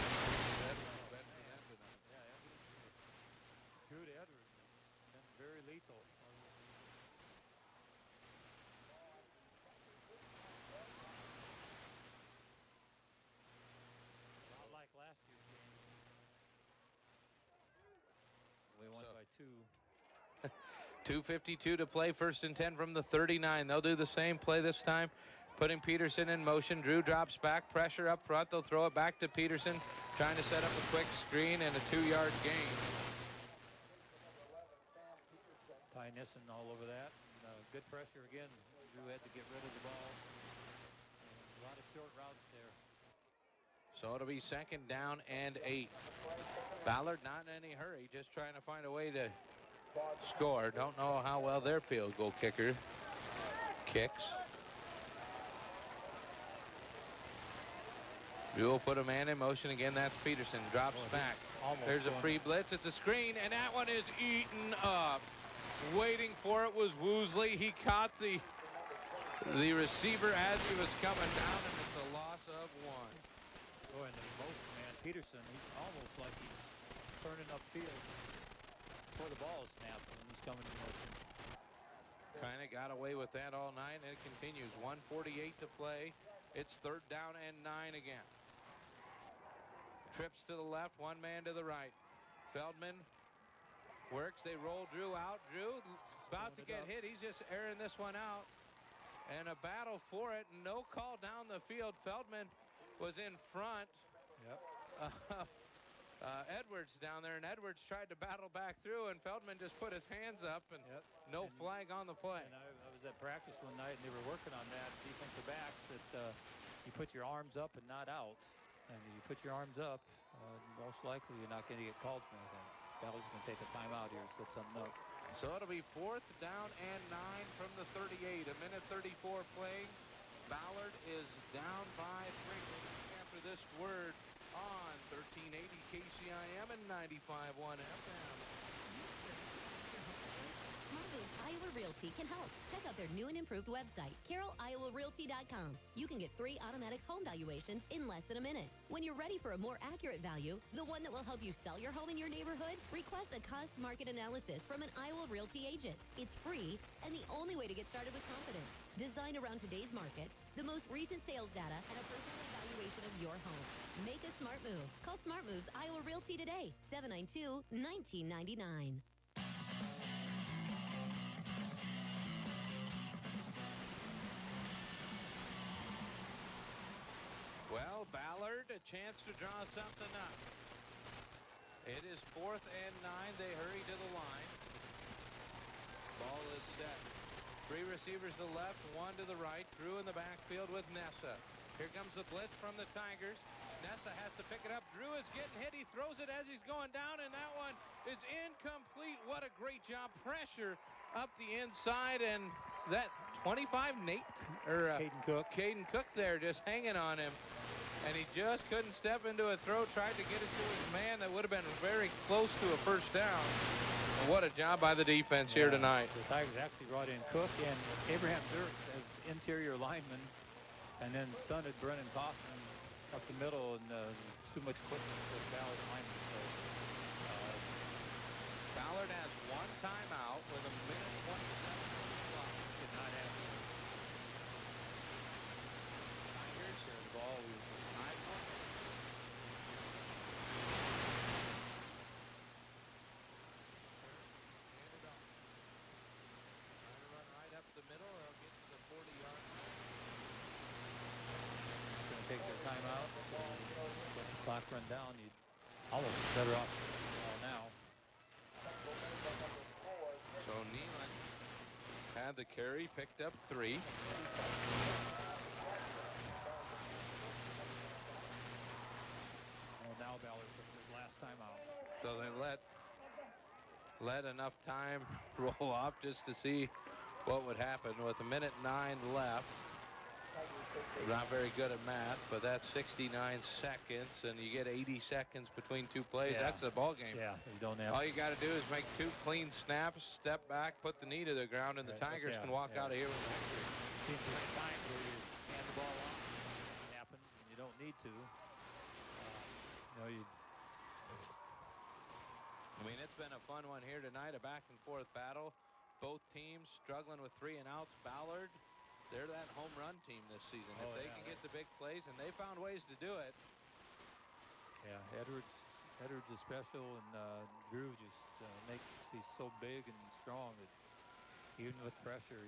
Drew to Edwards. Very lethal. Not like last year's game. We won by 2. 2:52 to play, 1st and 10 from the 39. They'll do the same play this time, putting Peterson in motion. Drew drops back, pressure up front. They'll throw it back to Peterson, trying to set up a quick screen and a 2-yard gain. Ty Nissen all over that. And, good pressure again. Drew had to get rid of the ball. A lot of short routes there. So it'll be 2nd down and 8. Ballard not in any hurry, just trying to find a way to score. Don't know how well their field goal kicker kicks. Drew will put a man in motion again. That's Peterson. Drops back. There's a free blitz. It's a screen, and that one is eaten up. Waiting for it was Woosley. He caught the receiver as he was coming down, and it's a loss of 1. Oh, and the motion man, Peterson, he's almost like he's turning upfield before the ball is snapped when he's coming in motion. Kind of got away with that all night, and it continues. 1:48 to play. It's 3rd down and 9 again. Trips to the left, 1 man to the right. Feldman works. They roll Drew out. Drew about to get hit. He's just airing this one out. And a battle for it. No call down the field. Feldman was in front. Yep. Edwards down there, and Edwards tried to battle back through, and Feldman just put his hands up, and no flag on the play. And I was at practice one night, and they were working on that, defensive backs, that you put your arms up and not out. And if you put your arms up, most likely you're not going to get called for anything. Ballard's going to take a timeout here, set something up. So it'll be 4th down and 9 from the 38. 1:34 playing. Ballard is down by 3 after this word on 1380 KCIM and 95.1 FM. Smart Moves Iowa Realty can help. Check out their new and improved website, CarrollIowaRealty.com. You can get 3 automatic home valuations in less than a minute. When you're ready for a more accurate value, the one that will help you sell your home in your neighborhood, request a cost market analysis from an Iowa Realty agent. It's free and the only way to get started with confidence. Designed around today's market, the most recent sales data, and a personal evaluation of your home. Make a smart move. Call Smart Moves Iowa Realty today, 792-1999. Well, Ballard, a chance to draw something up. It is 4th and 9. They hurry to the line. Ball is set. 3 receivers to the left, 1 to the right. Drew in the backfield with Nessa. Here comes the blitz from the Tigers. Nessa has to pick it up. Drew is getting hit. He throws it as he's going down, and that one is incomplete. What a great job. Pressure up the inside, and is that 25 Nate? Or Caden Cook. Caden Cook there just hanging on him. And he just couldn't step into a throw, tried to get it to his man. That would have been very close to a first down. And what a job by the defense here tonight. The Tigers actually brought in Cook and Abraham Dirks as interior linemen, and then stunted Brennan Kaufman up the middle, and too much quickness with Ballard linemen. So, Ballard has 1 timeout with 1:27 clock. Did not have it. Tigers share the ball. Take their timeout. Let the clock run down. You better off now. So Nealon had the carry, picked up 3. Well, now Ballard took his last time out. So they let enough time roll off just to see what would happen with 1:09 left. Not very good at math, but that's 69 seconds, and you get 80 seconds between 2 plays. Yeah. That's a ball game. Yeah, you don't have. All you got to do is make 2 clean snaps, step back, put the knee to the ground, and the Tigers can walk out of here with a victory. Seems to be times where you hand the ball off, it happens, and you don't need to. I mean, it's been a fun one here tonight, a back and forth battle. Both teams struggling with 3 and outs. Ballard, they're that home run team this season. If they can get the big plays, and they found ways to do it. Yeah, Edwards is special, and Drew just he's so big and strong that even with pressure,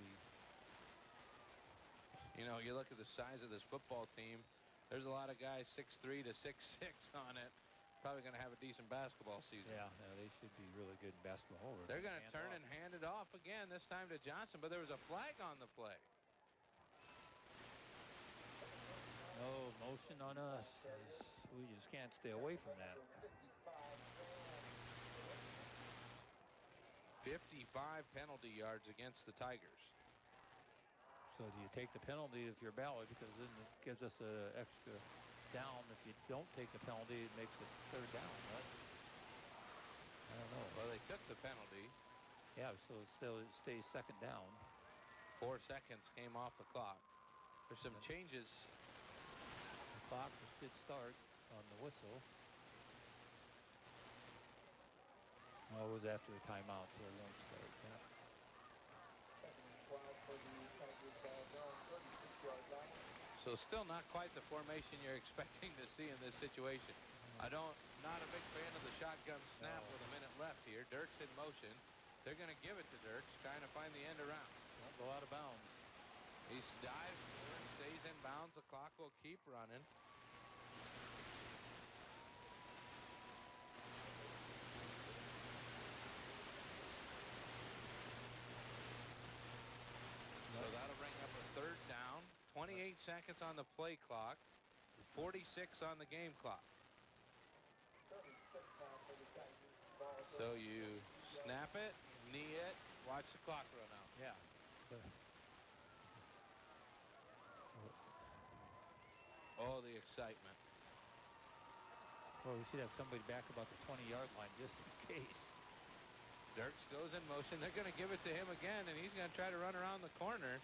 You know, you look at the size of this football team, there's a lot of guys 6'3" to 6'6" on it. Probably going to have a decent basketball season. Yeah, they should be really good in basketball. They're going to turn and hand it off again, this time to Johnson, but there was a flag on the play. No motion on us. We just can't stay away from that. 55 penalty yards against the Tigers. So do you take the penalty if you're Ballard, because then it gives us an extra down. If you don't take the penalty, it makes it 3rd down. But I don't know. Well, they took the penalty. Yeah, so it stays 2nd down. 4 seconds came off the clock. There's some changes. The clock should start on the whistle. Well, it was after a timeout, so it won't start. Yeah. So still not quite the formation you're expecting to see in this situation. Not a big fan of the shotgun snap with a minute left here. Dirks in motion. They're going to give it to Dirks, trying to find the end around. Won't go out of bounds. He's dives, stays in bounds. The clock will keep running. So that'll bring up a 3rd down. 28 seconds on the play clock. 46 on the game clock. So you snap it, knee it, watch the clock run out. Yeah. Oh, the excitement. Well, we should have somebody back about the 20-yard line just in case. Dirks goes in motion. They're going to give it to him again, and he's going to try to run around the corner.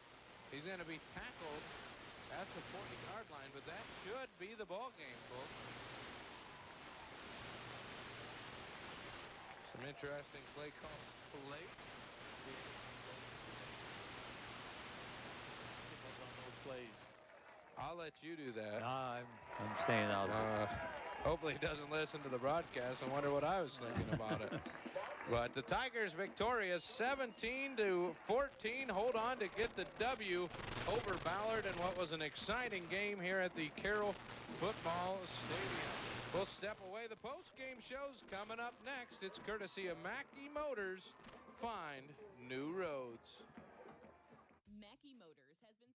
He's going to be tackled at the 40-yard line, but that should be the ball game, folks. Some interesting play calls late. On those plays. I'll let you do that. Nah, I'm staying out. Hopefully he doesn't listen to the broadcast and wonder what I was thinking about it. But the Tigers victorious 17-14. Hold on to get the W over Ballard in what was an exciting game here at the Carroll Football Stadium. We'll step away. The post-game show's coming up next. It's courtesy of Mackey Motors. Find new roads. Mackey Motors has been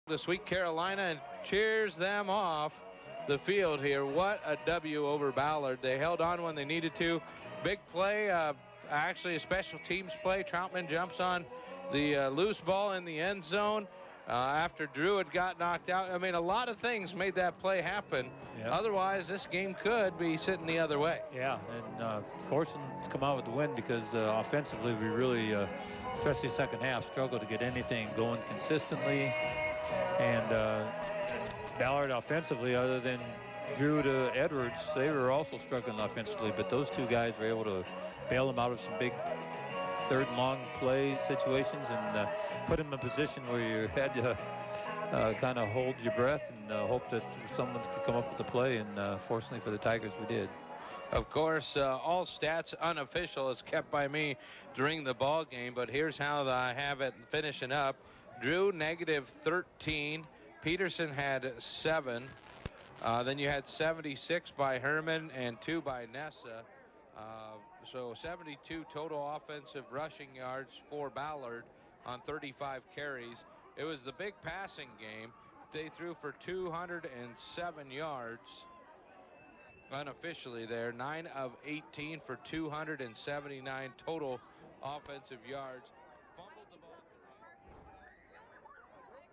This week, Carolina, and cheers them off the field here. What a W over Ballard. They held on when they needed to. Big play, actually a special teams play. Troutman jumps on the loose ball in the end zone after Drew had got knocked out. I mean, a lot of things made that play happen. Yeah. Otherwise, this game could be sitting the other way. Yeah, and forced them to come out with the win because offensively we really, especially second half, struggled to get anything going consistently. And Ballard offensively, other than Drew to Edwards, they were also struggling offensively, but those two guys were able to bail them out of some big third and long play situations and put them in a position where you had to kind of hold your breath and hope that someone could come up with the play. And fortunately for the Tigers, we did. Of course, all stats unofficial is kept by me during the ball game, but here's how I have it finishing up. Drew -13. Peterson had 7. Then you had 76 by Herman and 2 by Nessa. So 72 total offensive rushing yards for Ballard on 35 carries. It was the big passing game. They threw for 207 yards unofficially there. 9 of 18 for 279 total offensive yards.